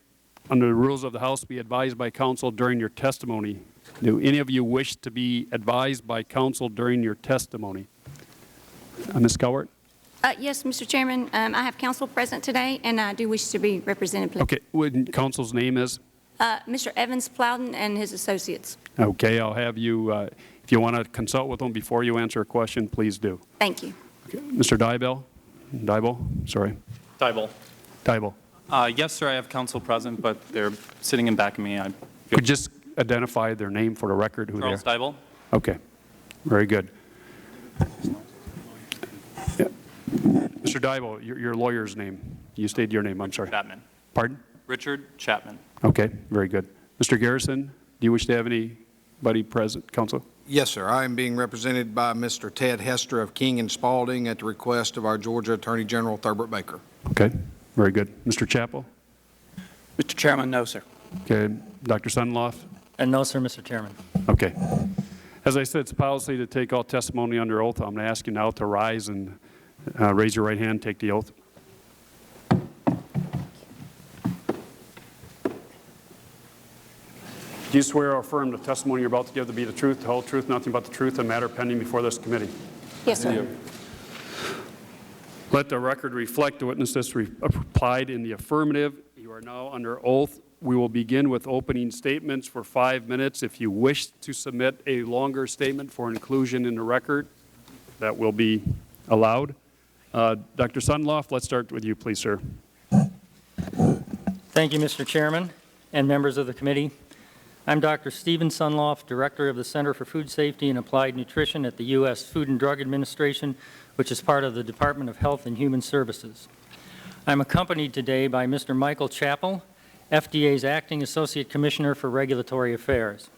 under the rules of the House, to be advised by counsel during your testimony. Do any of you wish to be advised by counsel during your testimony? Ms. Cowart? Yes, Mr. Chairman. I have counsel present today, and I do wish to be represented, please. Okay. What counsel's name is? Mr. Evans Plowden and his associates. Okay. I'll have you, if you want to consult with them before you answer a question, please do. Thank you. Okay. Mr. Diebel? Sorry. Diebel. Diebel. Yes, sir, I have counsel present, but they're sitting in back of me. Could you just identify their name for the record, who they are? Charles Diebel. Okay. Very good. Yeah. Mr. Diebel, your lawyer's name. You stated your name. I'm sorry. Chapman. Pardon? Richard Chapman. Okay. Very good. Mr. Garrison, do you wish to have anybody present, counsel? Yes, sir. I am being represented by Mr. Ted Hester of King and Spalding at the request of our Georgia Attorney General Thurbert Baker. Okay. Very good. Mr. Chappell? Mr. Chairman, no, sir. Okay. Dr. Sunloff? No, sir, Mr. Chairman. Okay. As I said, it's policy to take all testimony under oath. I'm going to ask you now to rise and raise your right hand, take the oath. Do you swear or affirm the testimony you're about to give to be the truth, the whole truth, nothing but the truth, and matter pending before this committee? Yes, sir. Let the record reflect the witnesses replied in the affirmative. You are now under oath. We will begin with opening statements for 5 minutes. If you wish to submit a longer statement for inclusion in the record, that will be allowed. Dr. Sunloff, let's start with you, please, sir. Thank you, Mr. Chairman and members of the committee. I'm Dr. Stephen Sunloff, Director of the Center for Food Safety and Applied Nutrition at the U.S. Food and Drug Administration, which is part of the Department of Health and Human Services. I'm accompanied today by Mr. Michael Chappell, FDA's Acting Associate Commissioner for Regulatory Affairs.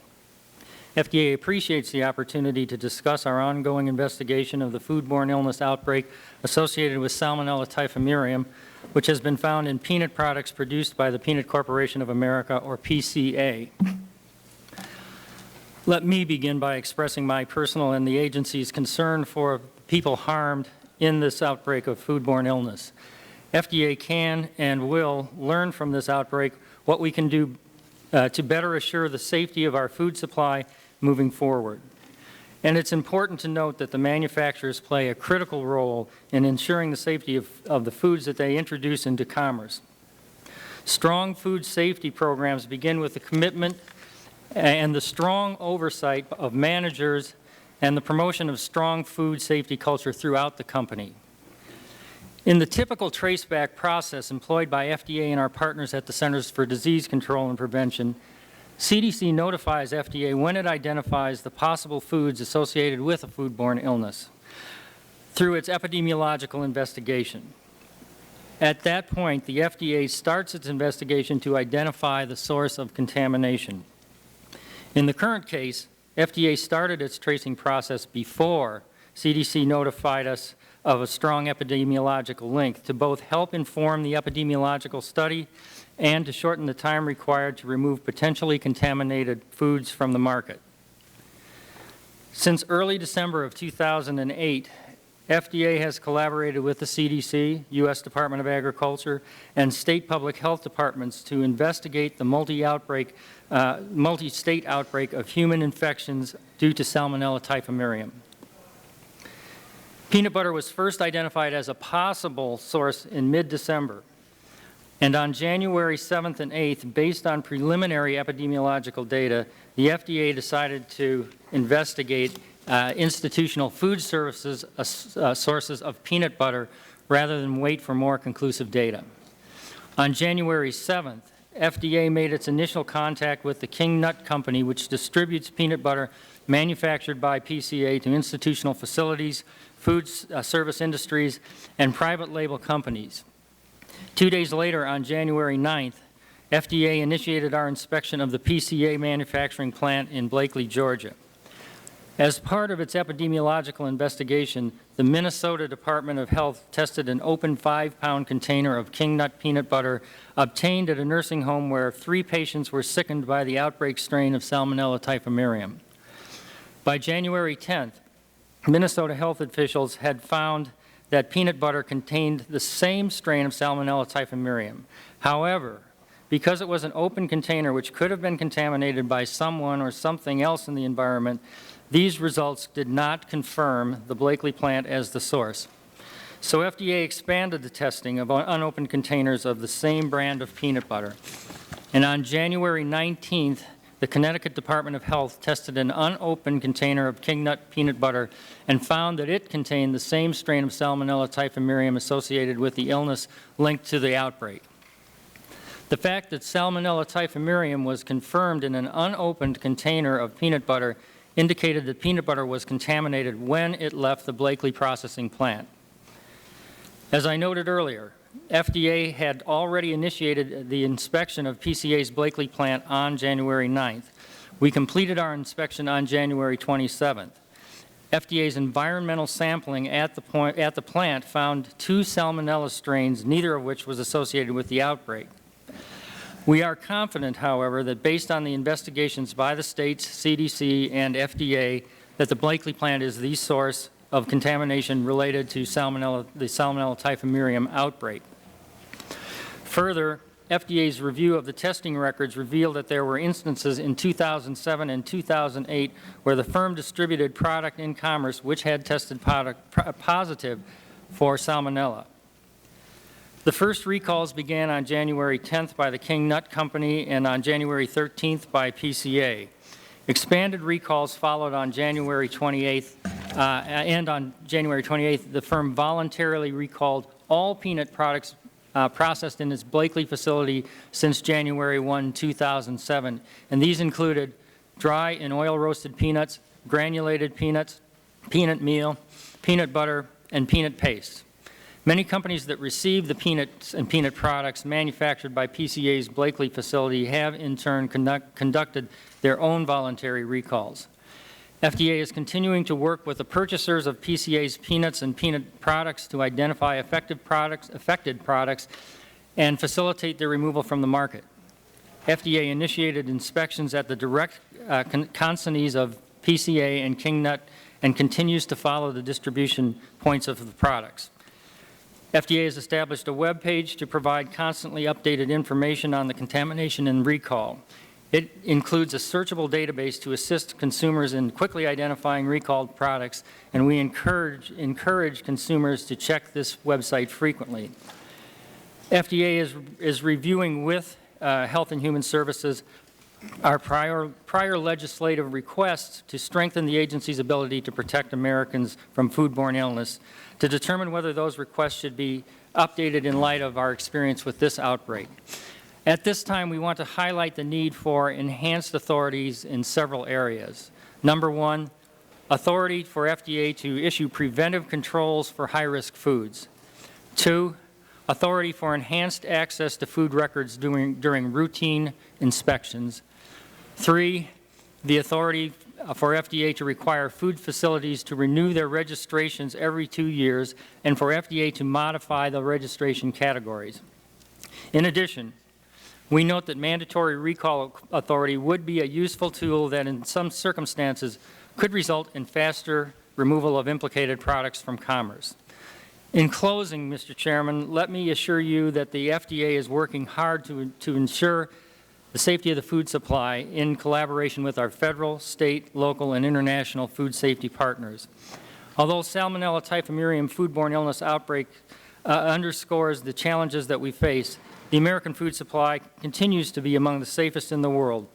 FDA appreciates the opportunity to discuss our ongoing investigation of the foodborne illness outbreak associated with Salmonella typhimurium, which has been found in peanut products produced by the Peanut Corporation of America, or PCA. Let me begin by expressing my personal and the agency's concern for people harmed in this outbreak of foodborne illness. FDA can and will learn from this outbreak what we can do to better assure the safety of our food supply moving forward. And it's important to note that the manufacturers play a critical role in ensuring the safety of the foods that they introduce into commerce. Strong food safety programs begin with the commitment and the strong oversight of managers and the promotion of strong food safety culture throughout the company. In the typical traceback process employed by FDA and our partners at the Centers for Disease Control and Prevention, CDC notifies FDA when it identifies the possible foods associated with a foodborne illness through its epidemiological investigation. At that point, the FDA starts its investigation to identify the source of contamination. In the current case, FDA started its tracing process before CDC notified us of a strong epidemiological link to both help inform the epidemiological study and to shorten the time required to remove potentially contaminated foods from the market. Since early December of 2008, FDA has collaborated with the CDC, U.S. Department of Agriculture, and state public health departments to investigate the multi-state outbreak of human infections due to Salmonella typhimurium. Peanut butter was first identified as a possible source in mid-December. And on January 7th and 8th, based on preliminary epidemiological data, the FDA decided to investigate institutional food services sources of peanut butter rather than wait for more conclusive data. On January 7th, FDA made its initial contact with the King Nut Company, which distributes peanut butter manufactured by PCA to institutional facilities, food service industries, and private label companies. 2 days later, on January 9th, FDA initiated our inspection of the PCA manufacturing plant in Blakely, Georgia. As part of its epidemiological investigation, the Minnesota Department of Health tested an open 5-pound container of King Nut peanut butter obtained at a nursing home where 3 patients were sickened by the outbreak strain of Salmonella typhimurium. By January 10th, Minnesota health officials had found that peanut butter contained the same strain of Salmonella typhimurium. However, because it was an open container which could have been contaminated by someone or something else in the environment, these results did not confirm the Blakely plant as the source. So FDA expanded the testing of unopened containers of the same brand of peanut butter. And on January 19th, the Connecticut Department of Health tested an unopened container of King Nut peanut butter and found that it contained the same strain of Salmonella typhimurium associated with the illness linked to the outbreak. The fact that Salmonella typhimurium was confirmed in an unopened container of peanut butter indicated that peanut butter was contaminated when it left the Blakely processing plant. As I noted earlier, FDA had already initiated the inspection of PCA's Blakely plant on January 9th. We completed our inspection on January 27th. FDA's environmental sampling at the plant found 2 Salmonella strains, neither of which was associated with the outbreak. We are confident, however, that based on the investigations by the states, CDC, and FDA, that the Blakely plant is the source of contamination related to the Salmonella typhimurium outbreak. Further, FDA's review of the testing records revealed that there were instances in 2007 and 2008 where the firm distributed product in commerce which had tested positive for Salmonella. The first recalls began on January 10th by the King Nut Company and on January 13th by PCA. Expanded recalls followed on January 28th, and on January 28th, the firm voluntarily recalled all peanut products processed in its Blakely facility since January 1, 2007. And these included dry and oil-roasted peanuts, granulated peanuts, peanut meal, peanut butter, and peanut paste. Many companies that receive the peanuts and peanut products manufactured by PCA's Blakely facility have in turn conducted their own voluntary recalls. FDA is continuing to work with the purchasers of PCA's peanuts and peanut products to identify affected products and facilitate their removal from the market. FDA initiated inspections at the direct consignees of PCA and King Nut and continues to follow the distribution points of the products. FDA has established a web page to provide constantly updated information on the contamination and recall. It includes a searchable database to assist consumers in quickly identifying recalled products, and we encourage consumers to check this website frequently. FDA is reviewing with Health and Human Services our prior legislative requests to strengthen the agency's ability to protect Americans from foodborne illness, to determine whether those requests should be updated in light of our experience with this outbreak. At this time, we want to highlight the need for enhanced authorities in several areas. Number one, authority for FDA to issue preventive controls for high-risk foods. 2, authority for enhanced access to food records during routine inspections. 3, the authority for FDA to require food facilities to renew their registrations every 2 years and for FDA to modify the registration categories. In addition, we note that mandatory recall authority would be a useful tool that in some circumstances could result in faster removal of implicated products from commerce. In closing, Mr. Chairman, let me assure you that the FDA is working hard to ensure the safety of the food supply in collaboration with our federal, state, local, and international food safety partners. Although Salmonella typhimurium foodborne illness outbreak underscores the challenges that we face, the American food supply continues to be among the safest in the world,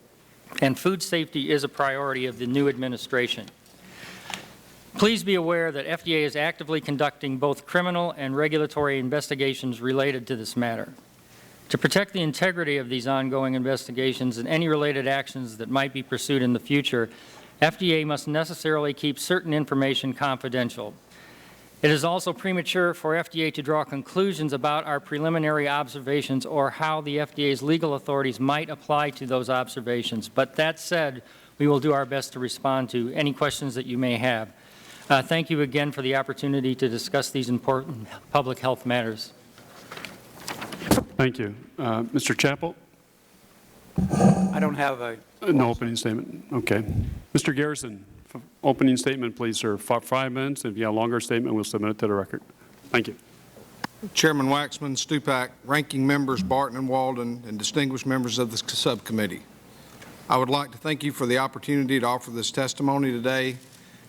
and food safety is a priority of the new administration. Please be aware that FDA is actively conducting both criminal and regulatory investigations related to this matter. To protect the integrity of these ongoing investigations and any related actions that might be pursued in the future, FDA must necessarily keep certain information confidential. It is also premature for FDA to draw conclusions about our preliminary observations or how the FDA's legal authorities might apply to those observations. But that said, we will do our best to respond to any questions that you may have. Thank you again for the opportunity to discuss these important public health matters. Thank you. Mr. Chappell? I don't have No opening statement. Okay. Mr. Garrison, opening statement, please, sir. 5 minutes. If you have a longer statement, we'll submit it to the record. Thank you. Chairman Waxman, Stupak, ranking members Barton and Walden, and distinguished members of the subcommittee. I would like to thank you for the opportunity to offer this testimony today.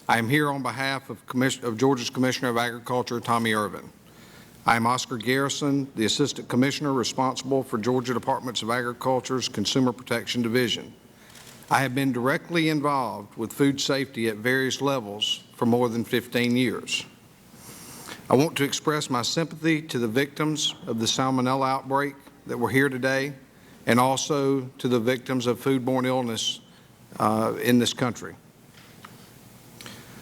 I am here on behalf of Georgia's Commissioner of Agriculture, Tommy Irvin. I am Oscar Garrison, the Assistant Commissioner responsible for Georgia Departments of Agriculture's Consumer Protection Division. I have been directly involved with food safety at various levels for more than 15 years. I want to express my sympathy to the victims of the Salmonella outbreak that were here today, and also to the victims of foodborne illness in this country.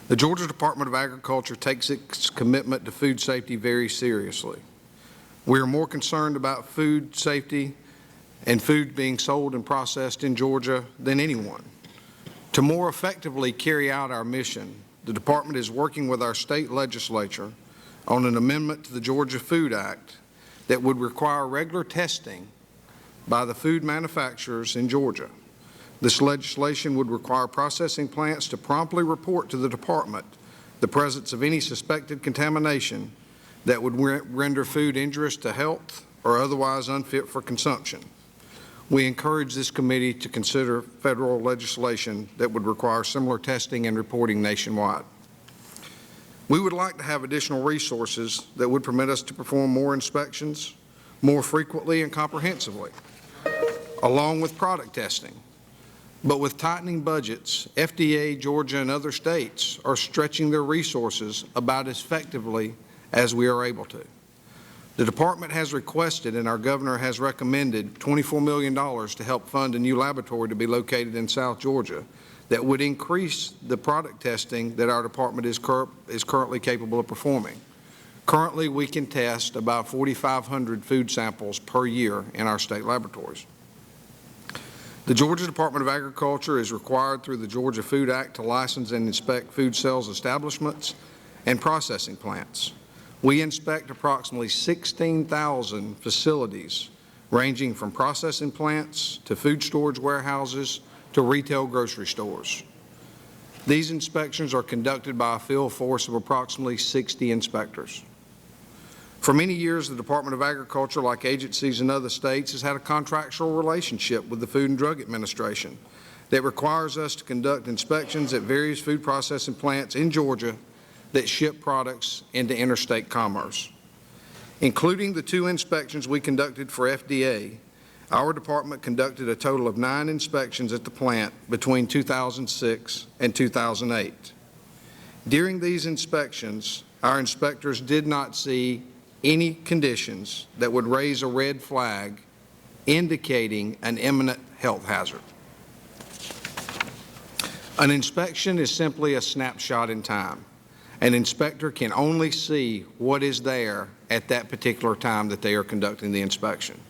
The Georgia Department of Agriculture takes its commitment to food safety very seriously. We are more concerned about food safety and food being sold and processed in Georgia than anyone. To more effectively carry out our mission, the Department is working with our state legislature on an amendment to the Georgia Food Act that would require regular testing by the food manufacturers in Georgia. This legislation would require processing plants to promptly report to the Department the presence of any suspected contamination that would render food injurious to health or otherwise unfit for consumption. We encourage this committee to consider federal legislation that would require similar testing and reporting nationwide. We would like to have additional resources that would permit us to perform more inspections more frequently and comprehensively, along with product testing. But with tightening budgets, FDA, Georgia, and other states are stretching their resources about as effectively as we are able to. The Department has requested, and our Governor has recommended, $24 million to help fund a new laboratory to be located in South Georgia that would increase the product testing that our Department is currently capable of performing. Currently, we can test about 4,500 food samples per year in our state laboratories. The Georgia Department of Agriculture is required through the Georgia Food Act to license and inspect food sales establishments and processing plants. We inspect approximately 16,000 facilities, ranging from processing plants to food storage warehouses to retail grocery stores. These inspections are conducted by a field force of approximately 60 inspectors. For many years, the Department of Agriculture, like agencies in other states, has had a contractual relationship with the Food and Drug Administration that requires us to conduct inspections at various food processing plants in Georgia that ship products into interstate commerce. Including the 2 inspections we conducted for FDA, our department conducted a total of 9 inspections at the plant between 2006 and 2008. During these inspections, our inspectors did not see any conditions that would raise a red flag indicating an imminent health hazard. An inspection is simply a snapshot in time, An inspector can only see what is there at that particular time that they are conducting the inspection.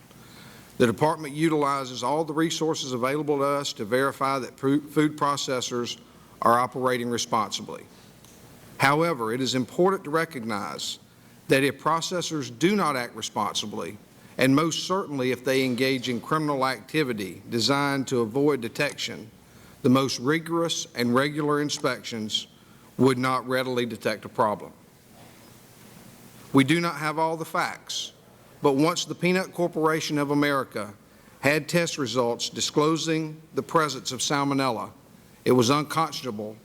The Department utilizes all the resources available to us to verify that food processors are operating responsibly. However, it is important to recognize that if processors do not act responsibly, and most certainly if they engage in criminal activity designed to avoid detection, the most rigorous and regular inspections would not readily detect a problem. We do not have all the facts, but once the Peanut Corporation of America had test results disclosing the presence of Salmonella, it was unconscionable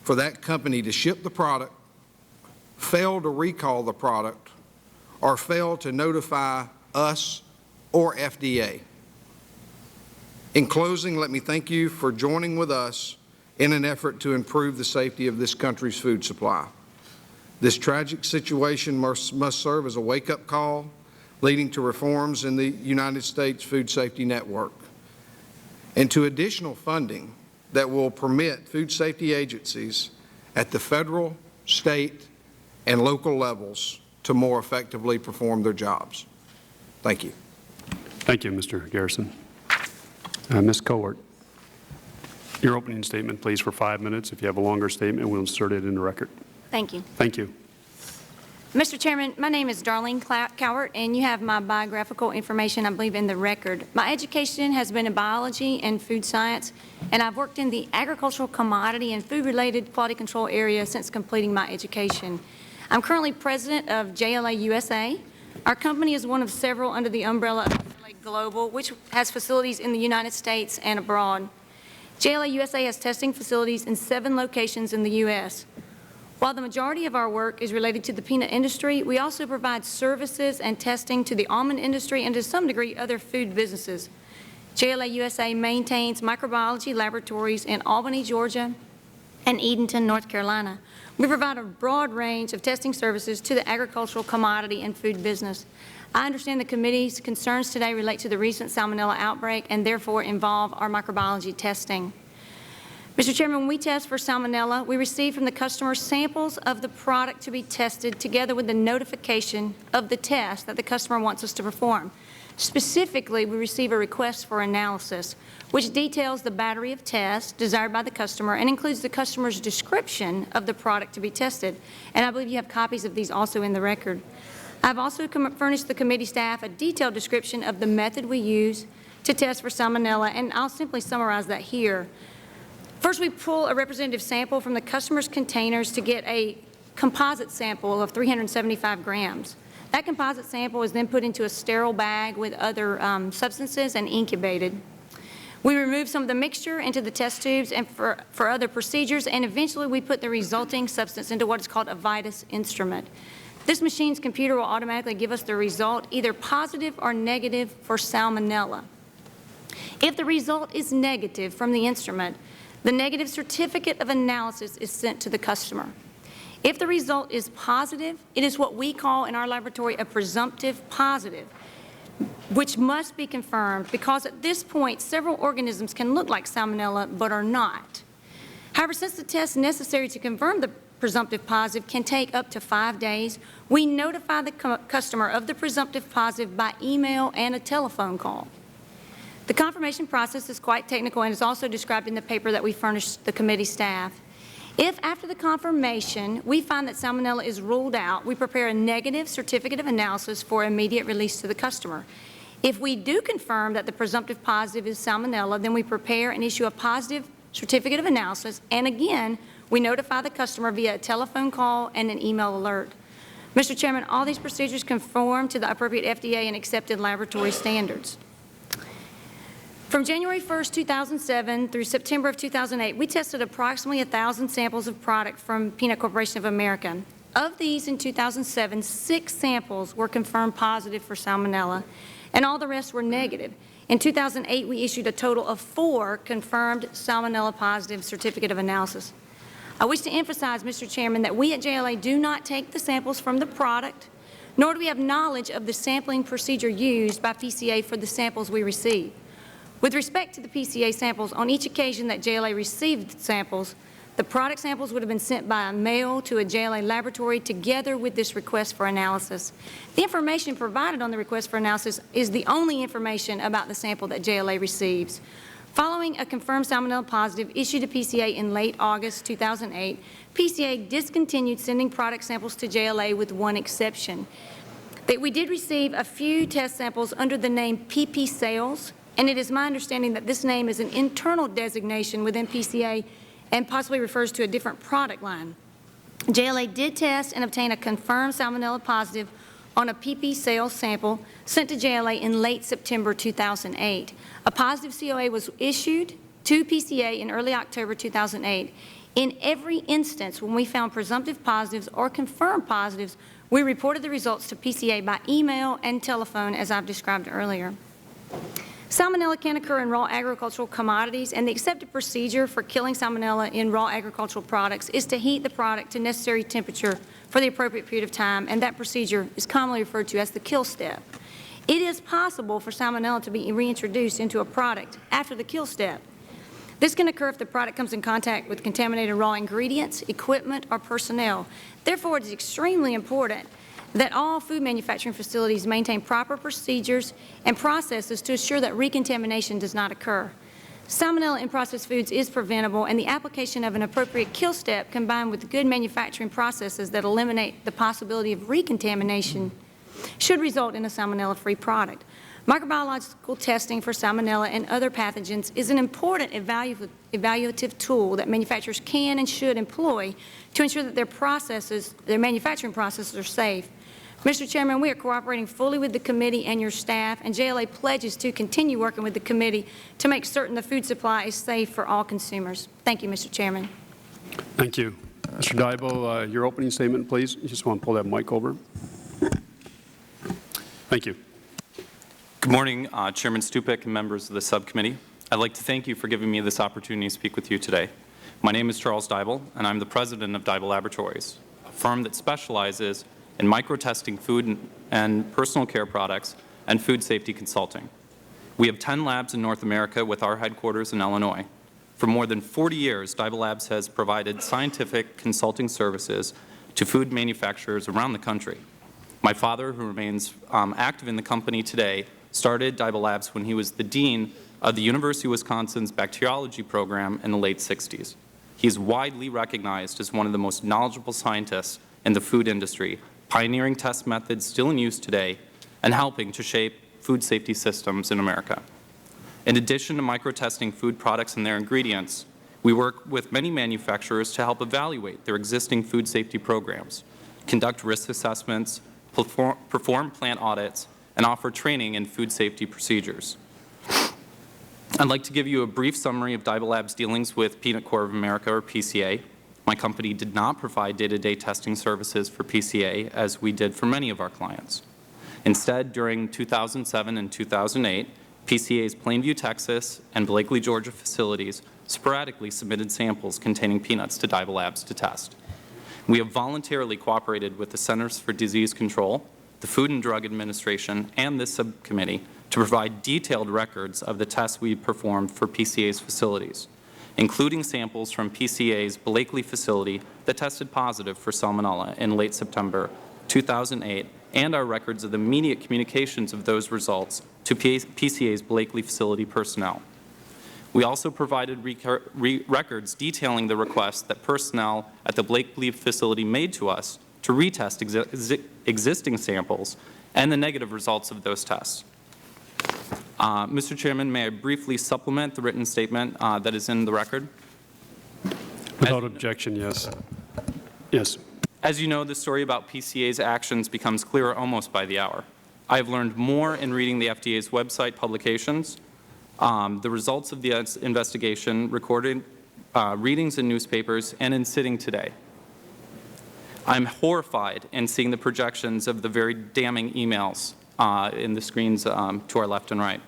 for that company to ship the product, fail to recall the product, or fail to notify us or FDA. In closing, let me thank you for joining with us in an effort to improve the safety of this country's food supply. This tragic situation must serve as a wake-up call, leading to reforms in the United States food safety network, and to additional funding that will permit food safety agencies at the federal, state, and local levels to more effectively perform their jobs. Thank you. Thank you, Mr. Garrison. Ms. Cowart, your opening statement, please, for 5 minutes. If you have a longer statement, we'll insert it in the record. Thank you. Thank you. Mr. Chairman, my name is Darlene Cowart, and you have my biographical information, I believe, in the record. My education has been in biology and food science, and I've worked in the agricultural, commodity, and food-related quality control area since completing my education. I'm currently president of JLA USA. Our company is one of several under the umbrella of JLA Global, which has facilities in the United States and abroad. JLA USA has testing facilities in 7 locations in the U.S. While the majority of our work is related to the peanut industry, we also provide services and testing to the almond industry and to some degree other food businesses. JLA USA maintains microbiology laboratories in Albany, Georgia, and Edenton, North Carolina. We provide a broad range of testing services to the agricultural, commodity, and food business. I understand the committee's concerns today relate to the recent Salmonella outbreak and therefore involve our microbiology testing. Mr. Chairman, when we test for Salmonella, we receive from the customer samples of the product to be tested together with the notification of the test that the customer wants us to perform. Specifically, we receive a request for analysis, which details the battery of tests desired by the customer and includes the customer's description of the product to be tested. And I believe you have copies of these also in the record. I've also furnished the committee staff a detailed description of the method we use to test for Salmonella, and I'll simply summarize that here. First, we pull a representative sample from the customer's containers to get a composite sample of 375 grams. That composite sample is then put into a sterile bag with other substances and incubated. We remove some of the mixture into the test tubes and for other procedures, and eventually we put the resulting substance into what is called a Vitus instrument. This machine's computer will automatically give us the result, either positive or negative for Salmonella. If the result is negative from the instrument, the negative certificate of analysis is sent to the customer. If the result is positive, it is what we call in our laboratory a presumptive positive, which must be confirmed because at this point several organisms can look like Salmonella but are not. However, since the test necessary to confirm the presumptive positive can take up to 5 days, we notify the customer of the presumptive positive by email and a telephone call. The confirmation process is quite technical and is also described in the paper that we furnished the committee staff. If after the confirmation we find that Salmonella is ruled out, we prepare a negative certificate of analysis for immediate release to the customer. If we do confirm that the presumptive positive is Salmonella, then we prepare and issue a positive certificate of analysis, and again, we notify the customer via a telephone call and an email alert. Mr. Chairman, all these procedures conform to the appropriate FDA and accepted laboratory standards. From January 1st, 2007 through September of 2008, we tested approximately 1,000 samples of product from Peanut Corporation of America. Of these in 2007, 6 samples were confirmed positive for Salmonella, and all the rest were negative. In 2008, we issued a total of 4 confirmed Salmonella positive certificate of analysis. I wish to emphasize, Mr. Chairman, that we at JLA do not take the samples from the product, nor do we have knowledge of the sampling procedure used by PCA for the samples we receive. With respect to the PCA samples, on each occasion that JLA received samples, The product samples would have been sent by mail to a JLA laboratory together with this request for analysis. The information provided on the request for analysis is the only information about the sample that JLA receives. Following a confirmed Salmonella positive issued to PCA in late August 2008, PCA discontinued sending product samples to JLA with one exception. That we did receive a few test samples under the name PP Sales, and it is my understanding that this name is an internal designation within PCA and possibly refers to a different product line. JLA did test and obtain a confirmed Salmonella positive on a PP Sales sample sent to JLA in late September 2008. A positive COA was issued to PCA in early October 2008. In every instance when we found presumptive positives or confirmed positives, we reported the results to PCA by email and telephone, as I've described earlier. Salmonella can occur in raw agricultural commodities, and the accepted procedure for killing salmonella in raw agricultural products is to heat the product to necessary temperature for the appropriate period of time, and that procedure is commonly referred to as the kill step. It is possible for salmonella to be reintroduced into a product after the kill step. This can occur if the product comes in contact with contaminated raw ingredients, equipment, or personnel. Therefore, it is extremely important that all food manufacturing facilities maintain proper procedures and processes to ensure that recontamination does not occur. Salmonella in processed foods is preventable, and the application of an appropriate kill step combined with good manufacturing processes that eliminate the possibility of recontamination should result in a salmonella-free product. Microbiological testing for salmonella and other pathogens is an important evaluative tool that manufacturers can and should employ to ensure that their manufacturing processes are safe. Mr. Chairman, we are cooperating fully with the committee and your staff, and JLA pledges to continue working with the committee to make certain the food supply is safe for all consumers. Thank you, Mr. Chairman. Thank you. Mr. Dybel, your opening statement, please. You just want to pull that mic over. Thank you. Good morning, Chairman Stupak and members of the subcommittee. I'd like to thank you for giving me this opportunity to speak with you today. My name is Charles Dybel, and I'm the president of Dybel Laboratories, a firm that specializes in microtesting food and personal care products and food safety consulting. We have 10 labs in North America with our headquarters in Illinois. For more than 40 years, Dybel Labs has provided scientific consulting services to food manufacturers around the country. My father, who remains active in the company today, started Dybel Labs when he was the dean of the University of Wisconsin's bacteriology program in the late 60s. He is widely recognized as one of the most knowledgeable scientists in the food industry, pioneering test methods still in use today and helping to shape food safety systems in America. In addition to microtesting food products and their ingredients, we work with many manufacturers to help evaluate their existing food safety programs, conduct risk assessments, perform plant audits, and offer training in food safety procedures. I'd like to give you a brief summary of Dybel Labs' dealings with Peanut Corp of America, or PCA. My company did not provide day-to-day testing services for PCA as we did for many of our clients. Instead, during 2007 and 2008, PCA's Plainview, Texas and Blakely, Georgia facilities sporadically submitted samples containing peanuts to Dybel Labs to test. We have voluntarily cooperated with the Centers for Disease Control, the Food and Drug Administration, and this subcommittee to provide detailed records of the tests we performed for PCA's facilities, including samples from PCA's Blakely facility that tested positive for Salmonella in late September 2008, and our records of the immediate communications of those results to PCA's Blakely facility personnel. We also provided records detailing the requests that personnel at the Blakely facility made to us to retest existing samples and the negative results of those tests. Mr. Chairman, may I briefly supplement the written statement that is in the record? Without objection, yes. Yes. As you know, the story about PCA's actions becomes clearer almost by the hour. I have learned more in reading the FDA's website publications, the results of the investigation, recorded readings in newspapers, and in sitting today. I'm horrified in seeing the projections of the very damning emails in the screens to our left and right.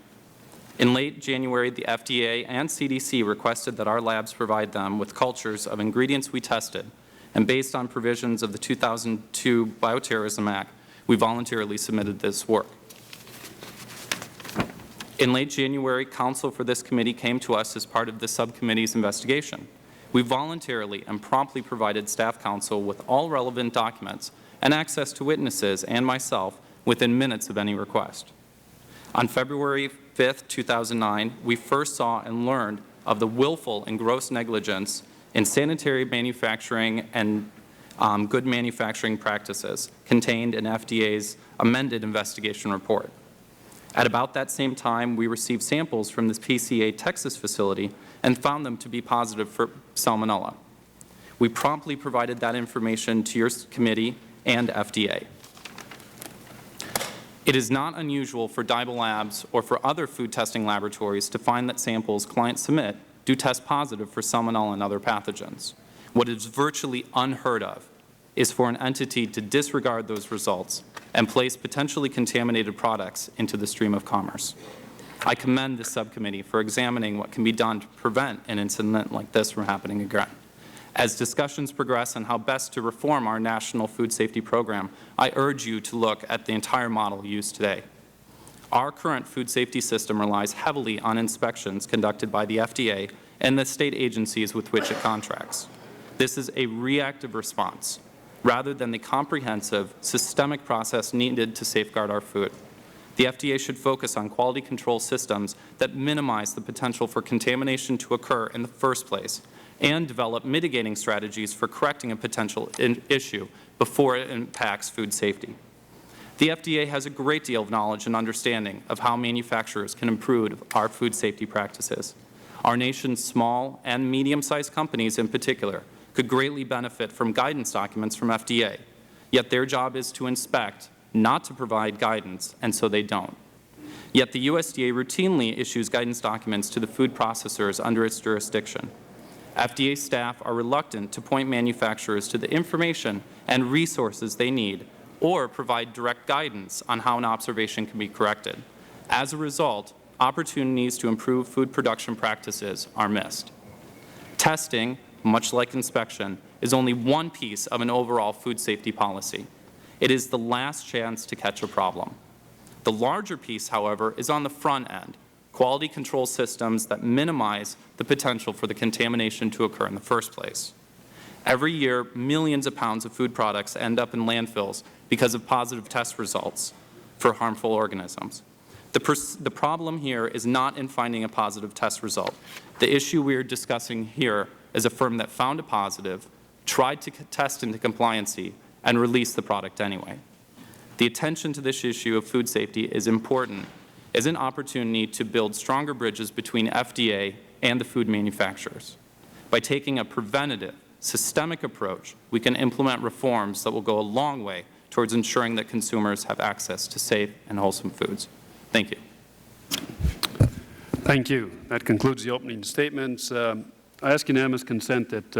In late January, the FDA and CDC requested that our labs provide them with cultures of ingredients we tested, and based on provisions of the 2002 Bioterrorism Act, we voluntarily submitted this work. In late January, counsel for this committee came to us as part of the subcommittee's investigation. we voluntarily and promptly provided Staff Counsel with all relevant documents and access to witnesses and myself within minutes of any request. On February 5, 2009, we first saw and learned of the willful and gross negligence in sanitary manufacturing and good manufacturing practices contained in FDA's amended investigation report. At about that same time, we received samples from this PCA Texas facility and found them to be positive for Salmonella. We promptly provided that information to your committee and FDA. It is not unusual for Dible Labs or for other food testing laboratories to find that samples clients submit do test positive for Salmonella and other pathogens. What is virtually unheard of is for an entity to disregard those results and place potentially contaminated products into the stream of commerce. I commend this subcommittee for examining what can be done to prevent an incident like this from happening again. As discussions progress on how best to reform our national food safety program, I urge you to look at the entire model used today. Our current food safety system relies heavily on inspections conducted by the FDA and the state agencies with which it contracts. This is a reactive response, rather than the comprehensive, systemic process needed to safeguard our food. The FDA should focus on quality control systems that minimize the potential for contamination to occur in the first place and develop mitigating strategies for correcting a potential issue before it impacts food safety. The FDA has a great deal of knowledge and understanding of how manufacturers can improve our food safety practices. Our nation's small and medium-sized companies in particular could greatly benefit from guidance documents from FDA, yet their job is to inspect, not to provide guidance, and so they don't. Yet the USDA routinely issues guidance documents to the food processors under its jurisdiction. FDA staff are reluctant to point manufacturers to the information and resources they need or provide direct guidance on how an observation can be corrected. As a result, opportunities to improve food production practices are missed. Testing, much like inspection, is only one piece of an overall food safety policy. It is the last chance to catch a problem. The larger piece, however, is on the front end, quality control systems that minimize the potential for the contamination to occur in the first place. Every year, millions of pounds of food products end up in landfills because of positive test results for harmful organisms. The problem here is not in finding a positive test result. The issue we are discussing here is a firm that found a positive, tried to test into compliancy, and released the product anyway. The attention to this issue of food safety is important as an opportunity to build stronger bridges between FDA and the food manufacturers. By taking a preventative, systemic approach, we can implement reforms that will go a long way towards ensuring that consumers have access to safe and wholesome foods. Thank you. Thank you. That concludes the opening statements. I ask unanimous consent that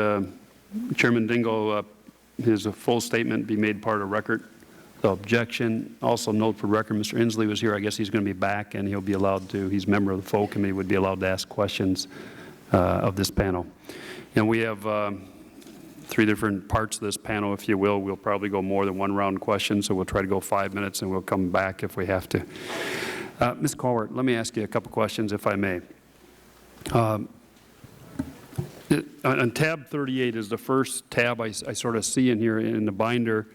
Chairman Dingell, his full statement be made part of record. The objection. Also note for record, Mr. Inslee was here. I guess he's going to be back, and he'll be allowed to, he's a member of the full committee, would be allowed to ask questions of this panel. And we have 3 different parts of this panel, if you will. We'll probably go more than one round question, so we'll try to go 5 minutes, and we'll come back if we have to. Ms. Cowart, let me ask you a couple questions, if I may. On tab 38 is the first tab I sort of see in here in the binder.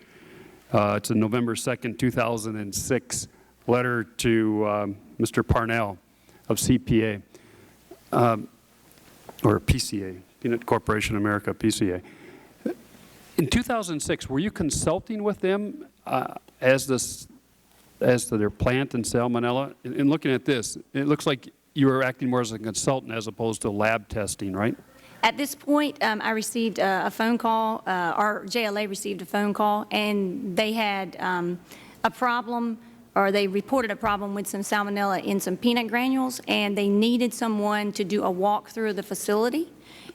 It's a November 2nd, 2006 letter to Mr. Parnell of CPA, or PCA, Peanut Corporation America, PCA. In 2006, were you consulting with them as to their plant in Salmonella? In looking at this, it looks like you were acting more as a consultant as opposed to lab testing, right? At this point, I received a phone call, our JLA received a phone call, and they had a problem, or they reported a problem with some Salmonella in some peanut granules, and they needed someone to do a walkthrough of the facility.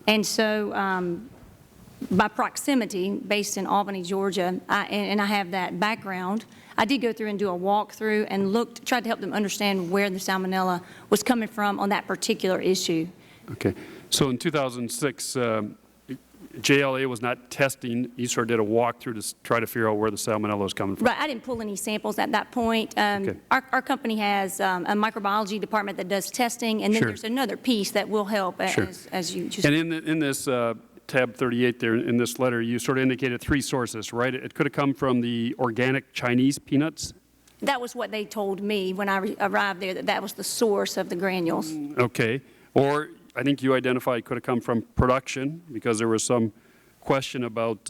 And so by proximity, based in Albany, Georgia, and I have that background, I did go through and do a walkthrough and tried to help them understand where the Salmonella was coming from on that particular issue. Okay. So in 2006, JLA was not testing. You sort of did a walkthrough to try to figure out where the Salmonella was coming from. Right. I didn't pull any samples at that point. Okay. Our company has a microbiology department that does testing, and then Sure. there's another piece that will help, Sure. as you just. And in this tab 38 there in this letter, you sort of indicated 3 sources, right? It could have come from the organic Chinese peanuts? That was what they told me when I arrived there, that that was the source of the granules. Okay. Or I think you identified it could have come from production, because there was some question about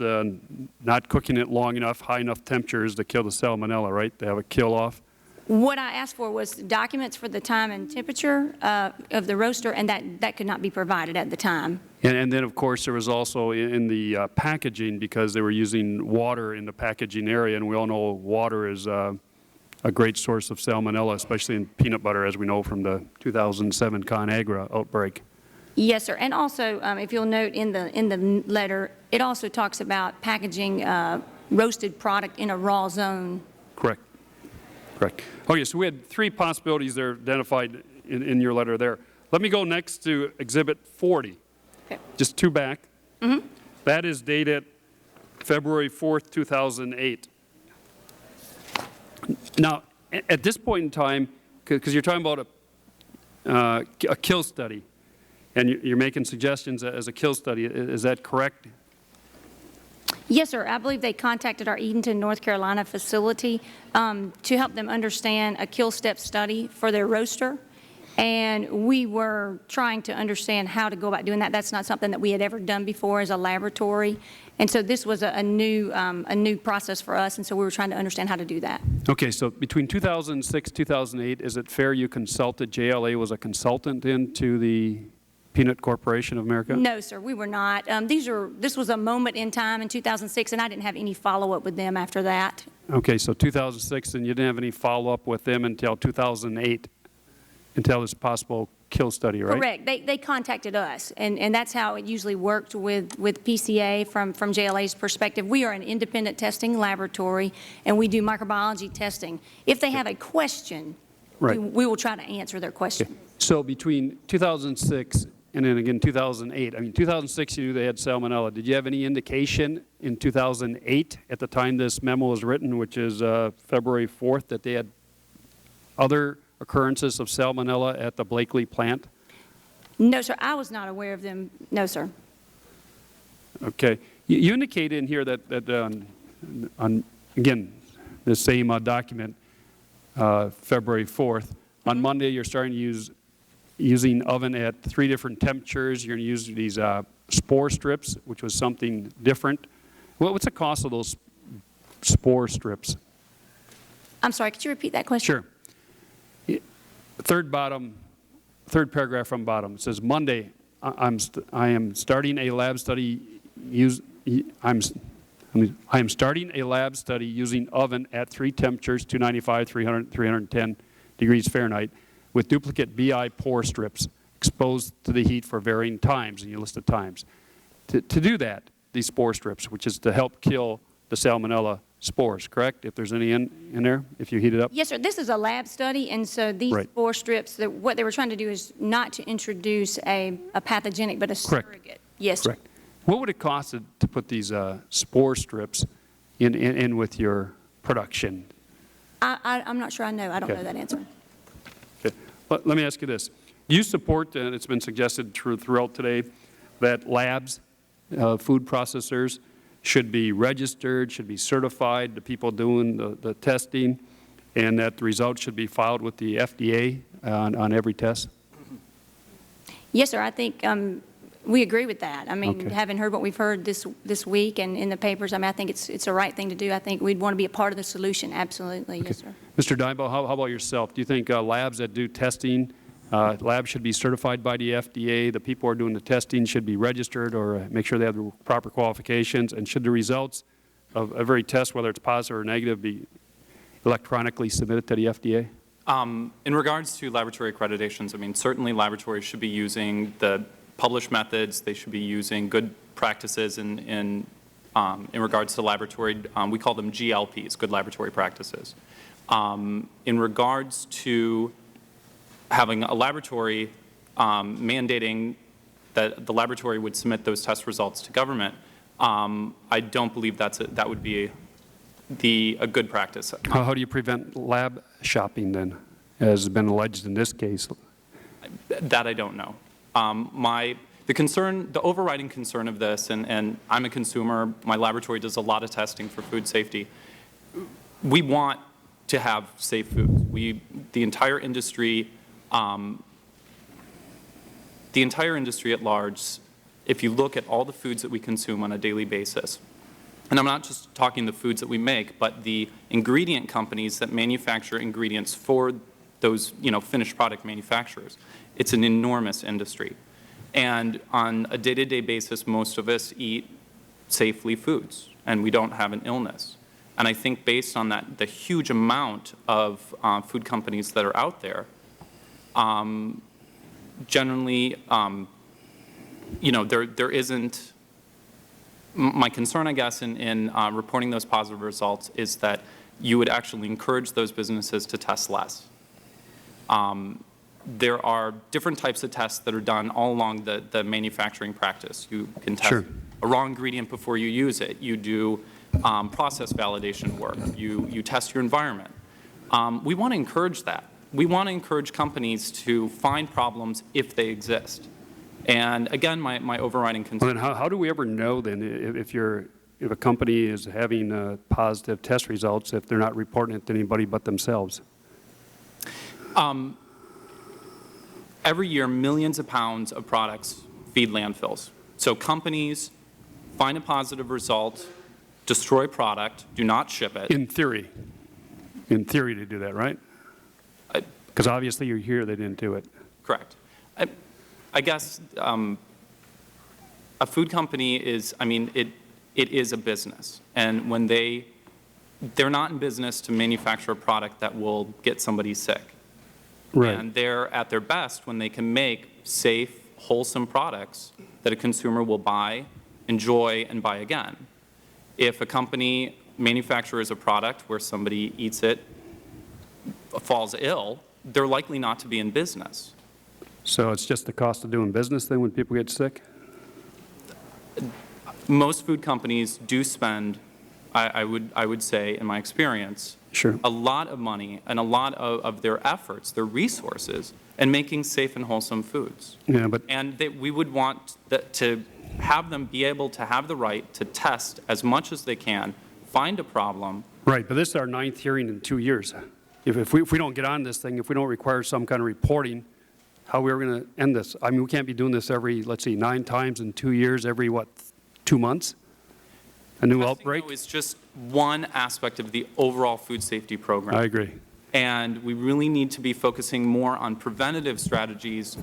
not cooking it long enough, high enough temperatures to kill the salmonella, right? To have a kill-off. What I asked for was documents for the time and temperature of the roaster, and that could not be provided at the time. And then, of course, there was also in the packaging, because they were using water in the packaging area, and we all know water is a great source of salmonella, especially in peanut butter, as we know from the 2007 ConAgra outbreak. Yes, sir. And also, if you'll note in the letter, it also talks about packaging roasted product in a raw zone. Correct. Correct. Okay, so we had 3 possibilities there identified in your letter there. Let me go next to Exhibit 40. Okay. Just 2 back. Mm-hmm. That is dated February 4th, 2008. Now, at this point in time, because you're talking about a kill study, and you're making suggestions as a kill study, is that correct? Yes, sir. I believe they contacted our Edenton, North Carolina facility to help them understand a kill step study for their roaster. And we were trying to understand how to go about doing that. That's not something that we had ever done before as a laboratory. And so this was a new process for us, and so we were trying to understand how to do that. Okay, so between 2006 and 2008, is it fair you consulted, JLA was a consultant into the Peanut Corporation of America? No, sir, we were not. This was a moment in time in 2006, and I didn't have any follow-up with them after that. Okay, so 2006, and you didn't have any follow-up with them until 2008, until this possible kill study, right? Correct. They contacted us, and that's how it usually worked with PCA from JLA's perspective. We are an independent testing laboratory, and we do microbiology testing. If they have a question, right, we will try to answer their question. Okay. So between 2006 and then again 2008, I mean 2006 you knew they had salmonella. Did you have any indication in 2008 at the time this memo was written, which is February 4th, that they had other occurrences of salmonella at the Blakely plant? No, sir. I was not aware of them. No, sir. Okay. You indicate in here that on, again, the same document, February 4th, on Monday you're starting to using oven at 3 different temperatures. You're going to use these spore strips, which was something different. What's the cost of those spore strips? I'm sorry. Could you repeat that question? Sure. Third paragraph from bottom. It says, Monday, I am starting a lab study I am starting a lab study using oven at 3 temperatures, 295, 300, 310 degrees Fahrenheit, with duplicate BI pore strips exposed to the heat for varying times, and you list the times. To do that, these spore strips, which is to help kill the salmonella spores, correct? If there's any in there, if you heat it up? Yes, sir. This is a lab study, and so these right, spore strips, what they were trying to do is not to introduce a pathogenic, but a correct, surrogate. Yes, correct. Sir. What would it cost to put these spore strips in with your production? I'm not sure I know. I don't know that answer. Okay. Let me ask you this. Do you support, and it's been suggested throughout today, that labs, food processors, should be registered, should be certified, the people doing the testing, and that the results should be filed with the FDA on every test? Yes, sir. I think we agree with that. I mean, okay, having heard what we've heard this week and in the papers, I mean, I think it's the right thing to do. I think we'd want to be a part of the solution. Absolutely. Okay. Yes, sir. Mr. Dibo, how about yourself? Do you think labs that do testing, labs should be certified by the FDA, the people who are doing the testing should be registered or make sure they have the proper qualifications, and should the results of every test, whether it's positive or negative, be electronically submitted to the FDA? In regards to laboratory accreditations, I mean, certainly laboratories should be using the published methods. They should be using good practices in regards to laboratory. We call them GLPs, good laboratory practices. In regards to having a laboratory mandating that the laboratory would submit those test results to government, I don't believe that would be a good practice. How do you prevent lab shopping then, as has been alleged in this case? That I don't know. The overriding concern of this, and I'm a consumer, my laboratory does a lot of testing for food safety. We want to have safe foods. The entire industry at large, if you look at all the foods that we consume on a daily basis, and I'm not just talking the foods that we make, but the ingredient companies that manufacture ingredients for those, finished product manufacturers, it's an enormous industry. And on a day-to-day basis, most of us eat safely foods, and we don't have an illness. And I think based on that, the huge amount of food companies that are out there, generally, there isn't, my concern, I guess, in reporting those positive results is that you would actually encourage those businesses to test less. There are different types of tests that are done all along the manufacturing practice. You can test a raw ingredient before you use it. You do process validation work. You test your environment. We want to encourage that. We want to encourage companies to find problems if they exist. And again, my overriding concern. Well, then how do we ever know then if a company is having positive test results if they're not reporting it to anybody but themselves? Every year, millions of pounds of products feed landfills. So companies find a positive result, destroy product, do not ship it. In theory to do that, right? Because obviously you're here, they didn't do it. Correct. I guess a food company is, it is a business. And when they're not in business to manufacture a product that will get somebody sick. Right. And they're at their best when they can make safe, wholesome products that a consumer will buy, enjoy, and buy again. If a company manufactures a product where somebody eats it, falls ill, they're likely not to be in business. So it's just the cost of doing business then when people get sick? Most food companies do spend, I would say, in my experience, a lot of money and a lot of their efforts, their resources, in making safe and wholesome foods. Yeah, but and we would want to have them be able to have the right to test as much as they can, find a problem. Right, but this is our 9th hearing in 2 years. If we don't get on this thing, if we don't require some kind of reporting, how are we going to end this? I mean, we can't be doing this every, let's see, 9 times in 2 years, every, 2 months? A new outbreak? It's just one aspect of the overall food safety program. I agree. And we really need to be focusing more on preventative strategies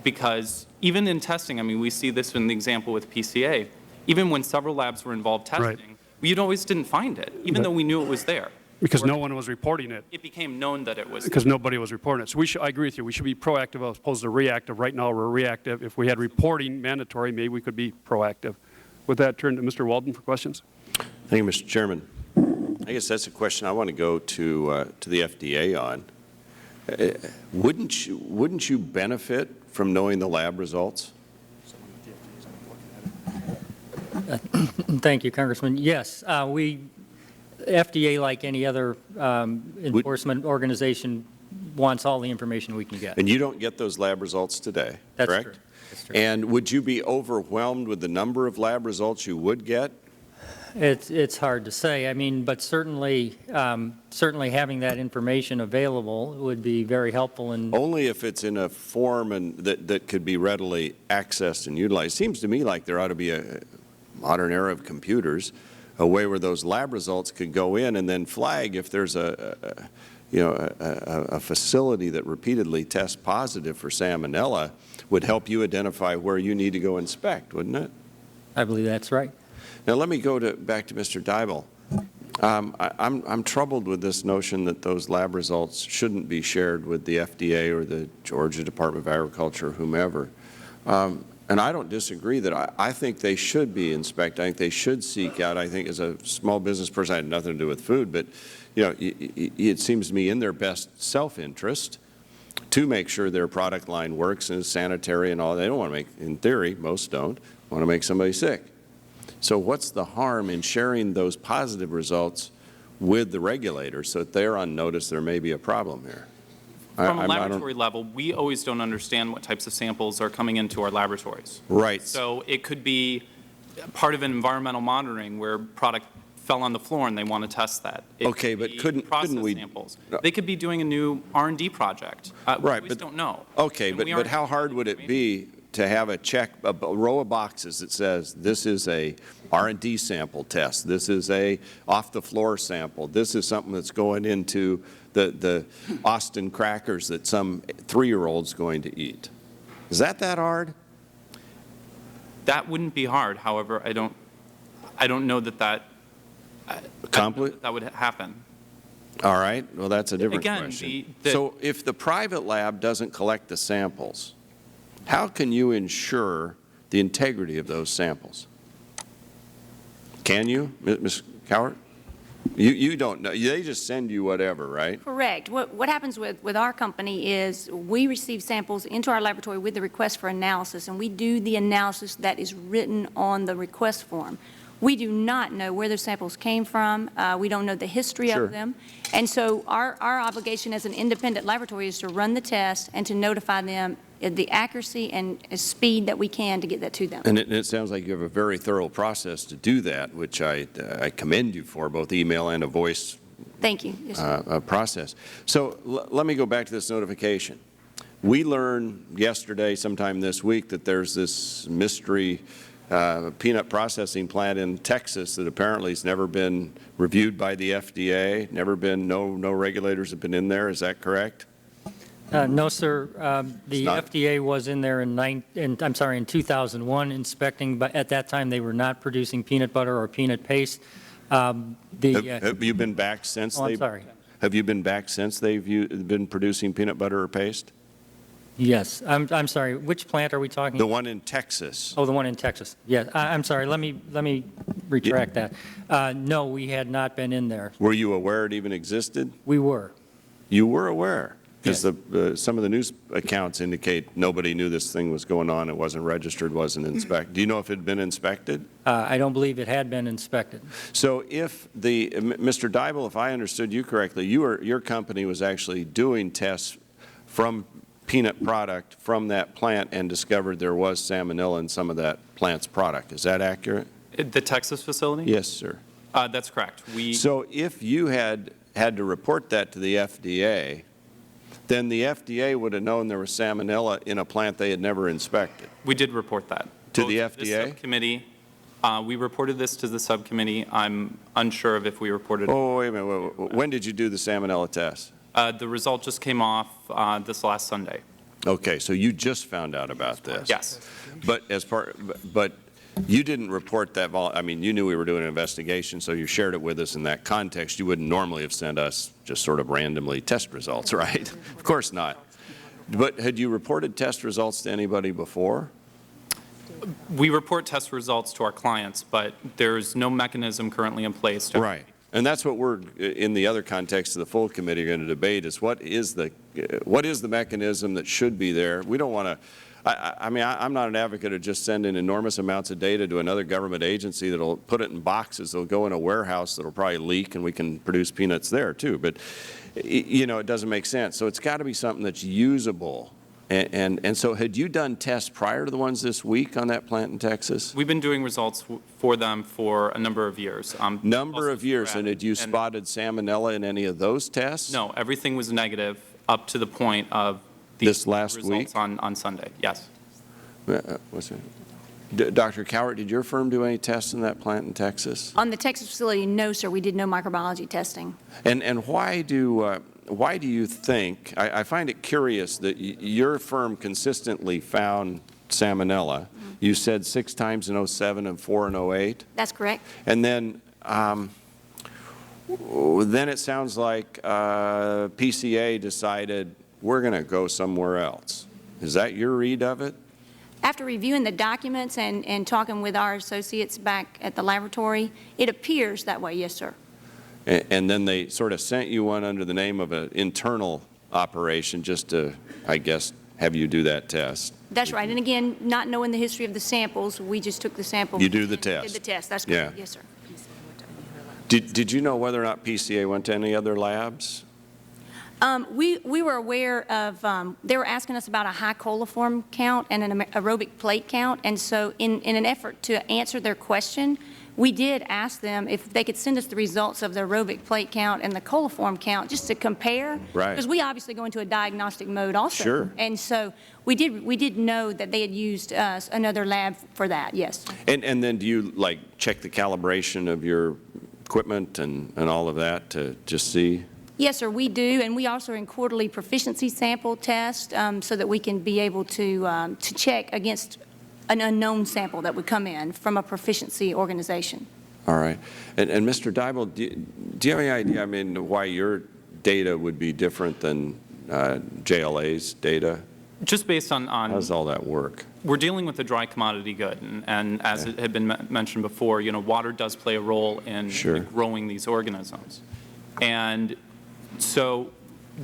because even in testing, we see this in the example with PCA, even when several labs were involved testing, we always didn't find it, even though we knew it was there. Because no one was reporting it. It became known that it was because nobody was reporting it. So I agree with you. We should be proactive as opposed to reactive. Right now we're reactive. If we had reporting mandatory, maybe we could be proactive. With that, turn to Mr. Walden for questions. Thank you, Mr. Chairman. I guess that's a question I want to go to the FDA on. Wouldn't you benefit from knowing the lab results? Thank you, Congressman. Yes, FDA, like any other enforcement organization, wants all the information we can get. And you don't get those lab results today, That's correct? True. That's true. And would you be overwhelmed with the number of lab results you would get? It's hard to say. But certainly having that information available would be very helpful. Only if it's in a form that could be readily accessed and utilized. It seems to me like there ought to be a modern era of computers, a way where those lab results could go in and then flag if there's a facility that repeatedly tests positive for Salmonella would help you identify where you need to go inspect, wouldn't it? I believe that's right. Now let me go back to Mr. Dybel. I'm troubled with this notion that those lab results shouldn't be shared with the FDA or the Georgia Department of Agriculture or whomever. And I don't disagree that I think they should be inspected. I think they should seek out. I think as a small business person, I had nothing to do with food, but it seems to me in their best self-interest to make sure their product line works and is sanitary and all. They don't want to make, in theory, most don't, want to make somebody sick. So what's the harm in sharing those positive results with the regulators so that they're on notice there may be a problem here? From a laboratory level, we always don't understand what types of samples are coming into our laboratories. Right. So it could be part of an environmental monitoring where product fell on the floor and they want to test that. It Okay, but couldn't we? Samples. They could be doing a new R&D project. Right, we but just don't know. Okay, And but how hard would it be to have a row of boxes that says this is a R&D sample test, this is a off-the-floor sample, this is something that's going into the Austin crackers that some 3-year-old's going to eat? Is that hard? That wouldn't be hard. However, I don't know that that would happen. All right. Well, that's a different Again, question. So if the private lab doesn't collect the samples, how can you ensure the integrity of those samples? Can you, Ms. Cowart? You don't know. They just send you whatever, right? Correct. What happens with our company is we receive samples into our laboratory with the request for analysis, and we do the analysis that is written on the request form. We do not know where those samples came from. We don't know the history Sure. of them. And so our obligation as an independent laboratory is to run the test and to notify them the accuracy and speed that we can to get that to them. And it sounds like you have a very thorough process to do that, which I commend you for, both email and a voice Thank you. Yes, sir. Process. So let me go back to this notification. We learned yesterday, sometime this week, that there's this mystery peanut processing plant in Texas that apparently has never been reviewed by the FDA, no regulators have been in there. Is that correct? No, sir. The FDA was in there in 2001 inspecting, but at that time they were not producing peanut butter or peanut paste. Have you been back since? Oh, I'm sorry. Have you been back since they've been producing peanut butter or paste? Yes. I'm sorry. Which plant are we talking about? The one in Texas. Oh, the one in Texas. Yes. I'm sorry. Let me retract that. No, we had not been in there. Were you aware it even existed? We were. You were aware? Because some of the news accounts indicate nobody knew this thing was going on, it wasn't registered, wasn't inspected. Do you know if it had been inspected? I don't believe it had been inspected. So if Mr. Dybel, if I understood you correctly, your company was actually doing tests from peanut product from that plant and discovered there was salmonella in some of that plant's product. Is that accurate? The Texas facility? Yes, sir. That's correct. So if you had to report that to the FDA, then the FDA would have known there was salmonella in a plant they had never inspected. We did report that. To the FDA? The subcommittee, we reported this to the subcommittee. I'm unsure of if we reported it. Oh, wait a minute. When did you do the salmonella test? The result just came off this last Sunday. Okay, so you just found out about this. Yes. But you didn't report that. I mean, you knew we were doing an investigation, so you shared it with us in that context. You wouldn't normally have sent us just sort of randomly test results, right? Of course not. But had you reported test results to anybody before? We report test results to our clients, but there's no mechanism currently in place. Right. And that's what we're, in the other context of the full committee, going to debate is what is the mechanism that should be there. We don't want to. I mean, I'm not an advocate of just sending enormous amounts of data to another government agency that will put it in boxes. They'll go in a warehouse that will probably leak, and we can produce peanuts there too. But, you know, it doesn't make sense. So it's got to be something that's usable. And so had you done tests prior to the ones this week on that plant in Texas? We've been doing results for them for a number of years. Number of years. And had you spotted salmonella in any of those tests? No, everything was negative up to the point of this last results week? on Sunday, yes. What's it? Dr. Cowart, did your firm do any tests in that plant in Texas? On the Texas facility, no, sir. We did no microbiology testing. And why do you think, I find it curious that your firm consistently found salmonella. You said 6 times in 07 and 4 in 08? That's correct. And then it sounds like PCA decided we're going to go somewhere else. Is that your read of it? After reviewing the documents and talking with our associates back at the laboratory, it appears that way, yes, sir. And then they sort of sent you one under the name of an internal operation just to, I guess, have you do that test. That's right. And again, not knowing the history of the samples, we just took the samples. You do the test. Did the test. That's correct. Yeah. Yes, sir. Did you know whether or not PCA went to any other labs? We were aware of, they were asking us about a high coliform count and an aerobic plate count, and so in an effort to answer their question, we did ask them if they could send us the results of the aerobic plate count and the coliform count just to compare. Right. Because we obviously go into a diagnostic mode also. Sure. And so we did know that they had used another lab for that, yes. And then do you, like, check the calibration of your equipment and all of that to just see? Yes, sir, we do, and we also are in quarterly proficiency sample test so that we can be able to check against an unknown sample that would come in from a proficiency organization. All right. And Mr. Dybel, do you have any idea, I mean, why your data would be different than JLA's data? Just based on How does all that work? We're dealing with a dry commodity good, and as it had been mentioned before, you know, water does play a role in growing these organisms. And so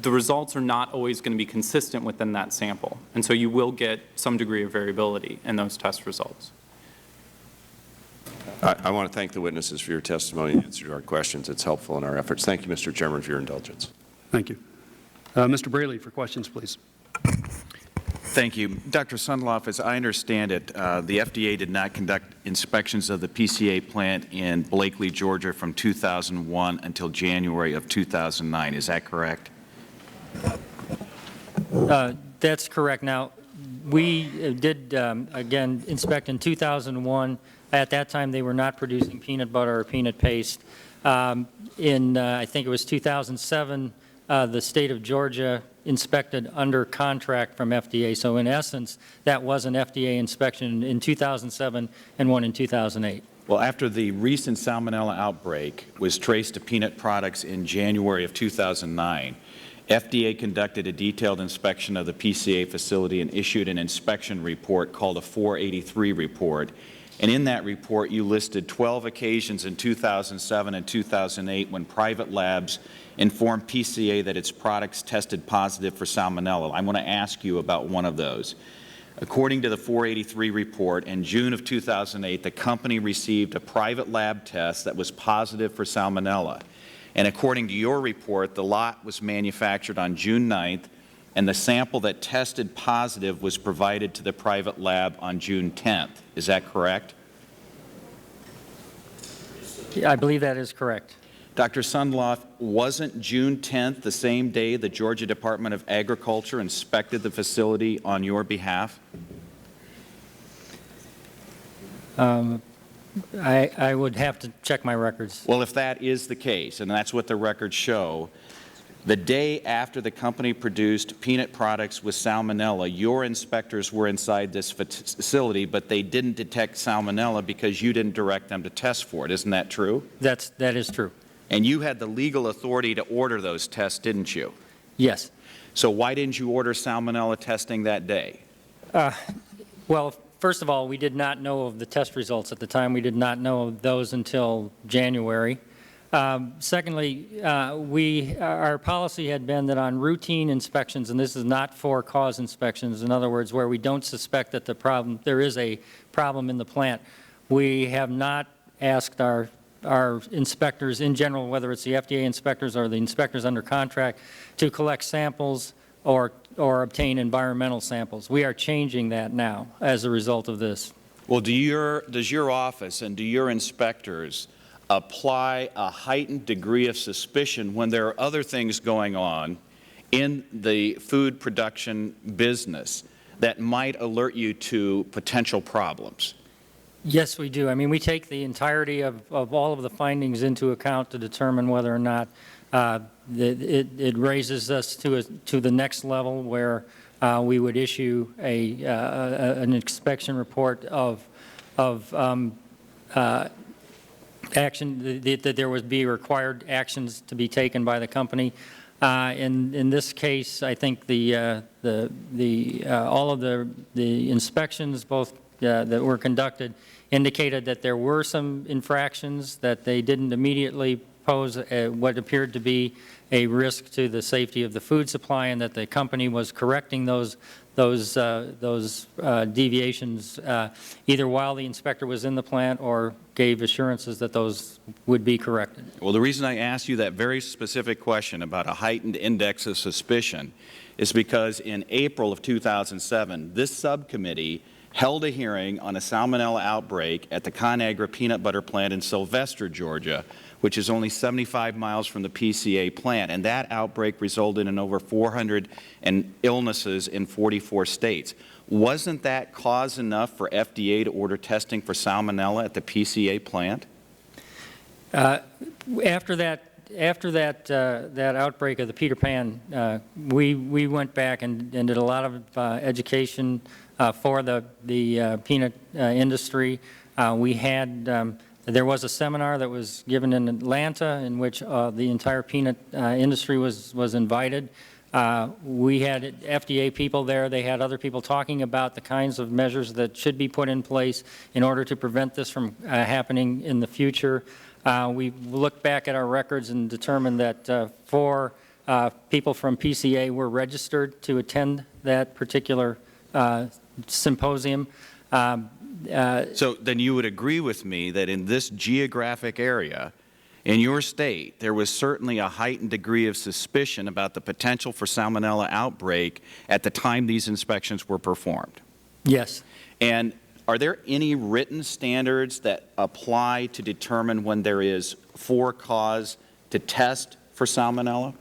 the results are not always going to be consistent within that sample. And so you will get some degree of variability in those test results. I want to thank the witnesses for your testimony and answer to our questions. It's helpful in our efforts. Thank you, Mr. Chairman, for your indulgence. Thank you. Mr. Braley for questions, please. Thank you. Dr. Sundloff, as I understand it, the FDA did not conduct inspections of the PCA plant in Blakely, Georgia from 2001 until January of 2009. Is that correct? That's correct. Now, we did, again, inspect in 2001. At that time, they were not producing peanut butter or peanut paste. I think it was 2007, the state of Georgia inspected under contract from FDA. So in essence, that was an FDA inspection in 2007 and one in 2008. Well, after the recent Salmonella outbreak was traced to peanut products in January of 2009, FDA conducted a detailed inspection of the PCA facility and issued an inspection report called a 483 report. And in that report, you listed 12 occasions in 2007 and 2008 when private labs informed PCA that its products tested positive for Salmonella. I want to ask you about one of those. According to the 483 report, in June of 2008, the company received a private lab test that was positive for Salmonella. And according to your report, the lot was manufactured on June 9th, and the sample that tested positive was provided to the private lab on June 10th. Is that correct? I believe that is correct. Dr. Sundloff, wasn't June 10th the same day the Georgia Department of Agriculture inspected the facility on your behalf? I would have to check my records. Well, if that is the case, and that's what the records show, the day after the company produced peanut products with Salmonella, your inspectors were inside this facility, but they didn't detect Salmonella because you didn't direct them to test for it. Isn't that true? That is true. And you had the legal authority to order those tests, didn't you? Yes. So why didn't you order Salmonella testing that day? Well, first of all, we did not know of the test results at the time. We did not know of those until January. Secondly, our policy had been that on routine inspections, and this is not for cause inspections, in other words, where we don't suspect that there is a problem in the plant, we have not asked our inspectors in general, whether it's the FDA inspectors or the inspectors under contract, to collect samples or obtain environmental samples. We are changing that now as a result of this. Well, does your office and do your inspectors apply a heightened degree of suspicion when there are other things going on in the food production business that might alert you to potential problems? Yes, we do. I mean, we take the entirety of all of the findings into account to determine whether or not it raises us to the next level where we would issue an inspection report of action, that there would be required actions to be taken by the company. In this case, I think all of the inspections, both that were conducted, indicated that there were some infractions, that they didn't immediately pose what appeared to be a risk to the safety of the food supply, and that the company was correcting those deviations either while the inspector was in the plant or gave assurances that those would be corrected. Well, the reason I asked you that very specific question about a heightened index of suspicion is because in April of 2007, this subcommittee held a hearing on a Salmonella outbreak at the ConAgra peanut butter plant in Sylvester, Georgia, which is only 75 miles from the PCA plant, and that outbreak resulted in over 400 illnesses in 44 states. Wasn't that cause enough for FDA to order testing for Salmonella at the PCA plant? After that outbreak of the Peter Pan, we went back and did a lot of education for the peanut industry. There was a seminar that was given in Atlanta in which the entire peanut industry was invited. We had FDA people there. They had other people talking about the kinds of measures that should be put in place in order to prevent this from happening in the future. We looked back at our records and determined that 4 people from PCA were registered to attend that particular symposium. So then you would agree with me that in this geographic area, in your state, there was certainly a heightened degree of suspicion about the potential for Salmonella outbreak at the time these inspections were performed? Yes. And are there any written standards that apply to determine when there is for cause to test for Salmonella?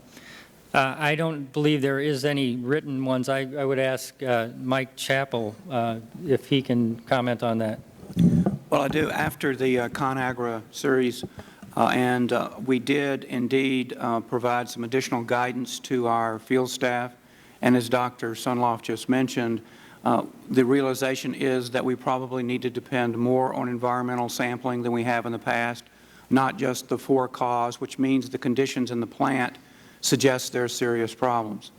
I don't believe there is any written ones. I would ask Mike Chappell if he can comment on that. Well, I do. After the ConAgra series, and we did indeed provide some additional guidance to our field staff. And as Dr. Sunloff just mentioned, the realization is that we probably need to depend more on environmental sampling than we have in the past, not just the for cause, which means the conditions in the plant suggest there are serious problems.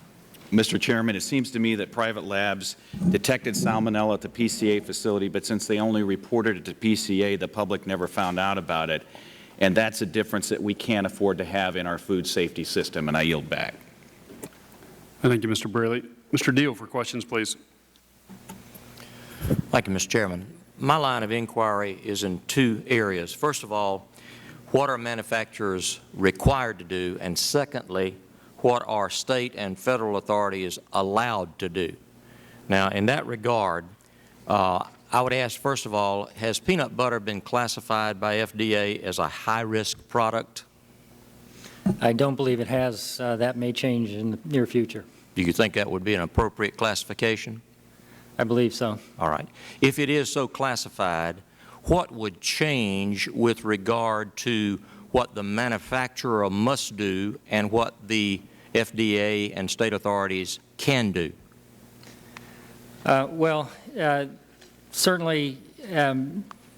Mr. Chairman, it seems to me that private labs detected Salmonella at the PCA facility, but since they only reported it to PCA, the public never found out about it. And that's a difference that we can't afford to have in our food safety system, and I yield back. Thank you, Mr. Braley. Mr. Deal for questions, please. Thank you, Mr. Chairman. My line of inquiry is in 2 areas. First of all, what are manufacturers required to do? And secondly, what are state and federal authorities allowed to do? Now, in that regard, I would ask, first of all, has peanut butter been classified by FDA as a high-risk product? I don't believe it has. That may change in the near future. Do you think that would be an appropriate classification? I believe so. All right. If it is so classified, what would change with regard to what the manufacturer must do and what the FDA and state authorities can do? Certainly,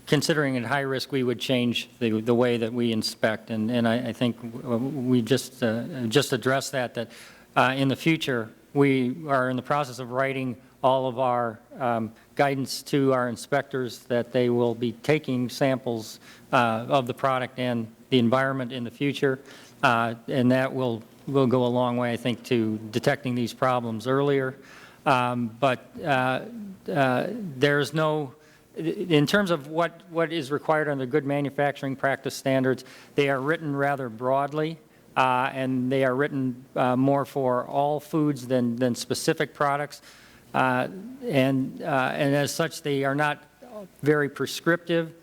considering it high risk, we would change the way that we inspect, and I think we just addressed that in the future we are in the process of writing all of our guidance to our inspectors that they will be taking samples of the product and the environment in the future, and that will go a long way, I think, to detecting these problems earlier. But there's no, in terms of what is required under good manufacturing practice standards, they are written rather broadly, and they are written more for all foods than specific products. And as such, they are not very prescriptive.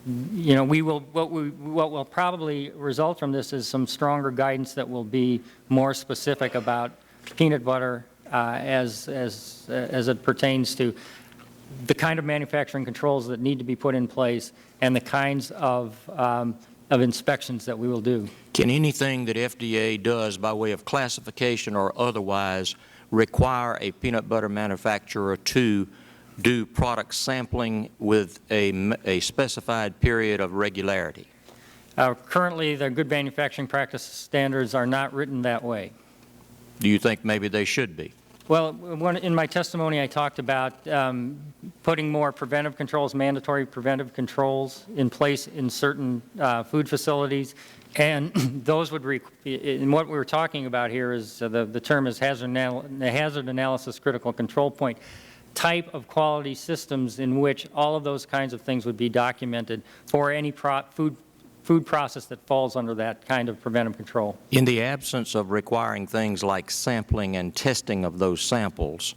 You know, what will probably result from this is some stronger guidance that will be more specific about peanut butter as it pertains to the kind of manufacturing controls that need to be put in place and the kinds of inspections that we will do. Can anything that FDA does by way of classification or otherwise require a peanut butter manufacturer to do product sampling with a specified period of regularity? Currently, the good manufacturing practice standards are not written that way. Do you think maybe they should be? Well, in my testimony, I talked about putting more preventive controls, mandatory preventive controls in place in certain food facilities, and those would, and what we're talking about here is, the term is hazard analysis critical control point, type of quality systems in which all of those kinds of things would be documented for any food process that falls under that kind of preventive control. In the absence of requiring things like sampling and testing of those samples,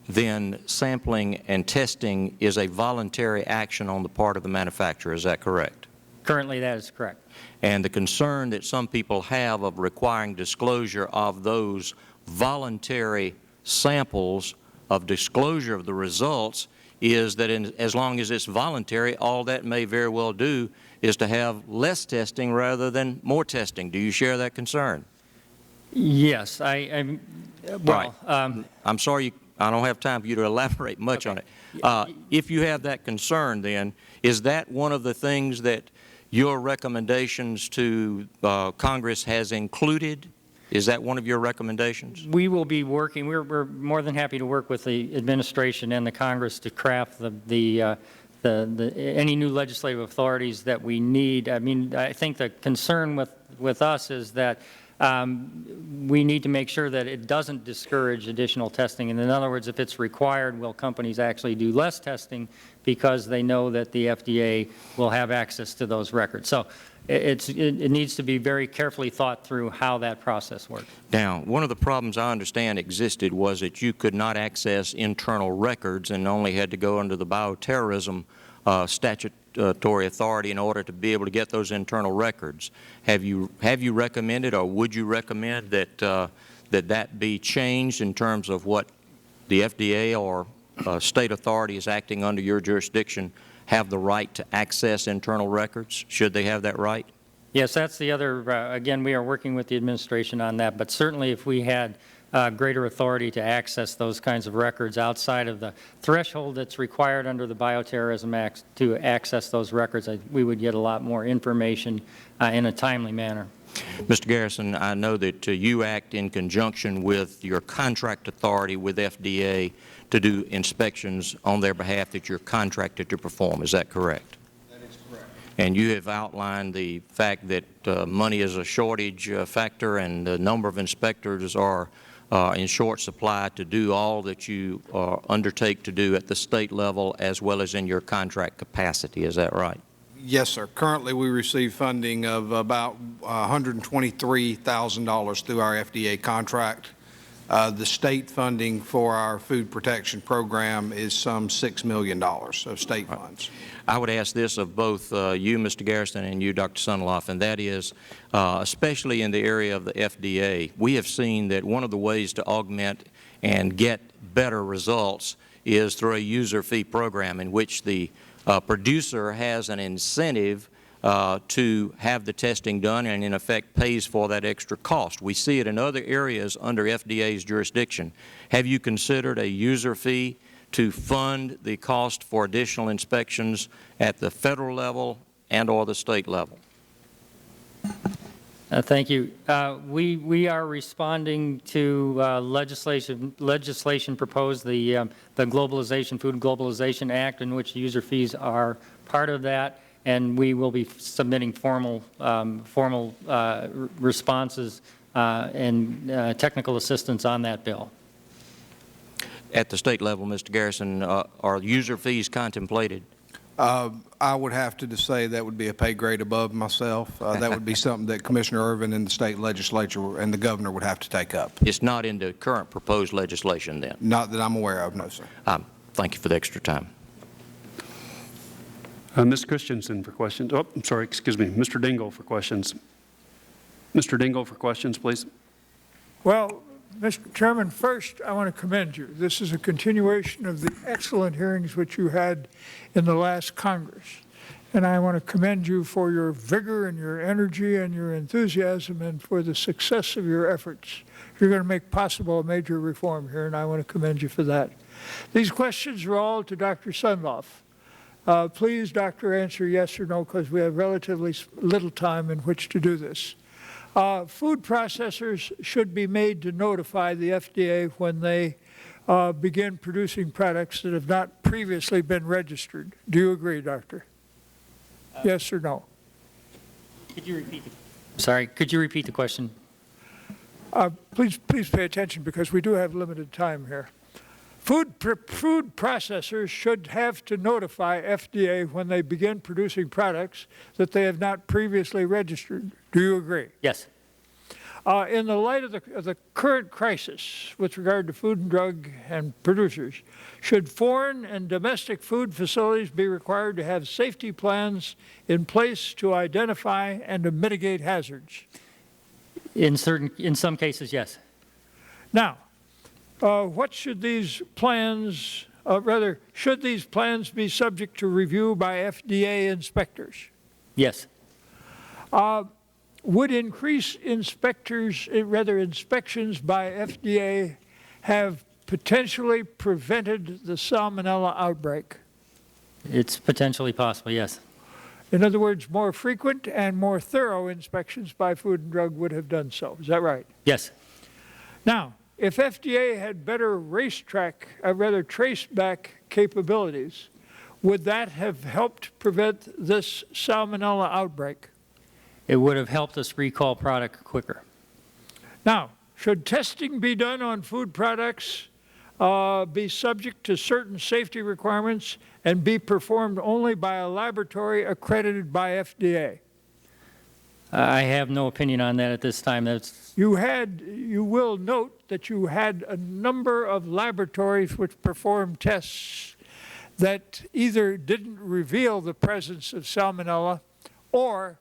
then sampling and testing is a voluntary action on the part of the manufacturer. Is that correct? Currently, that is correct. And the concern that some people have of requiring disclosure of those voluntary samples of disclosure of the results is that as long as it's voluntary, all that may very well do is to have less testing rather than more testing. Do you share that concern? Yes. Well, right. I'm sorry, I don't have time for you to elaborate much on it. If you have that concern, then, is that one of the things that your recommendations to Congress has included? Is that one of your recommendations? We will be working, we're more than happy to work with the administration and the Congress to craft any new legislative authorities that we need. I mean, I think the concern with us is that we need to make sure that it doesn't discourage additional testing. And in other words, if it's required, will companies actually do less testing because they know that the FDA will have access to those records? So it needs to be very carefully thought through how that process works. Now, one of the problems I understand existed was that you could not access internal records and only had to go under the bioterrorism statutory authority in order to be able to get those internal records. Have you recommended, or would you recommend that that be changed in terms of what the FDA or state authorities acting under your jurisdiction have the right to access internal records? Should they have that right? Yes, that's the other, again, we are working with the administration on that, but certainly if we had greater authority to access those kinds of records outside of the threshold that's required under the Bioterrorism Act to access those records, we would get a lot more information in a timely manner. Mr. Garrison, I know that you act in conjunction with your contract authority with FDA to do inspections on their behalf that you're contracted to perform. Is that correct? That is correct. And you have outlined the fact that money is a shortage factor and the number of inspectors are in short supply to do all that you undertake to do at the state level as well as in your contract capacity. Is that right? Yes, sir. Currently, we receive funding of about $123,000 through our FDA contract. The state funding for our food protection program is some $6 million of state funds. I would ask this of both you, Mr. Garrison, and you, Dr. Sunloff, and that is, especially in the area of the FDA, we have seen that one of the ways to augment and get better results is through a user fee program in which the producer has an incentive to have the testing done and in effect pays for that extra cost. We see it in other areas under FDA's jurisdiction. Have you considered a user fee to fund the cost for additional inspections at the Federal level and or the State level? Thank you. We are responding to legislation proposed, the Globalization, Food Globalization Act, in which user fees are part of that, and we will be submitting formal responses and technical assistance on that bill. At the State level, Mr. Garrison, are user fees contemplated? I would have to say that would be a pay grade above myself. That would be something that Commissioner Irvin and the state legislature and the governor would have to take up. It's not in the current proposed legislation then? Not that I'm aware of, no, sir. Thank you for the extra time. Ms. Christensen for questions. Oh, I'm sorry, excuse me. Mr. Dingell for questions. Mr. Dingell for questions, please. Well, Mr. Chairman, first I want to commend you. This is a continuation of the excellent hearings which you had in the last Congress. And I want to commend you for your vigor and your energy and your enthusiasm and for the success of your efforts. You're going to make possible a major reform here, and I want to commend you for that. These questions are all to Dr. Sunloff. Please, Doctor, answer yes or no, because we have relatively little time in which to do this. Food processors should be made to notify the FDA when they begin producing products that have not previously been registered. Do you agree, Doctor? Yes or no? Could you repeat could you repeat the question? Please pay attention because we do have limited time here. Food processors should have to notify FDA when they begin producing products that they have not previously registered. Do you agree? Yes. In the light of the current crisis with regard to food and drug and producers, should foreign and domestic food facilities be required to have safety plans in place to identify and to mitigate hazards? In some cases, yes. Now, what should these plans, should these plans be subject to review by FDA inspectors? Yes. Would increased inspections by FDA have potentially prevented the Salmonella outbreak? It's potentially possible, yes. In other words, more frequent and more thorough inspections by Food and Drug would have done so. Is that right? Yes. Now, if FDA had better trace-back capabilities, would that have helped prevent this Salmonella outbreak? It would have helped us recall product quicker. Now, should testing be done on food products be subject to certain safety requirements and be performed only by a laboratory accredited by FDA? I have no opinion on that at this time. You will note that you had a number of laboratories which performed tests that either didn't reveal the presence of Salmonella or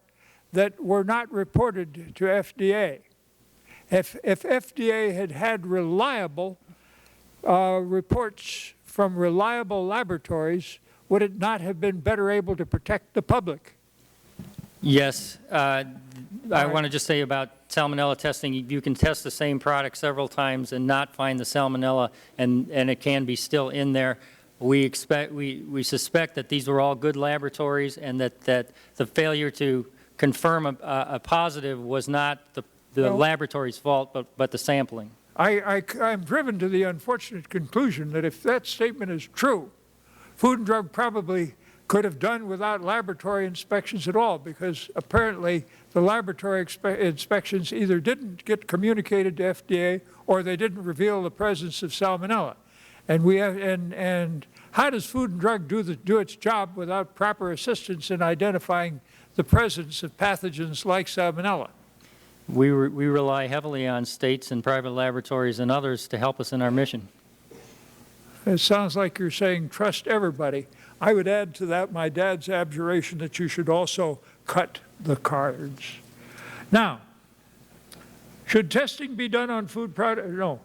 that were not reported to FDA. If FDA had reliable reports from reliable laboratories, would it not have been better able to protect the public? Yes. I want to just say about Salmonella testing, you can test the same product several times and not find the Salmonella, and it can be still in there. We suspect that these were all good laboratories and that the failure to confirm a positive was not the laboratory's fault, but the sampling. I'm driven to the unfortunate conclusion that if that statement is true, Food and Drug probably could have done without laboratory inspections at all, because apparently the laboratory inspections either didn't get communicated to FDA or they didn't reveal the presence of Salmonella. And how does Food and Drug do its job without proper assistance in identifying the presence of pathogens like Salmonella? We rely heavily on states and private laboratories and others to help us in our mission. It sounds like you're saying trust everybody. I would add to that my dad's abjuration that you should also cut the cards. Now, should testing be done on food products? No.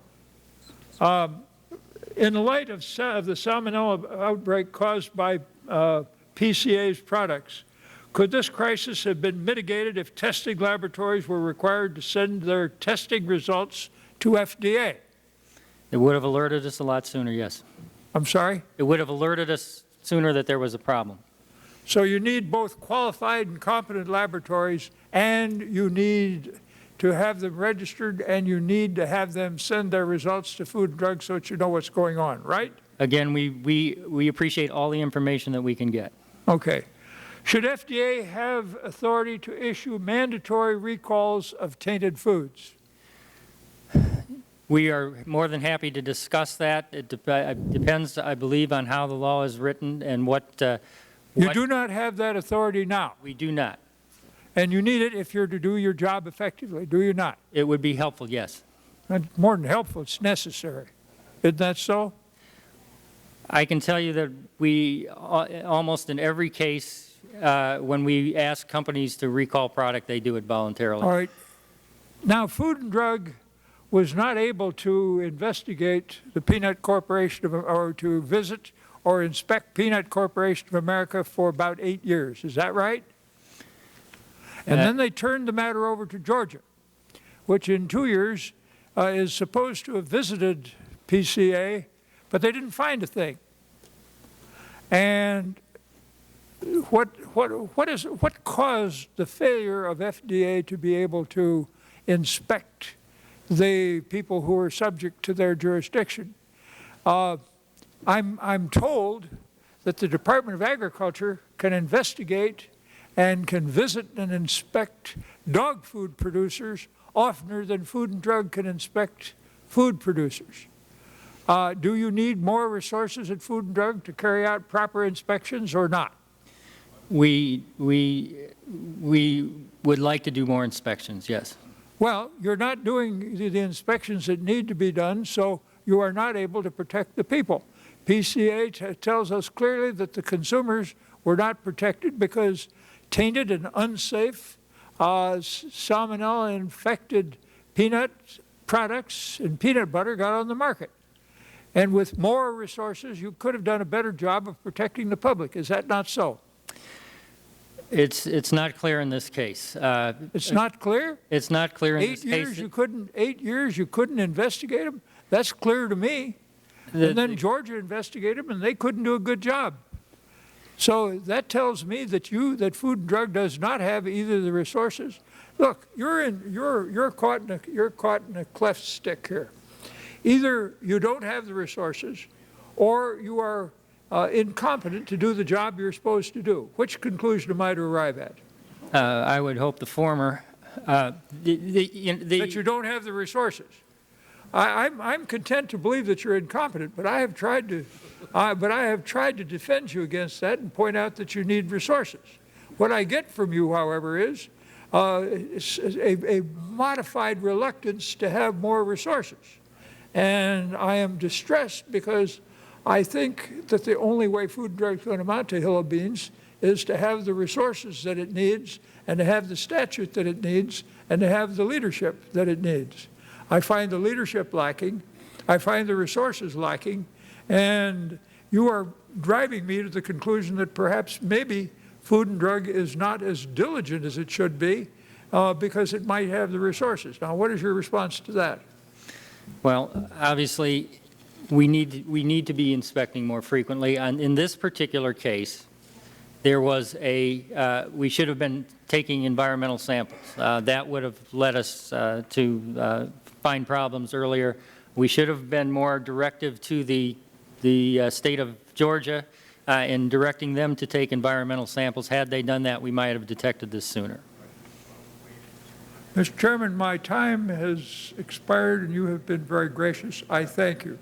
In the light of the Salmonella outbreak caused by PCA's products, could this crisis have been mitigated if testing laboratories were required to send their testing results to FDA? It would have alerted us a lot sooner, yes. I'm sorry? It would have alerted us sooner that there was a problem. So you need both qualified and competent laboratories, and you need to have them registered, and you need to have them send their results to Food and Drug so that you know what's going on, right? Again, we appreciate all the information that we can get. Okay. Should FDA have authority to issue mandatory recalls of tainted foods? We are more than happy to discuss that. It depends, I believe, on how the law is written and what... You do not have that authority now? We do not. And you need it if you're to do your job effectively, do you not? It would be helpful, yes. More than helpful, it's necessary. Isn't that so? I can tell you that we, almost in every case, when we ask companies to recall product, they do it voluntarily. All right. Now, Food and Drug was not able to investigate the Peanut Corporation or to visit or inspect Peanut Corporation of America for about 8 years. Is that right? And then they turned the matter over to Georgia, which in 2 years is supposed to have visited PCA, but they didn't find a thing. And what caused the failure of FDA to be able to inspect the people who are subject to their jurisdiction. I'm told that the Department of Agriculture can investigate and can visit and inspect dog food producers oftener than Food and Drug can inspect food producers. Do you need more resources at Food and Drug to carry out proper inspections or not? We would like to do more inspections, yes. Well, you're not doing the inspections that need to be done, so you are not able to protect the people. PCA tells us clearly that the consumers were not protected because tainted and unsafe salmonella-infected peanut products and peanut butter got on the market. And with more resources, you could have done a better job of protecting the public. Is that not so? It's not clear in this case. It's not clear? It's not clear in this case. 8 years you couldn't investigate them? That's clear to me. And then Georgia investigated them, and they couldn't do a good job. So that tells me that Food and Drug does not have either the resources. Look, you're caught in a cleft stick here. Either you don't have the resources, or you are incompetent to do the job you're supposed to do. Which conclusion am I to arrive at? I would hope the former. That you don't have the resources. I'm content to believe that you're incompetent, but I have tried to defend you against that and point out that you need resources. What I get from you, however, is a modified reluctance to have more resources. And I am distressed because I think that the only way Food and Drug is going to amount to hill of beans is to have the resources that it needs and to have the statute that it needs and to have the leadership that it needs. I find the leadership lacking. I find the resources lacking. And you are driving me to the conclusion that perhaps maybe Food and Drug is not as diligent as it should be because it might have the resources. Now, what is your response to that? Well, obviously, we need to be inspecting more frequently. And in this particular case, there was we should have been taking environmental samples. That would have led us to find problems earlier. We should have been more directive to the state of Georgia in directing them to take environmental samples. Had they done that, we might have detected this sooner. Mr. Chairman, my time has expired and you have been very gracious. I thank you.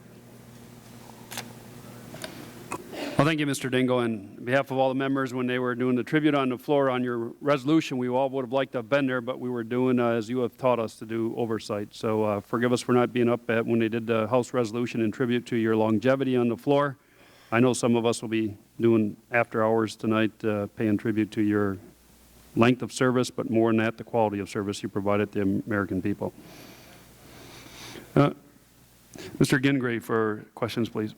Well, thank you, Mr. Dingell. And on behalf of all the members, when they were doing the tribute on the floor on your resolution, we all would have liked to have been there, but we were doing, as you have taught us, to do oversight. So forgive us for not being up when they did the House resolution in tribute to your longevity on the floor. I know some of us will be doing after hours tonight, paying tribute to your length of service, but more than that, the quality of service you provided the American people. Mr. Gingrey for questions, please.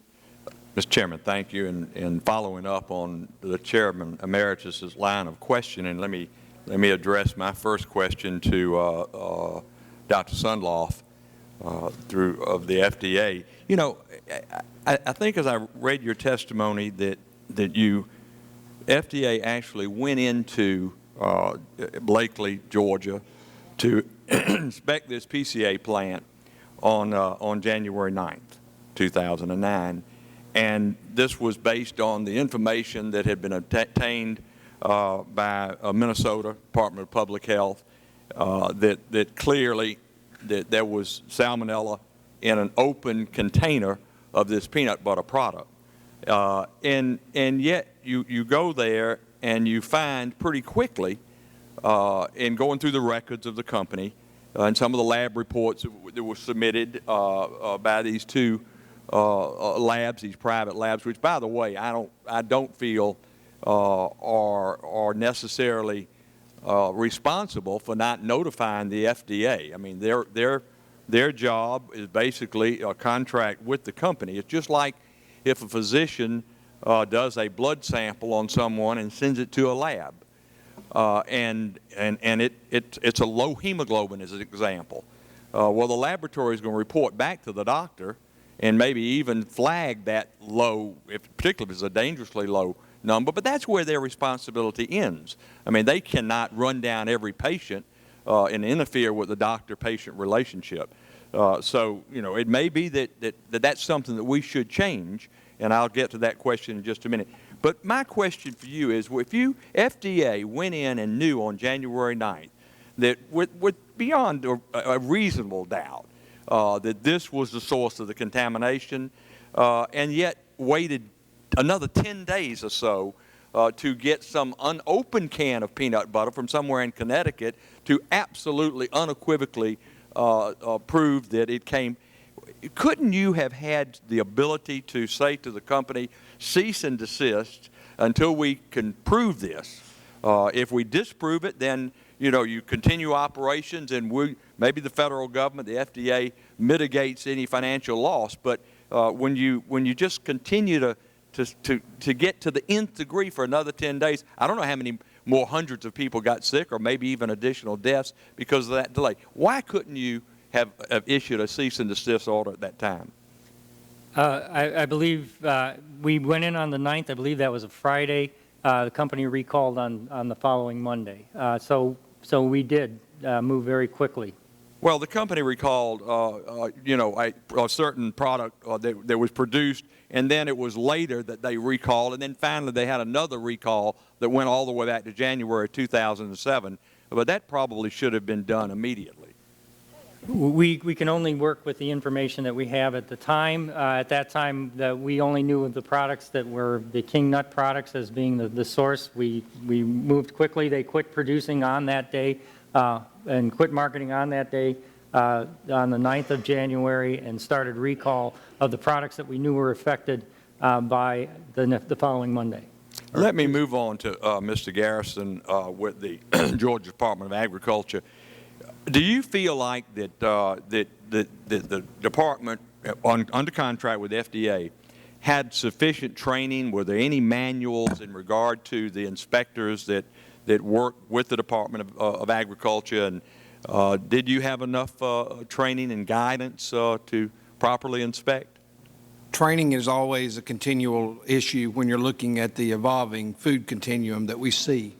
Mr. Chairman, thank you. And following up on the Chairman Emeritus's line of questioning, let me address my first question to Dr. Sundloff of the FDA. You know, I think as I read your testimony that FDA actually went into Blakely, Georgia, to inspect this PCA plant on January 9th, 2009. And this was based on the information that had been obtained by Minnesota Department of Public Health that clearly that there was salmonella in an open container of this peanut butter product. And yet you go there and you find pretty quickly in going through the records of the company and some of the lab reports that were submitted by these two labs, these private labs, which, by the way, I don't feel are necessarily responsible for not notifying the FDA. I mean, their job is basically a contract with the company. It's just like if a physician does a blood sample on someone and sends it to a lab, and it's a low hemoglobin as an example. Well, the laboratory is going to report back to the doctor and maybe even flag that low, particularly if it's a dangerously low number, but that's where their responsibility ends. I mean, they cannot run down every patient and interfere with the doctor-patient relationship. So, you know, it may be that's something that we should change, and I'll get to that question in just a minute. But my question for you is, if FDA went in and knew on January 9th that with beyond a reasonable doubt that this was the source of the contamination, and yet waited another 10 days or so to get some unopened can of peanut butter from somewhere in Connecticut to absolutely unequivocally prove that it came, couldn't you have had the ability to say to the company, cease and desist until we can prove this? If we disprove it, then you know, you continue operations, and maybe the federal government, the FDA, mitigates any financial loss. But when you just continue to get to the nth degree for another 10 days, I don't know how many more hundreds of people got sick, or maybe even additional deaths because of that delay. Why couldn't you have issued a cease and desist order at that time? I believe we went in on the 9th. I believe that was a Friday. The company recalled on the following Monday. So we did move very quickly. Well, the company recalled, you know, a certain product that was produced, and then it was later that they recalled, and then finally they had another recall that went all the way back to January 2007. But that probably should have been done immediately. We can only work with the information that we have at the time. At that time, we only knew of the products that were the King Nut products as being the source. We moved quickly. They quit producing on that day and quit marketing on that day on the 9th of January, and started recall of the products that we knew were affected by the following Monday. Let me move on to Mr. Garrison with the Georgia Department of Agriculture. Do you feel like that the department, under contract with FDA, had sufficient training? Were there any manuals in regard to the inspectors that work with the Department of Agriculture? And did you have enough training and guidance to properly inspect? Training is always a continual issue when you're looking at the evolving food continuum that we see.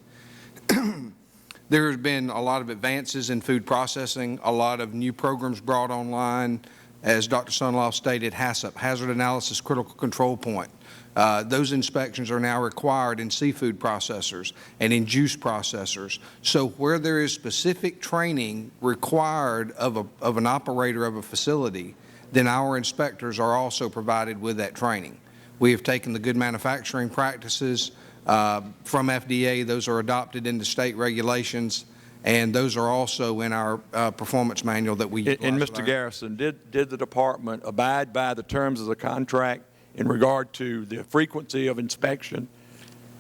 There has been a lot of advances in food processing, a lot of new programs brought online. As Dr. Sunloff stated, HACCP, Hazard Analysis Critical Control Point. Those inspections are now required in seafood processors and in juice processors. So where there is specific training required of an operator of a facility, then our inspectors are also provided with that training. We have taken the good manufacturing practices from FDA. Those are adopted into state regulations, and those are also in our performance manual that we utilize. And Mr. Garrison, did the department abide by the terms of the contract in regard to the frequency of inspection?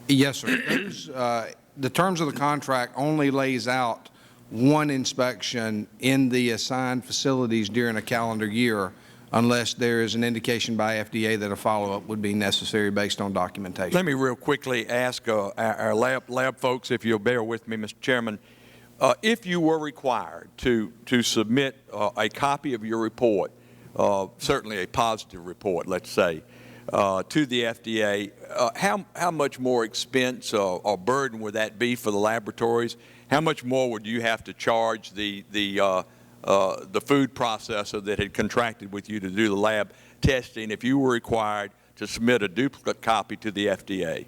Yes, sir. The terms of the contract only lays out one inspection in the assigned facilities during a calendar year, unless there is an indication by FDA that a follow-up would be necessary based on documentation. Let me real quickly ask our lab folks, if you'll bear with me, Mr. Chairman, if you were required to submit a copy of your report, certainly a positive report, let's say, to the FDA, how much more expense or burden would that be for the laboratories? How much more would you have to charge the food processor that had contracted with you to do the lab testing if you were required to submit a duplicate copy to the FDA?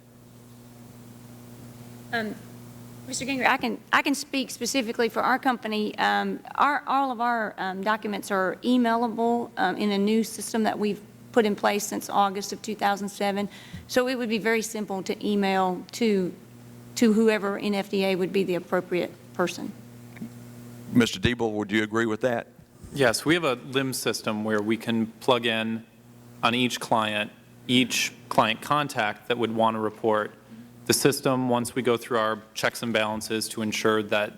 Mr. Ginger, I can speak specifically for our company. All of our documents are emailable in a new system that we've put in place since August of 2007. So it would be very simple to email to whoever in FDA would be the appropriate person. Mr. Diebel, would you agree with that? Yes, we have a LIMS system where we can plug in on each client contact that would want to report. The system, once we go through our checks and balances to ensure that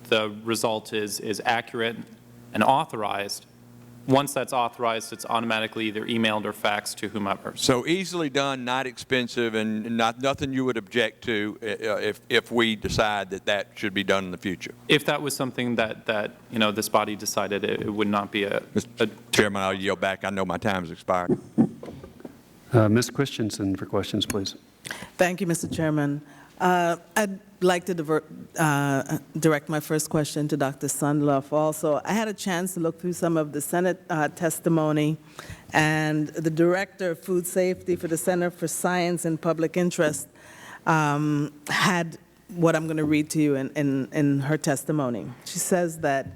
the result is accurate and authorized, once that's authorized, it's automatically either emailed or faxed to whomever. So easily done, not expensive, and nothing you would object to if we decide that should be done in the future. If that was something that you know, this body decided, it would not be a Mr. Chairman, I'll yield back. I know my time has expired. Ms. Christensen for questions, please. Thank you, Mr. Chairman. I'd like to direct my first question to Dr. Sundloff also. I had a chance to look through some of the Senate testimony, and the Director of Food Safety for the Center for Science and Public Interest had what I'm going to read to you in her testimony. She says that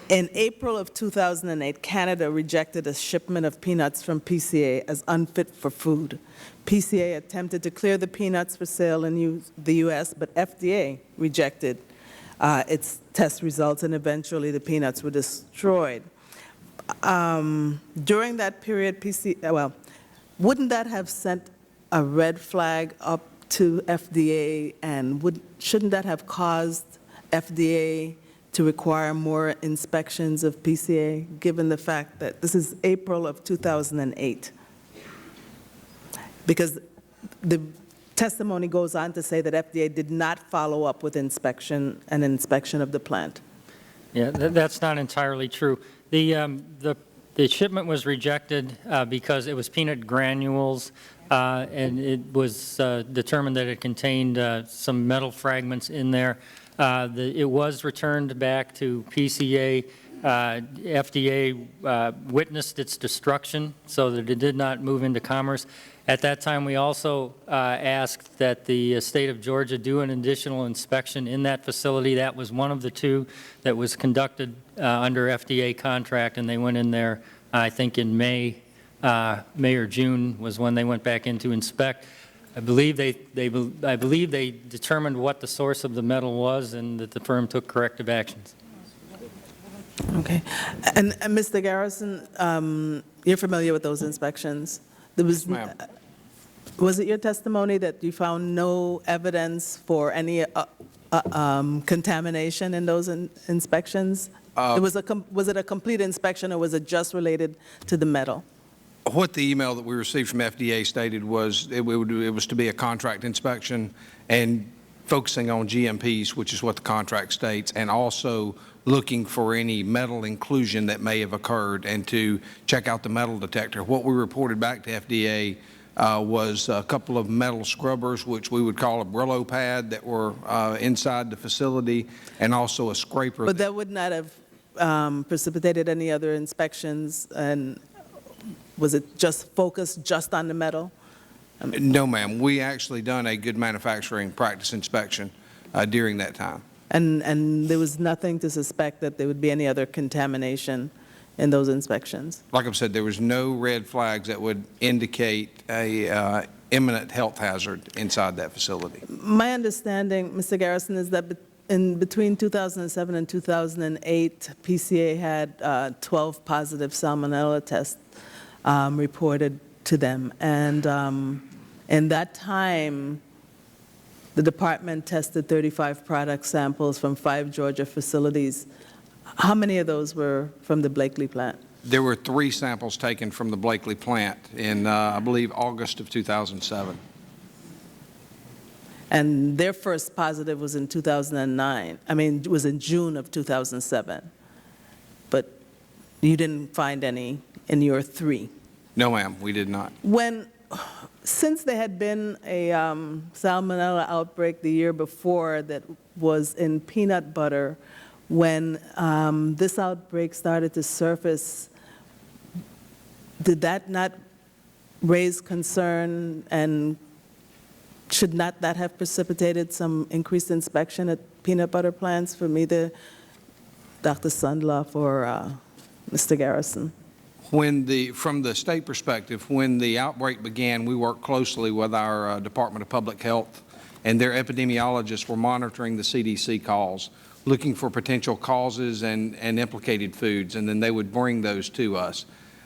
in April of 2008, Canada rejected a shipment of peanuts from PCA as unfit for food. PCA attempted to clear the peanuts for sale in the U.S., but FDA rejected its test results, and eventually the peanuts were destroyed. During that period, wouldn't that have sent a red flag up to FDA, and shouldn't that have caused FDA to require more inspections of PCA, given the fact that this is April of 2008? Because the testimony goes on to say that FDA did not follow up with an inspection of the plant. Yeah, that's not entirely true. The shipment was rejected because it was peanut granules, and it was determined that it contained some metal fragments in there. It was returned back to PCA. FDA witnessed its destruction so that it did not move into commerce. At that time, we also asked that the state of Georgia do an additional inspection in that facility. That was one of the two that was conducted under FDA contract, and they went in there, I think, in May or June was when they went back in to inspect. I believe they determined what the source of the metal was, and that the firm took corrective actions. Okay. And Mr. Garrison, you're familiar with those inspections? Yes, ma'am. Was it your testimony that you found no evidence for any contamination in those inspections? Was it a complete inspection, or was it just related to the metal? What the email that we received from FDA stated was it was to be a contract inspection and focusing on GMPs, which is what the contract states, and also looking for any metal inclusion that may have occurred and to check out the metal detector. What we reported back to FDA was a couple of metal scrubbers, which we would call a Brillo pad, that were inside the facility, and also a scraper. But that would not have precipitated any other inspections, and was it just focused just on the metal? No, ma'am. We actually done a good manufacturing practice inspection during that time. And there was nothing to suspect that there would be any other contamination in those inspections? Like I've said, there was no red flags that would indicate a imminent health hazard inside that facility. My understanding, Mr. Garrison, is that between 2007 and 2008, PCA had 12 positive Salmonella tests reported to them. And in that time, the department tested 35 product samples from 5 Georgia facilities. How many of those were from the Blakely plant? There were 3 samples taken from the Blakely plant in, I believe, August of 2007. And their first positive was in 2009. I mean, it was in June of 2007. But you didn't find any in your 3? No, ma'am, we did not. Since there had been a Salmonella outbreak the year before that was in peanut butter, when this outbreak started to surface, did that not raise concern, and should not that have precipitated some increased inspection at peanut butter plants from either Dr. Sundloff or Mr. Garrison? From the state perspective, when the outbreak began, we worked closely with our Department of Public Health, and their epidemiologists were monitoring the CDC calls, looking for potential causes and implicated foods, and then they would bring those to us.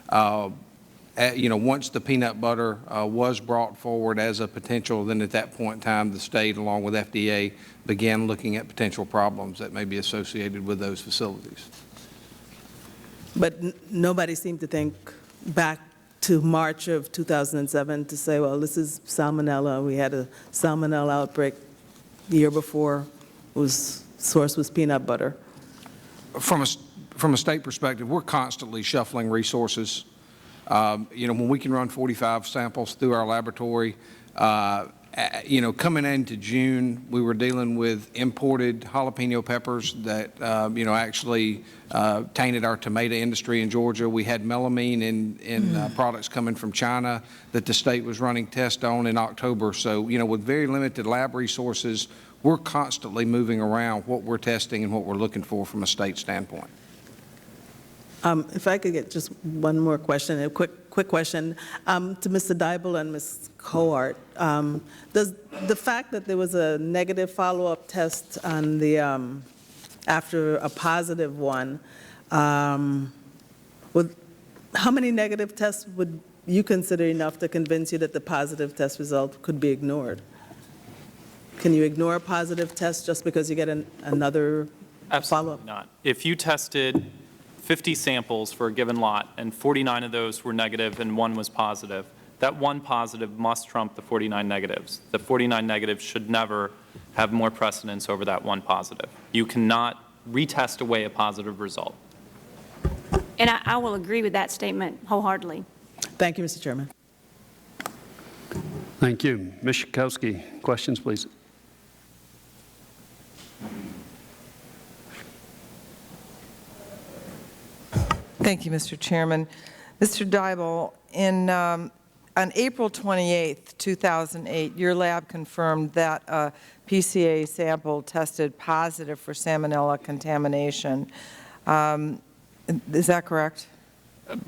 Once the peanut butter was brought forward as a potential, then at that point in time, the state, along with FDA, began looking at potential problems that may be associated with those facilities. But nobody seemed to think back to March of 2007 to say, well, this is Salmonella. We had a Salmonella outbreak the year before. Source was peanut butter. From a state perspective, we're constantly shuffling resources. When we can run 45 samples through our laboratory, You know, coming into June, we were dealing with imported jalapeno peppers that, you know, actually tainted our tomato industry in Georgia. We had melamine in products coming from China that the state was running tests on in October. So, you know, with very limited lab resources, we're constantly moving around what we're testing and what we're looking for from a state standpoint. If I could get just one more question, a quick question to Mr. Dybel and Ms. Cohart. Does the fact that there was a negative follow-up test on the after a positive one, how many negative tests would you consider enough to convince you that the positive test result could be ignored? Can you ignore a positive test just because you get another follow-up? Absolutely not. If you tested 50 samples for a given lot, and 49 of those were negative and 1 was positive, that 1 positive must trump the 49 negatives. The 49 negatives should never have more precedence over that 1 positive. You cannot retest away a positive result. And I will agree with that statement wholeheartedly. Thank you, Mr. Chairman. Thank you. Ms. Schakowsky, questions, please. Thank you, Mr. Chairman. Mr. Dybel, on April 28, 2008, your lab confirmed that a PCA sample tested positive for Salmonella contamination. Is that correct?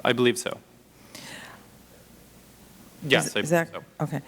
I believe so. Yes, I believe so. Okay.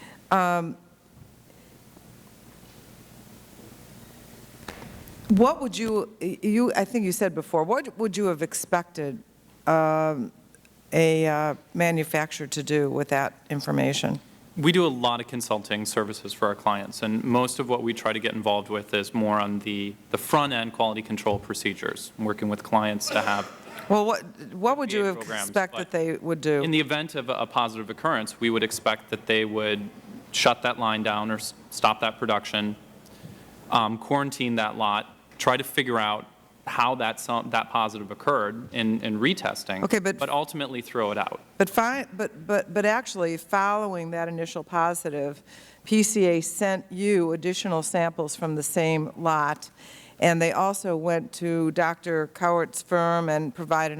What would I think you said before, what would you have expected a manufacturer to do with that information? We do a lot of consulting services for our clients, and most of what we try to get involved with is more on the front-end quality control procedures, working with clients to have. Well, what would you expect that they would do? In the event of a positive occurrence, we would expect that they would shut that line down or stop that production, quarantine that lot, try to figure out how that positive occurred in retesting, okay, but ultimately throw it out. But actually, following that initial positive, PCA sent you additional samples from the same lot, and they also went to Dr. Cowart's firm and provided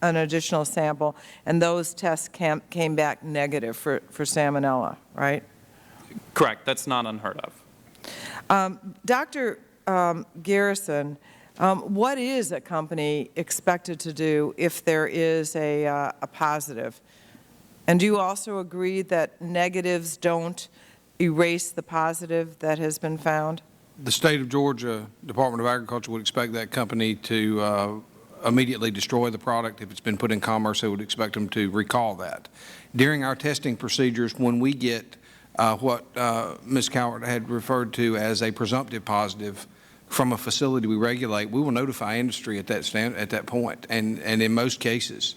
an additional sample, and those tests came back negative for Salmonella, right? Correct. That's not unheard of. Dr. Garrison, what is a company expected to do if there is a positive? And do you also agree that negatives don't erase the positive that has been found? The state of Georgia Department of Agriculture would expect that company to immediately destroy the product. If it's been put in commerce, they would expect them to recall that. During our testing procedures, when we get what Ms. Cowart had referred to as a presumptive positive from a facility we regulate, we will notify industry at that point. And in most cases,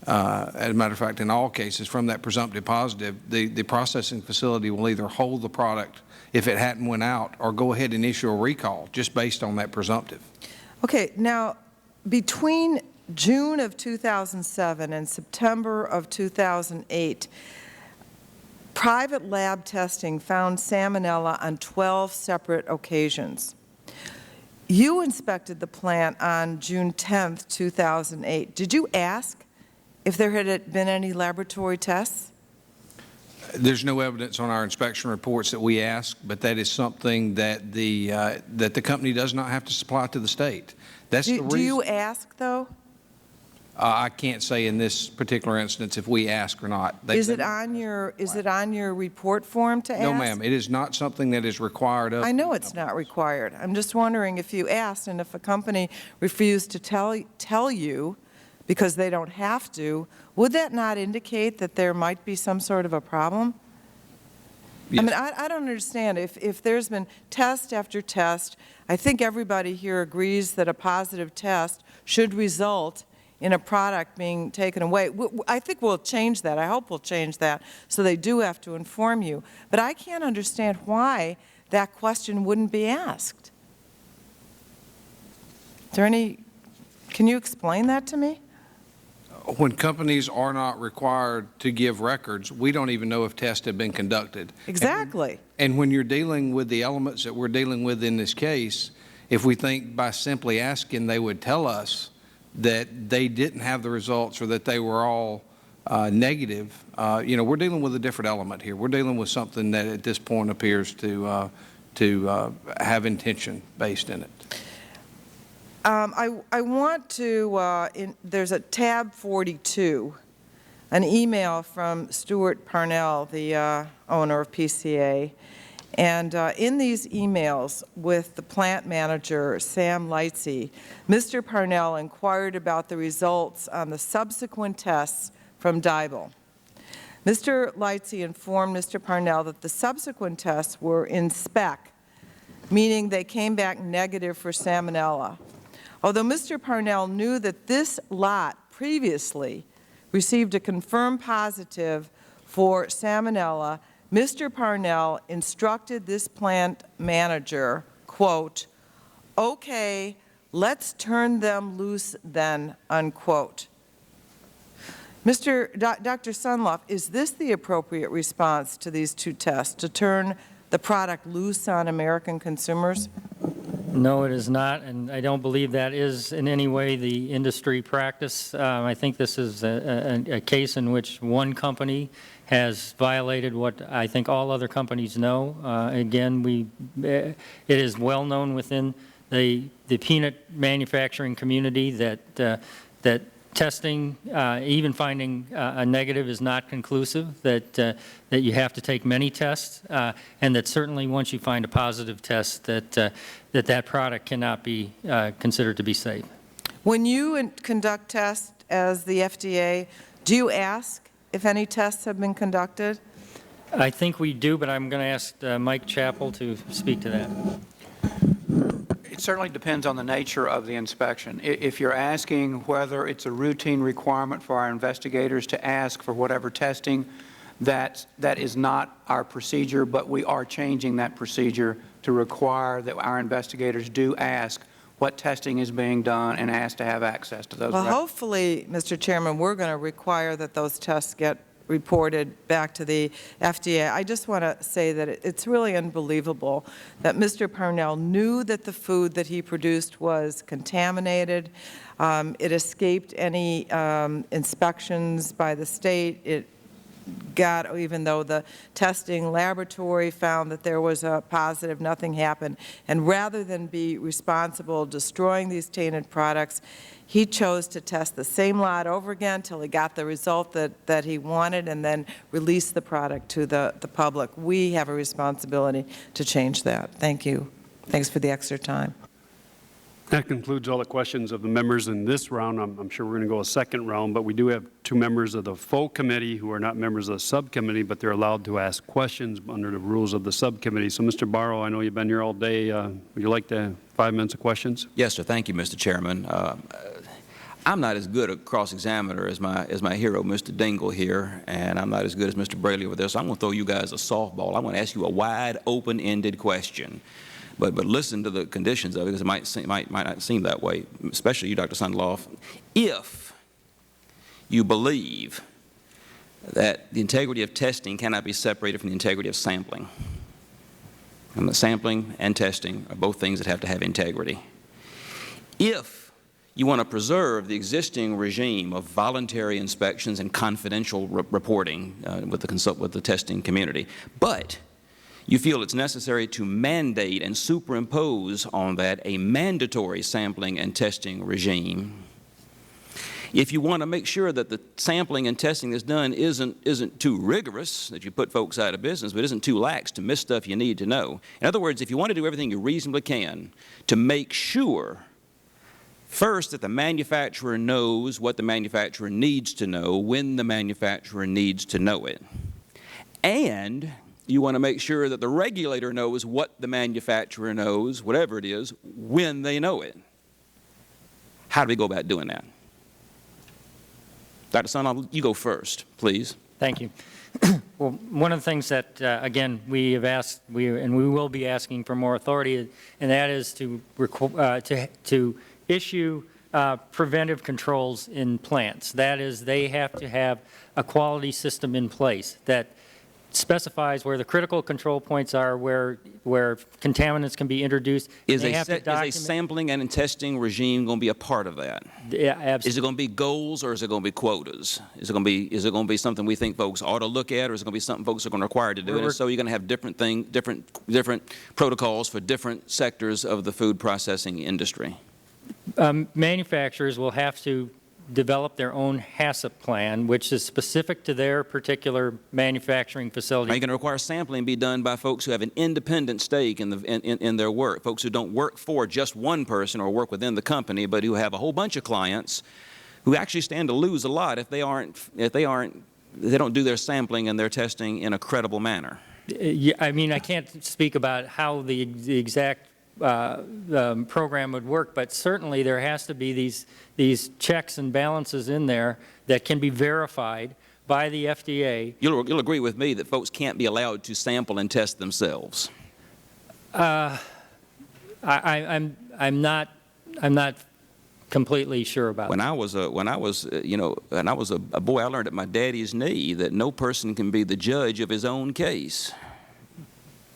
as a matter of fact, in all cases, from that presumptive positive, the processing facility will either hold the product if it hadn't went out or go ahead and issue a recall just based on that presumptive. Okay, now between June of 2007 and September of 2008, private lab testing found Salmonella on 12 separate occasions. You inspected the plant on June 10, 2008. Did you ask if there had been any laboratory tests? There's no evidence on our inspection reports that we ask, but that is something that the company does not have to supply to the state. That's the reason. Do you ask, though? I can't say in this particular instance if we ask or not. Is it on your report form to ask? No, ma'am. It is not something that is required of. I know it's not required. I'm just wondering if you asked, and if a company refused to tell you because they don't have to, would that not indicate that there might be some sort of a problem? Yes. I mean, I don't understand. If there's been test after test, I think everybody here agrees that a positive test should result in a product being taken away. I think we'll change that. I hope we'll change that so they do have to inform you. But I can't understand why that question wouldn't be asked. Is there any, can you explain that to me? when companies are not required to give records, we don't even know if tests have been conducted. Exactly. And when you're dealing with the elements that we're dealing with in this case, if we think by simply asking they would tell us that they didn't have the results or that they were all negative, you know, we're dealing with a different element here. We're dealing with something that at this point appears to have intention based in it. I want to, there's a tab 42, an email from Stuart Parnell, the owner of PCA. And in these emails with the plant manager, Sam Lightsey, Mr. Parnell inquired about the results on the subsequent tests from Diebel. Mr. Lightsey informed Mr. Parnell that the subsequent tests were in spec, meaning they came back negative for Salmonella. Although Mr. Parnell knew that this lot previously received a confirmed positive for Salmonella, Mr. Parnell instructed this plant manager, quote, "Okay, let's turn them loose then," unquote. Dr. Sunloff, is this the appropriate response to these two tests, to turn the product loose on American consumers? No, it is not, and I don't believe that is in any way the industry practice. I think this is a case in which one company has violated what I think all other companies know. Again, it is well known within the peanut manufacturing community that testing, even finding a negative, is not conclusive, that you have to take many tests, and that certainly once you find a positive test, that product cannot be considered to be safe. When you conduct tests as the FDA, do you ask if any tests have been conducted? I think we do, but I'm going to ask Mike Chappell to speak to that. It certainly depends on the nature of the inspection. If you're asking whether it's a routine requirement for our investigators to ask for whatever testing, that is not our procedure, but we are changing that procedure to require that our investigators do ask what testing is being done and ask to have access to those Well, records. hopefully, Mr. Chairman, we're going to require that those tests get reported back to the FDA. I just want to say that it's really unbelievable that Mr. Parnell knew that the food that he produced was contaminated. It escaped any inspections by the state. It got, even though the testing laboratory found that there was a positive, nothing happened. And rather than be responsible destroying these tainted products, he chose to test the same lot over again until he got the result that he wanted and then release the product to the public. We have a responsibility to change that. Thank you. Thanks for the extra time. That concludes all the questions of the members in this round. I'm sure we're going to go a second round, but we do have two members of the full committee who are not members of the subcommittee, but they're allowed to ask questions under the rules of the subcommittee. So, Mr. Barrow, I know you've been here all day. Would you like 5 minutes of questions? Yes, sir. Thank you, Mr. Chairman. I'm not as good a cross-examiner as my hero, Mr. Dingle here, and I'm not as good as Mr. Braley over there, so I'm going to throw you guys a softball. I'm going to ask you a wide, open-ended question. But listen to the conditions of it, because it might not seem that way, especially you, Dr. Sunloff. If you believe that the integrity of testing cannot be separated from the integrity of sampling, and the sampling and testing are both things that have to have integrity. If you want to preserve the existing regime of voluntary inspections and confidential reporting with the testing community, but you feel it's necessary to mandate and superimpose on that a mandatory sampling and testing regime, if you want to make sure that the sampling and testing that's done isn't too rigorous, that you put folks out of business, but isn't too lax to miss stuff you need to know. In other words, if you want to do everything you reasonably can to make sure, first, that the manufacturer knows what the manufacturer needs to know when the manufacturer needs to know it, and you want to make sure that the regulator knows what the manufacturer knows, whatever it is, when they know it. How do we go about doing that? Dr. Sunloff, you go first, please. Thank you. Well, one of the things that, again, we have asked, and we will be asking for more authority, and that is to issue preventive controls in plants. That is, they have to have a quality system in place that specifies where the critical control points are, where contaminants can be introduced. Is a sampling and testing regime going to be a part of that? Yeah, absolutely. Is it going to be goals or is it going to be quotas? Is it going to be something we think folks ought to look at, or is it going to be something folks are going to require to do? And so you're going to have different protocols for different sectors of the food processing industry. Manufacturers will have to develop their own HACCP plan, which is specific to their particular manufacturing facility. Are you going to require sampling be done by folks who have an independent stake in their work, folks who don't work for just one person or work within the company, but who have a whole bunch of clients who actually stand to lose a lot if they don't do their sampling and their testing in a credible manner? Yeah, I mean, I can't speak about how the exact program would work, but certainly there has to be these checks and balances in there that can be verified by the FDA. You'll agree with me that folks can't be allowed to sample and test themselves. I'm not completely sure about when that. I was a boy, I learned at my daddy's knee that no person can be the judge of his own case.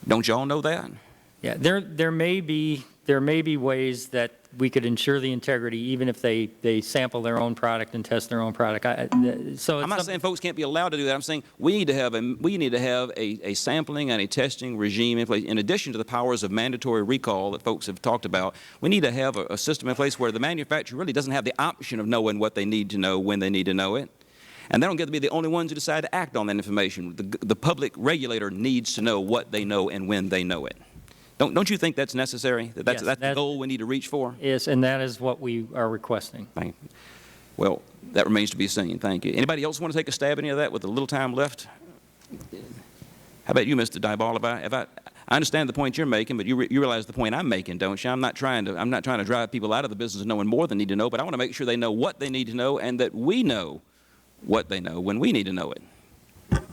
Don't y'all know that? Yeah, there may be ways that we could ensure the integrity even if they sample their own product and test their own product. I'm not saying folks can't be allowed to do that. I'm saying we need to have a sampling and a testing regime in place. In addition to the powers of mandatory recall that folks have talked about, we need to have a system in place where the manufacturer really doesn't have the option of knowing what they need to know when they need to know it. And they don't get to be the only ones who decide to act on that information. The public regulator needs to know what they know and when they know it. Don't you think that's necessary? That's the goal we need to reach for? Yes, and that is what we are requesting. Thank you. Well, that remains to be seen. Thank you. Anybody else want to take a stab at any of that with a little time left? How about you, Mr. Dyball? I understand the point you're making, but you realize the point I'm making, don't you? I'm not trying to drive people out of the business of knowing more than they need to know, but I want to make sure they know what they need to know and that we know what they know when we need to know it.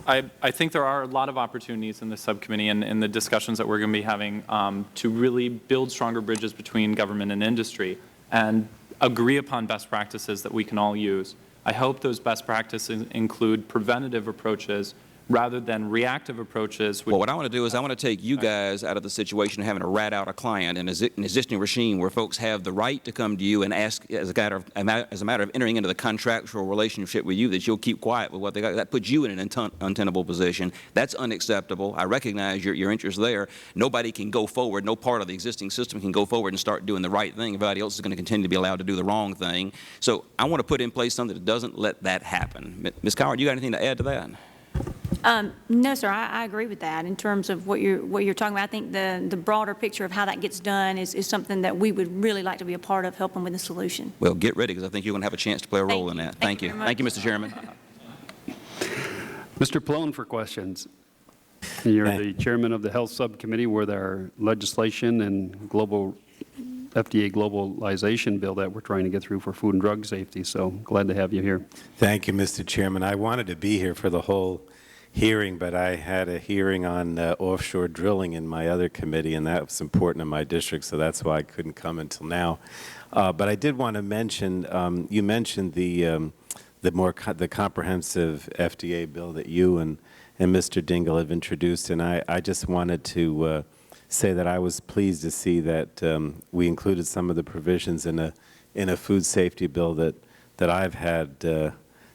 I think there are a lot of opportunities in the subcommittee and in the discussions that we're going to be having to really build stronger bridges between government and industry and agree upon best practices that we can all use. I hope those best practices include preventative approaches rather than reactive approaches. Well, what I want to do is I want to take you guys out of the situation of having to rat out a client in an existing regime where folks have the right to come to you and ask as a matter of entering into the contractual relationship with you that you'll keep quiet with what they got. That puts you in an untenable position. That's unacceptable. I recognize your interest there. Nobody can go forward. No part of the existing system can go forward and start doing the right thing. Everybody else is going to continue to be allowed to do the wrong thing. So I want to put in place something that doesn't let that happen. Ms. Coward, you got anything to add to that? No, sir. I agree with that. In terms of what you're talking about, I think the broader picture of how that gets done is something that we would really like to be a part of helping with the solution. Well, get ready, because I think you're going to have a chance to play a role in that. Thank you. Thank you, Mr. Chairman. Mr. Pallone for questions. You're the chairman of the Health Subcommittee, where there are legislation and FDA globalization bill that we're trying to get through for food and drug safety. So glad to have you here. Thank you, Mr. Chairman. I wanted to be here for the whole hearing, but I had a hearing on offshore drilling in my other committee, and that was important in my district, so that's why I couldn't come until now. But I did want to mention, you mentioned the comprehensive FDA bill that you and Mr. Dingell have introduced, and I just wanted to say that I was pleased to see that we included some of the provisions in a food safety bill that I've had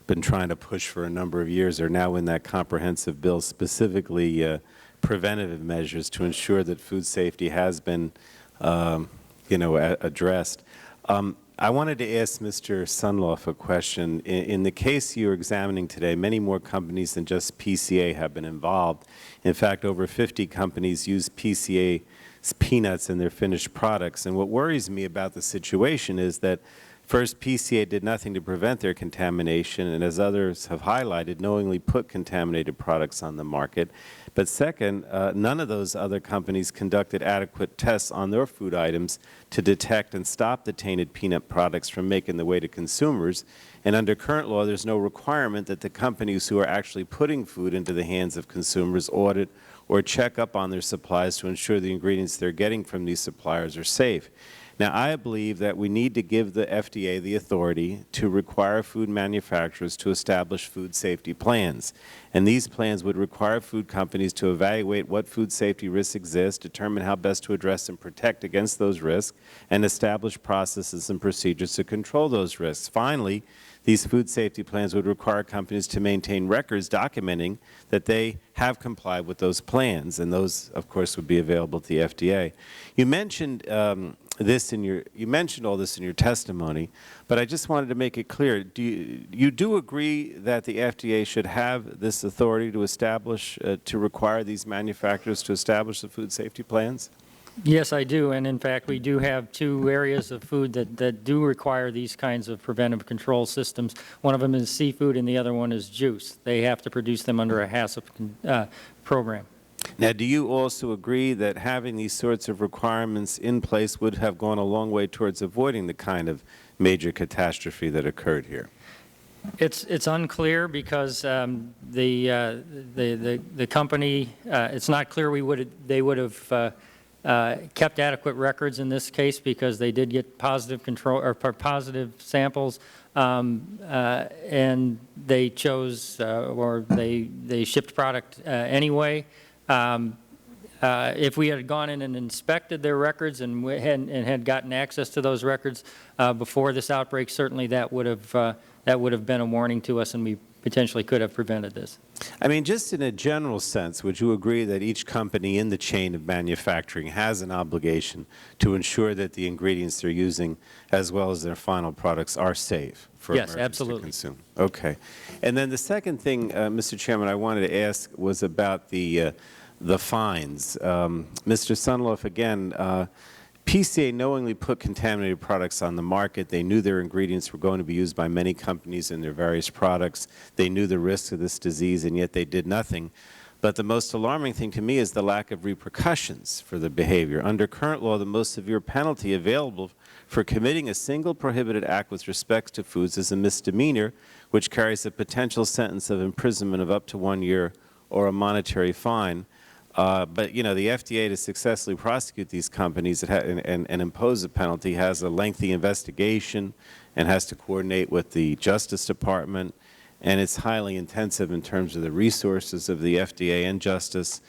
been trying to push for a number of years are now in that comprehensive bill, specifically preventative measures to ensure that food safety has been, addressed. I wanted to ask Mr. Sunloff a question. In the case you're examining today, many more companies than just PCA have been involved. In fact, over 50 companies use PCA peanuts in their finished products. And what worries me about the situation is that first, PCA did nothing to prevent their contamination, and as others have highlighted, knowingly put contaminated products on the market. But second, none of those other companies conducted adequate tests on their food items to detect and stop the tainted peanut products from making their way to consumers. And under current law, there's no requirement that the companies who are actually putting food into the hands of consumers audit or check up on their supplies to ensure the ingredients they're getting from these suppliers are safe. Now, I believe that we need to give the FDA the authority to require food manufacturers to establish food safety plans. And these plans would require food companies to evaluate what food safety risks exist, determine how best to address and protect against those risks, and establish processes and procedures to control those risks. Finally, these food safety plans would require companies to maintain records documenting that they have complied with those plans, and those, of course, would be available to the FDA. You mentioned all this in your testimony, but I just wanted to make it clear. You do agree that the FDA should have this authority to establish, to require these manufacturers to establish the food safety plans? Yes, I do, and in fact, we do have two areas of food that do require these kinds of preventive control systems. One of them is seafood, and the other one is juice. They have to produce them under a HACCP program. Now, do you also agree that having these sorts of requirements in place would have gone a long way towards avoiding the kind of major catastrophe that occurred here? It's unclear because the company, it's not clear they would have kept adequate records in this case because they did get positive control or positive samples, and they chose or they shipped product anyway. If we had gone in and inspected their records and had gotten access to those records before this outbreak, certainly that would have been a warning to us, and we potentially could have prevented this. I mean, just in a general sense, would you agree that each company in the chain of manufacturing has an obligation to ensure that the ingredients they're using, as well as their final products, are safe for Americans to consume? Okay. And then the second thing, Mr. Chairman, I wanted to ask was about the fines. Mr. Sunloff, again, PCA knowingly put contaminated products on the market. They knew their ingredients were going to be used by many companies in their various products. They knew the risks of this disease, and yet they did nothing. But the most alarming thing to me is the lack of repercussions for the behavior. Under current law, the most severe penalty available for committing a single prohibited act with respect to foods is a misdemeanor, which carries a potential sentence of imprisonment of up to 1 year or a monetary fine. But, you know, the FDA, to successfully prosecute these companies and impose a penalty, has a lengthy investigation and has to coordinate with the Justice Department, and it's highly intensive in terms of the resources of the FDA and Justice.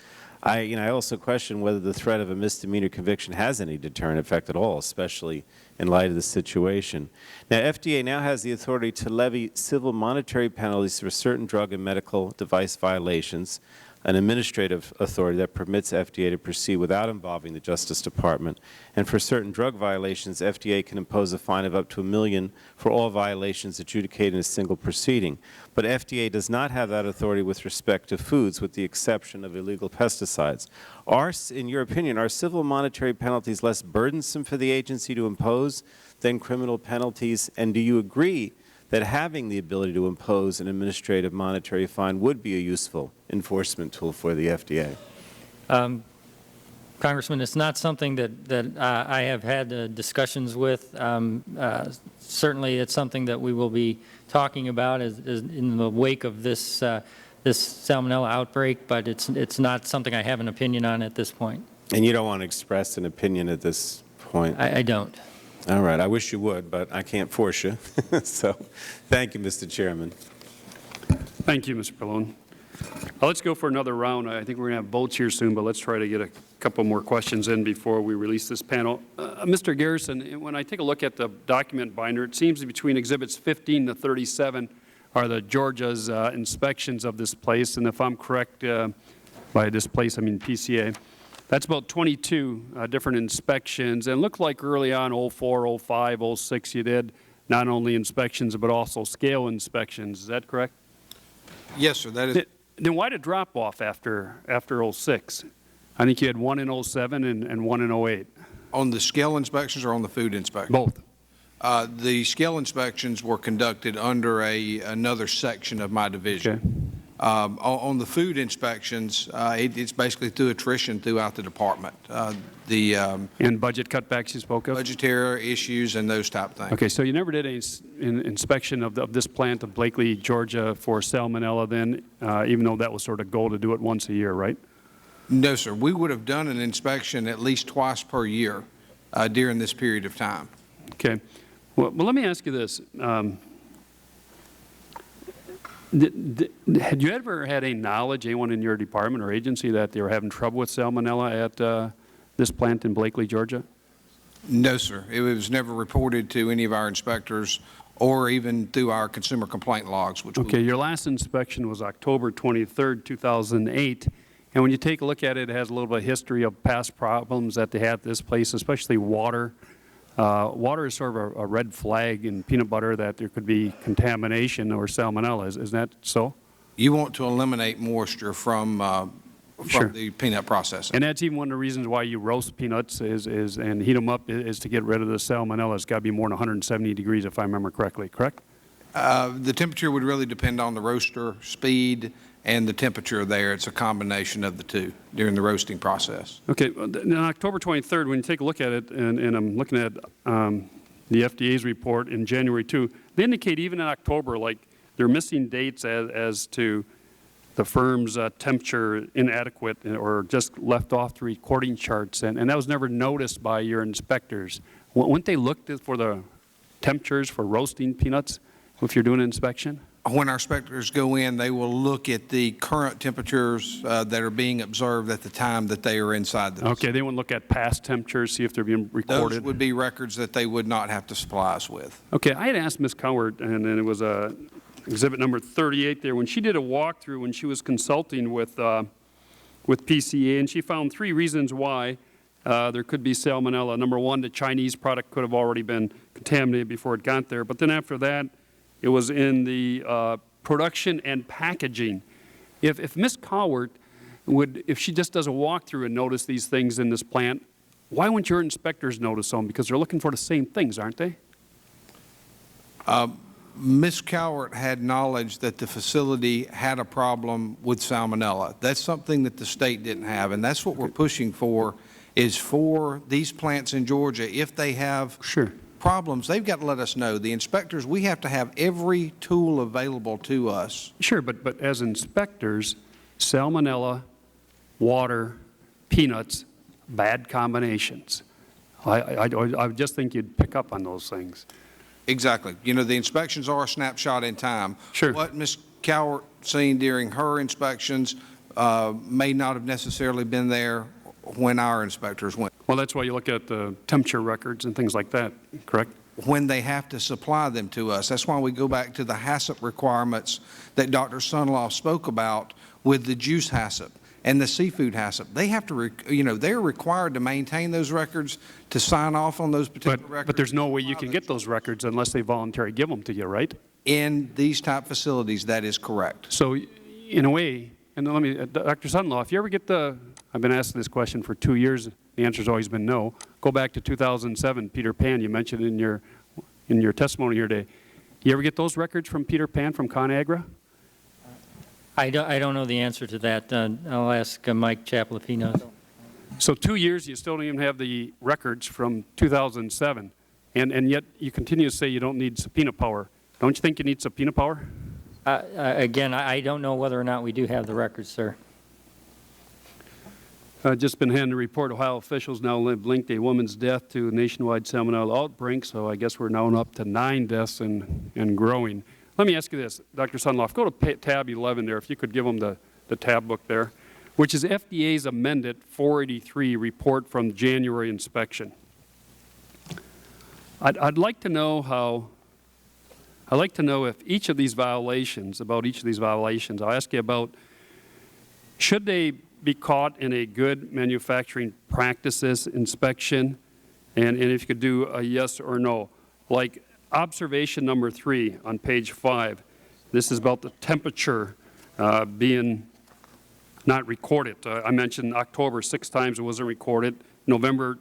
I also question whether the threat of a misdemeanor conviction has any deterrent effect at all, especially in light of the situation. Now, FDA now has the authority to levy civil monetary penalties for certain drug and medical device violations, an administrative authority that permits FDA to proceed without involving the Justice Department. And for certain drug violations, FDA can impose a fine of up to $1 million for all violations adjudicated in a single proceeding. But FDA does not have that authority with respect to foods, with the exception of illegal pesticides. In your opinion, are civil monetary penalties less burdensome for the agency to impose than criminal penalties? And do you agree that having the ability to impose an administrative monetary fine would be a useful enforcement tool for the FDA? Congressman, it's not something that I have had discussions with. Certainly, it's something that we will be talking about as in the wake of this Salmonella outbreak, but it's not something I have an opinion on at this point. And you don't want to express an opinion at this point? I don't. All right. I wish you would, but I can't force you. So thank you, Mr. Chairman. Thank you, Mr. Pallone. Let's go for another round. I think we're going to have votes here soon, but let's try to get a couple more questions in before we release this panel. Mr. Garrison, when I take a look at the document binder, it seems between Exhibits 15 to 37 are the Georgia's inspections of this place. And if I'm correct, by this place, I mean PCA. That's about 22 different inspections. And it looked like early on, 04, 05, 06, you did not only inspections, but also scale inspections. Is that correct? Yes, sir. That is. Then why did drop off after 06? I think you had one in 07 and one in 08. On the scale inspections or on the food inspections? Both. The scale inspections were conducted under another section of my division. Okay. On the food inspections, it's basically through attrition throughout the department. And budget cutbacks you spoke of? Budgetary issues and those type of things. Okay, so you never did any inspection of this plant of Blakely, Georgia for Salmonella then, even though that was sort of goal to do it once a year, right? No, sir. We would have done an inspection at least twice per year during this period of time. Okay. Well, let me ask you this. Had you ever had any knowledge, anyone in your department or agency, that they were having trouble with salmonella at this plant in Blakely, Georgia? No, sir. It was never reported to any of our inspectors or even through our consumer complaint logs. Okay, your last inspection was October 23rd, 2008. And when you take a look at it, it has a little bit of history of past problems that they had at this place, especially water. Water is sort of a red flag in peanut butter that there could be contamination or salmonella. Is that so? You want to eliminate moisture from Sure. the peanut processing. And that's even one of the reasons why you roast peanuts and heat them up is to get rid of the salmonella. It's got to be more than 170 degrees, if I remember correctly, correct? The temperature would really depend on the roaster speed and the temperature there. It's a combination of the two during the roasting process. Okay, on October 23rd, when you take a look at it, and I'm looking at the FDA's report in January 2, they indicate even in October, like they're missing dates as to the firm's temperature inadequate or just left off the recording charts, and that was never noticed by your inspectors. Wouldn't they look for the temperatures for roasting peanuts if you're doing an inspection? When our inspectors go in, they will look at the current temperatures that are being observed at the time that they are inside the Okay, they wouldn't look at past temperatures, see if they're being recorded? Those would be records that they would not have to supply us with. Okay, I had asked Ms. Cowart, and it was exhibit number 38 there, when she did a walkthrough when she was consulting with PCA, and she found 3 reasons why there could be salmonella. Number 1, the Chinese product could have already been contaminated before it got there. But then after that, it was in the production and packaging. If Ms. Cowart if she just does a walkthrough and notice these things in this plant, why wouldn't your inspectors notice them? Because they're looking for the same things, aren't they? Ms. Cowart had knowledge that the facility had a problem with salmonella. That's something that the state didn't have, and that's what we're pushing for, is for these plants in Georgia, if they have problems, they've got to let us know. The inspectors, we have to have every tool available to us. Sure, but as inspectors, salmonella, water, peanuts, bad combinations. I just think you'd pick up on those things. Exactly. You know, the inspections are a snapshot in time. Sure. What Ms. Cowart seen during her inspections may not have necessarily been there when our inspectors went. Well, that's why you look at the temperature records and things like that, correct? When they have to supply them to us. That's why we go back to the HACCP requirements that Dr. Sunloff spoke about with the juice HACCP and the seafood HACCP. They have to, they're required to maintain those records, to sign off on those particular records. But there's no way you can get those records unless they voluntarily give them to you, right? In these type facilities, that is correct. So in a way, and let me, Dr. Sunloff, if you ever get I've been asking this question for 2 years, the answer's always been no. Go back to 2007, Peter Pan, you mentioned in your testimony here today. You ever get those records from Peter Pan, from ConAgra? I don't know the answer to that. I'll ask Mike Chappell if he knows. So 2 years, you still don't even have the records from 2007, and yet you continue to say you don't need subpoena power. Don't you think you need subpoena power? Again, I don't know whether or not we do have the records, sir. Just been handed a report. Ohio officials now linked a woman's death to a nationwide salmonella outbreak, so I guess we're now up to 9 deaths and growing. Let me ask you this, Dr. Sunloff, go to tab 11 there, if you could give them the tab book there, which is FDA's amended 483 report from the January inspection. I'd like to know if each of these violations, I'll ask you about, should they be caught in a good manufacturing practices inspection, and if you could do a yes or no. Like observation number 3 on page 5, this is about the temperature being not recorded. I mentioned October 6 times it wasn't recorded. November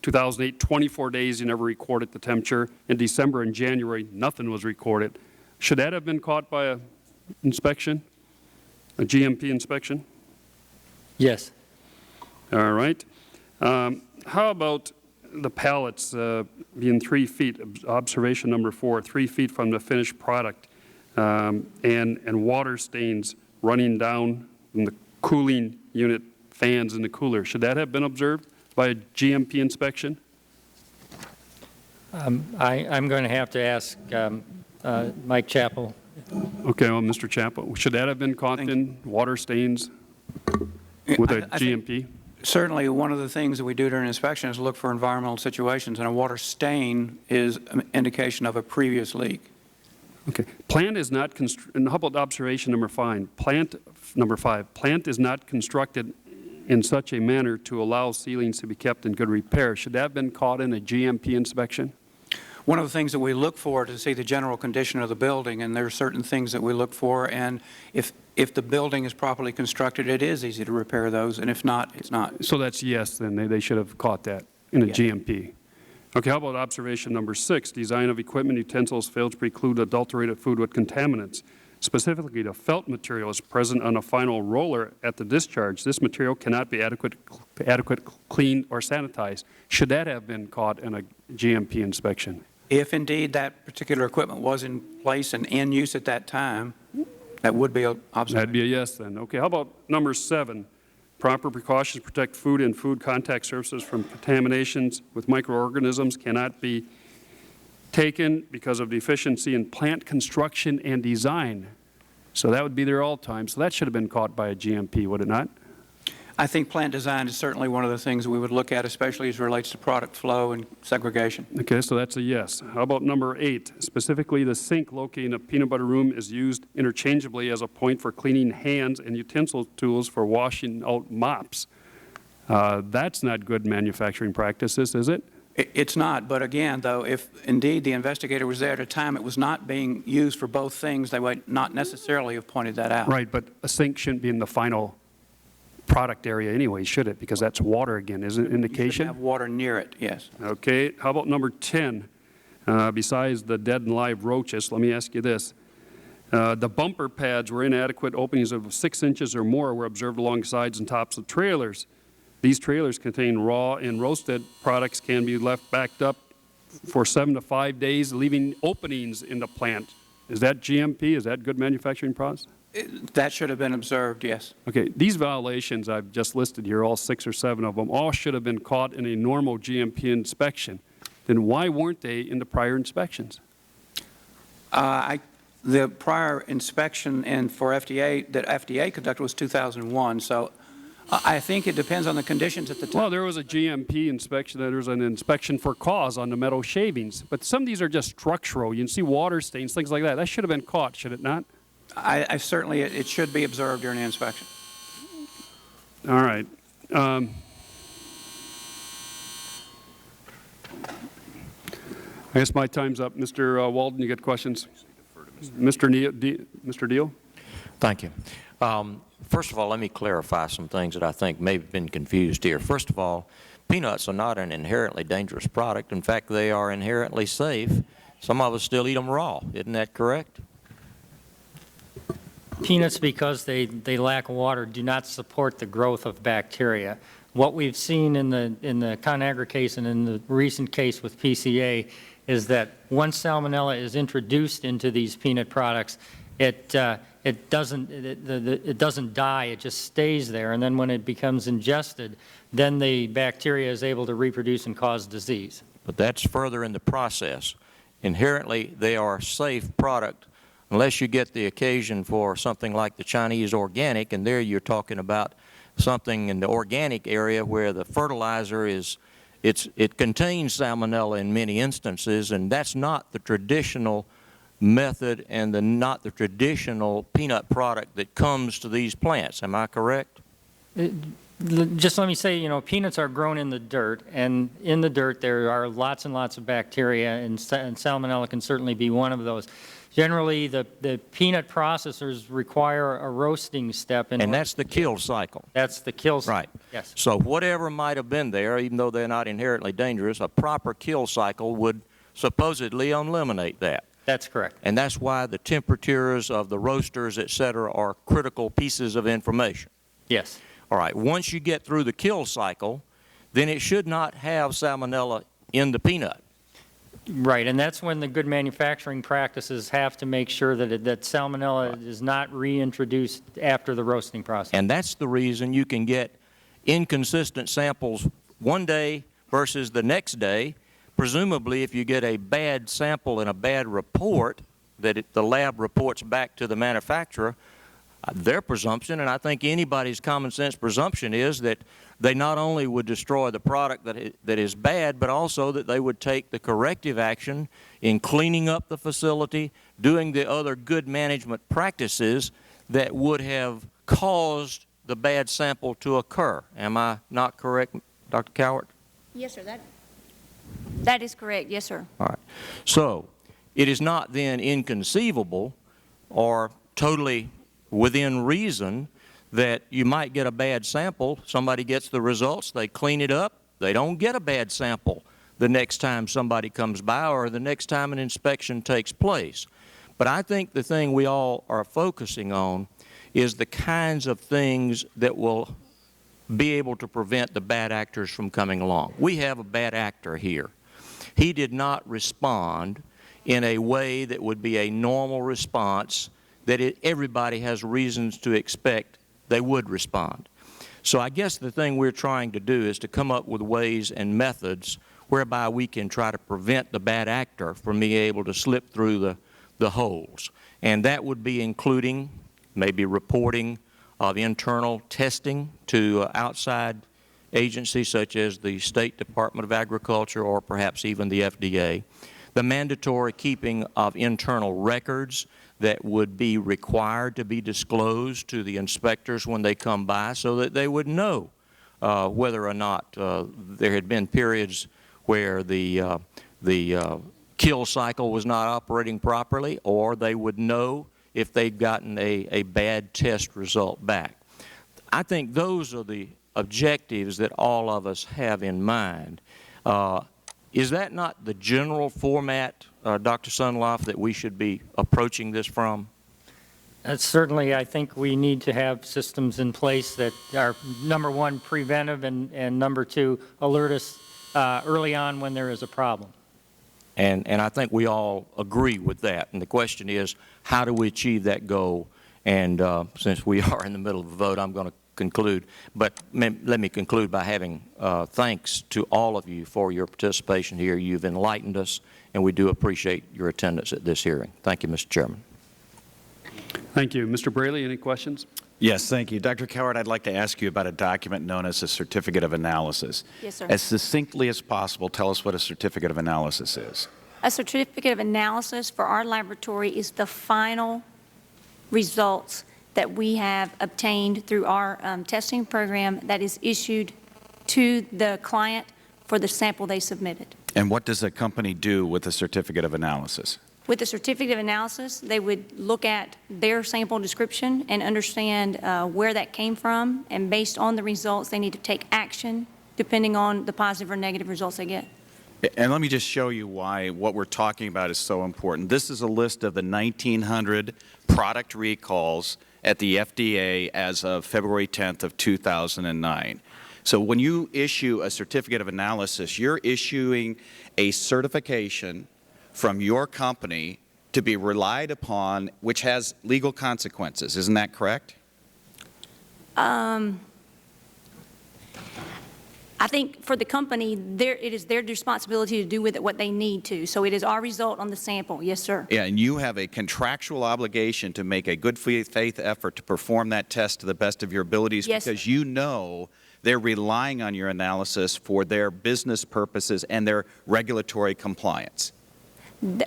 2008, 24 days you never recorded the temperature. In December and January, nothing was recorded. Should that have been caught by an inspection, a GMP inspection? Yes. All right. How about the pallets being 3 feet, observation number 4, 3 feet from the finished product, and water stains running down from the cooling unit fans in the cooler? Should that have been observed by a GMP inspection? I'm going to have to ask Mike Chappell. Okay, well, Mr. Chappell, should that have been caught in water stains with a GMP? Certainly, one of the things that we do during inspection is look for environmental situations, and a water stain is an indication of a previous leak. Okay. Plant is not, and how about observation number 5? Plant is not constructed in such a manner to allow ceilings to be kept in good repair. Should that have been caught in a GMP inspection? One of the things that we look for to see the general condition of the building, and there are certain things that we look for, and if the building is properly constructed, it is easy to repair those, and if not, it's not. So that's yes, then they should have caught that in a GMP. Okay, how about observation number 6? Design of equipment utensils failed to preclude adulterated food with contaminants. Specifically, the felt material is present on a final roller at the discharge. This material cannot be adequate cleaned, or sanitized. Should that have been caught in a GMP inspection? If indeed that particular equipment was in place and in use at that time, that would be an observation. That'd be a yes then. Okay, how about number 7? Proper precautions protect food and food contact surfaces from contaminations with microorganisms cannot be taken because of deficiency in plant construction and design. So that would be there all the time. So that should have been caught by a GMP, would it not? I think plant design is certainly one of the things we would look at, especially as it relates to product flow and segregation. Okay, so that's a yes. How about number 8? Specifically, the sink located in a peanut butter room is used interchangeably as a point for cleaning hands and utensil tools for washing out mops. That's not good manufacturing practices, is it? It's not, but again, though, if indeed the investigator was there at a time it was not being used for both things, they would not necessarily have pointed that out. Right, but a sink shouldn't be in the final product area anyway, should it? Because that's water again, isn't it an indication? You should have water near it, yes. Okay, how about number 10? Besides the dead and live roaches, let me ask you this. The bumper pads were inadequate. Openings of 6 inches or more were observed along sides and tops of trailers. These trailers contain raw and roasted products can be left backed up for 7 to 5 days, leaving openings in the plant. Is that GMP? Is that good manufacturing process? That should have been observed, yes. Okay, these violations I've just listed here, all 6 or 7 of them, all should have been caught in a normal GMP inspection. Then why weren't they in the prior inspections? The prior inspection and for FDA that FDA conducted was 2001, so I think it depends on the conditions at the time. Well, there was a GMP inspection. There was an inspection for cause on the metal shavings. But some of these are just structural. You can see water stains, things like that. That should have been caught, should it not? I certainly, it should be observed during the inspection. All right. I guess my time's up. Mr. Walden, you got questions? Mr. Deal? Thank you. First of all, let me clarify some things that I think may have been confused here. First of all, peanuts are not an inherently dangerous product. In fact, they are inherently safe. Some of us still eat them raw. Isn't that correct? Peanuts, because they lack water, do not support the growth of bacteria. What we've seen in the ConAgra case and in the recent case with PCA is that once Salmonella is introduced into these peanut products, it doesn't die, it just stays there, and then when it becomes ingested, then the bacteria is able to reproduce and cause disease. But that's further in the process. Inherently, they are a safe product unless you get the occasion for something like the Chinese organic, and there you're talking about something in the organic area where the fertilizer it contains Salmonella in many instances, and that's not the traditional method and not the traditional peanut product that comes to these plants. Am I correct? Just let me say, you know, peanuts are grown in the dirt, and in the dirt there are lots and lots of bacteria, and Salmonella can certainly be one of those. Generally, the peanut processors require a roasting step. And that's the kill cycle. That's the kill cycle. Right. Yes. So whatever might have been there, even though they're not inherently dangerous, a proper kill cycle would supposedly eliminate that. That's correct. And that's why the temperatures of the roasters, et cetera, are critical pieces of information. Yes. All right. Once you get through the kill cycle, then it should not have Salmonella in the peanut. Right, and that's when the good manufacturing practices have to make sure that Salmonella is not reintroduced after the roasting process. And that's the reason you can get inconsistent samples one day versus the next day, presumably if you get a bad sample and a bad report that the lab reports back to the manufacturer, their presumption, and I think anybody's common sense presumption, is that they not only would destroy the product that is bad, but also that they would take the corrective action in cleaning up the facility, doing the other good management practices that would have caused the bad sample to occur. Am I not correct, Dr. Cowart? Yes, sir. That is correct. Yes, sir. All right. So it is not then inconceivable or totally within reason that you might get a bad sample, somebody gets the results, they clean it up, they don't get a bad sample the next time somebody comes by or the next time an inspection takes place. But I think the thing we all are focusing on is the kinds of things that will be able to prevent the bad actors from coming along. We have a bad actor here. He did not respond in a way that would be a normal response that everybody has reasons to expect they would respond. So I guess the thing we're trying to do is to come up with ways and methods whereby we can try to prevent the bad actor from being able to slip through the holes. And that would be including maybe reporting of internal testing to outside agencies such as the State Department of Agriculture or perhaps even the FDA, the mandatory keeping of internal records that would be required to be disclosed to the inspectors when they come by so that they would know whether or not there had been periods where the kill cycle was not operating properly, or they would know if they'd gotten a bad test result back. I think those are the objectives that all of us have in mind. Is that not the general format, Dr. Sunloff, that we should be approaching this from? Certainly, I think we need to have systems in place that are, number one, preventive, and number two, alert us early on when there is a problem. And I think we all agree with that. And the question is, how do we achieve that goal? And since we are in the middle of a vote, I'm going to conclude. But let me conclude by having thanks to all of you for your participation here. You've enlightened us, and we do appreciate your attendance at this hearing. Thank you, Mr. Chairman. Thank you. Mr. Braley, any questions? Yes, thank you. Dr. Cowart, I'd like to ask you about a document known as a Certificate of Analysis. Yes, sir. As succinctly as possible, tell us what a Certificate of Analysis is. A certificate of analysis for our laboratory is the final results that we have obtained through our testing program that is issued to the client for the sample they submitted. And what does a company do with a Certificate of Analysis? With the certificate of analysis, they would look at their sample description and understand where that came from, and based on the results, they need to take action depending on the positive or negative results they get. And let me just show you why what we're talking about is so important. This is a list of the 1,900 product recalls at the FDA as of February 10th of 2009. So when you issue a certificate of analysis, you're issuing a certification from your company to be relied upon, which has legal consequences. Isn't that correct? I think for the company, it is their responsibility to do with it what they need to. So it is our result on the sample. Yes, sir. Yeah, and you have a contractual obligation to make a good faith effort to perform that test to the best of your abilities, yes, because you know they're relying on your analysis for their business purposes and their regulatory compliance.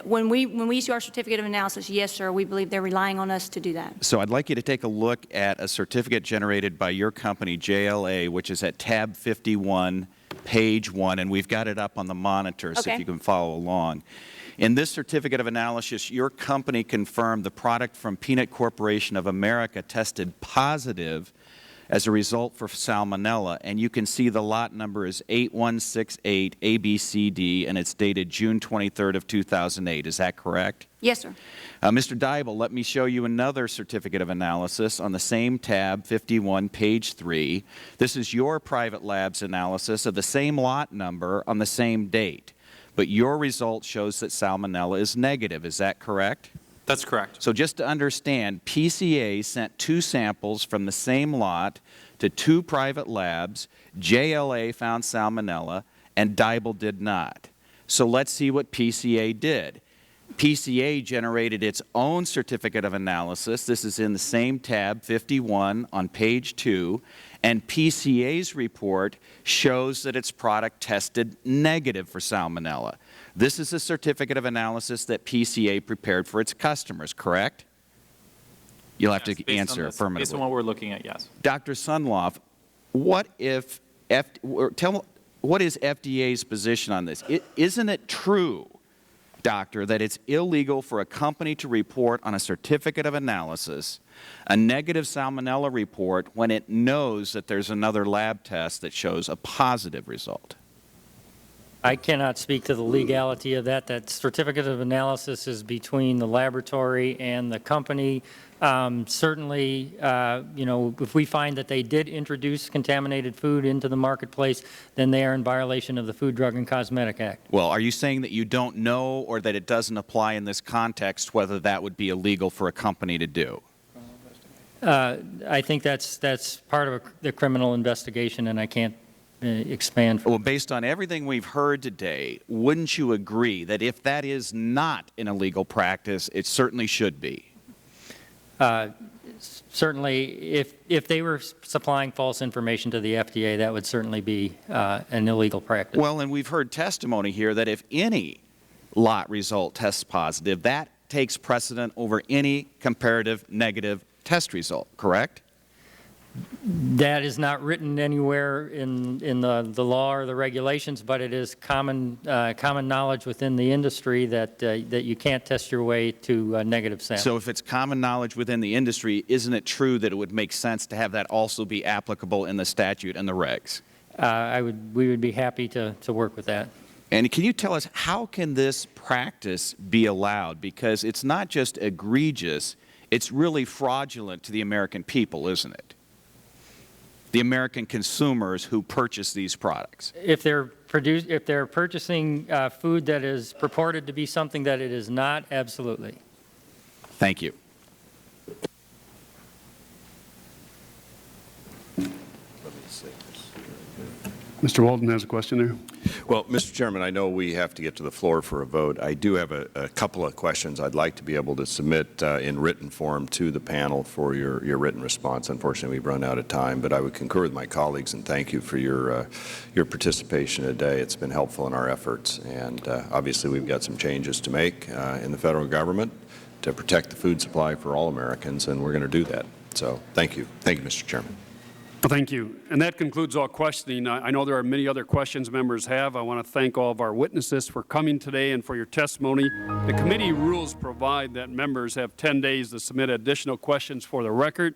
When we issue our certificate of analysis, yes, sir, we believe they're relying on us to do that. So I'd like you to take a look at a certificate generated by your company, JLA, which is at tab 51, page 1, and we've got it up on the monitors Okay. if you can follow along. In this certificate of analysis, your company confirmed the product from Peanut Corporation of America tested positive as a result for Salmonella, and you can see the lot number is 8168 ABCD, and it's dated June 23rd of 2008. Is that correct? Yes, sir. Mr. Dybel, let me show you another certificate of analysis on the same tab, 51, page 3. This is your private lab's analysis of the same lot number on the same date, but your result shows that Salmonella is negative. Is that correct? That's correct. So just to understand, PCA sent 2 samples from the same lot to 2 private labs. JLA found Salmonella, and Dybel did not. So let's see what PCA did. PCA generated its own certificate of analysis. This is in the same tab, 51, on page 2. And PCA's report shows that its product tested negative for Salmonella. This is a certificate of analysis that PCA prepared for its customers, correct? You'll have to answer affirmatively. Based on what we're looking at, yes. Dr. Sunloff, what is FDA's position on this? Isn't it true, Doctor, that it's illegal for a company to report on a certificate of analysis a negative Salmonella report when it knows that there's another lab test that shows a positive result? I cannot speak to the legality of that. That certificate of analysis is between the laboratory and the company. Certainly, you know, if we find that they did introduce contaminated food into the marketplace, then they are in violation of the Food, Drug, and Cosmetic Act. Well, are you saying that you don't know or that it doesn't apply in this context whether that would be illegal for a company to do? I think that's part of the criminal investigation, and I can't expand. Well, based on everything we've heard today, wouldn't you agree that if that is not an illegal practice, it certainly should be? Certainly, if they were supplying false information to the FDA, that would certainly be an illegal practice. Well, and we've heard testimony here that if any lot result tests positive, that takes precedent over any comparative negative test result, correct? That is not written anywhere in the law or the regulations, but it is common knowledge within the industry that you can't test your way to negative samples. So if it's common knowledge within the industry, isn't it true that it would make sense to have that also be applicable in the statute and the regs? We would be happy to work with that. And can you tell us, how can this practice be allowed? Because it's not just egregious, it's really fraudulent to the American people, isn't it? The American consumers who purchase these products. If they're purchasing food that is purported to be something that it is not, absolutely. Thank you. Mr. Walden has a question there. Well, Mr. Chairman, I know we have to get to the floor for a vote. I do have a couple of questions I'd like to be able to submit in written form to the panel for your written response. Unfortunately, we've run out of time, but I would concur with my colleagues and thank you for your participation today. It's been helpful in our efforts, and obviously we've got some changes to make in the federal government to protect the food supply for all Americans, and we're going to do that. So thank you. Thank you, Mr. Chairman. Well, thank you. And that concludes all questioning. I know there are many other questions members have. I want to thank all of our witnesses for coming today and for your testimony. The committee rules provide that members have 10 days to submit additional questions for the record.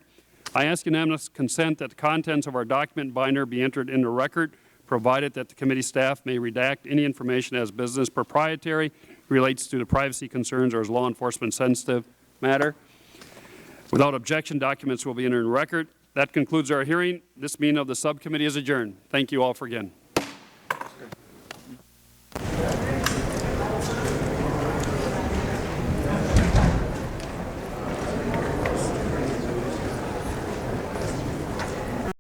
I ask unanimous consent that the contents of our document binder be entered in the record, provided that the committee staff may redact any information as business proprietary, relates to the privacy concerns, or as law enforcement sensitive matter. Without objection, documents will be entered in record. That concludes our hearing. This meeting of the subcommittee is adjourned. Thank you all for again.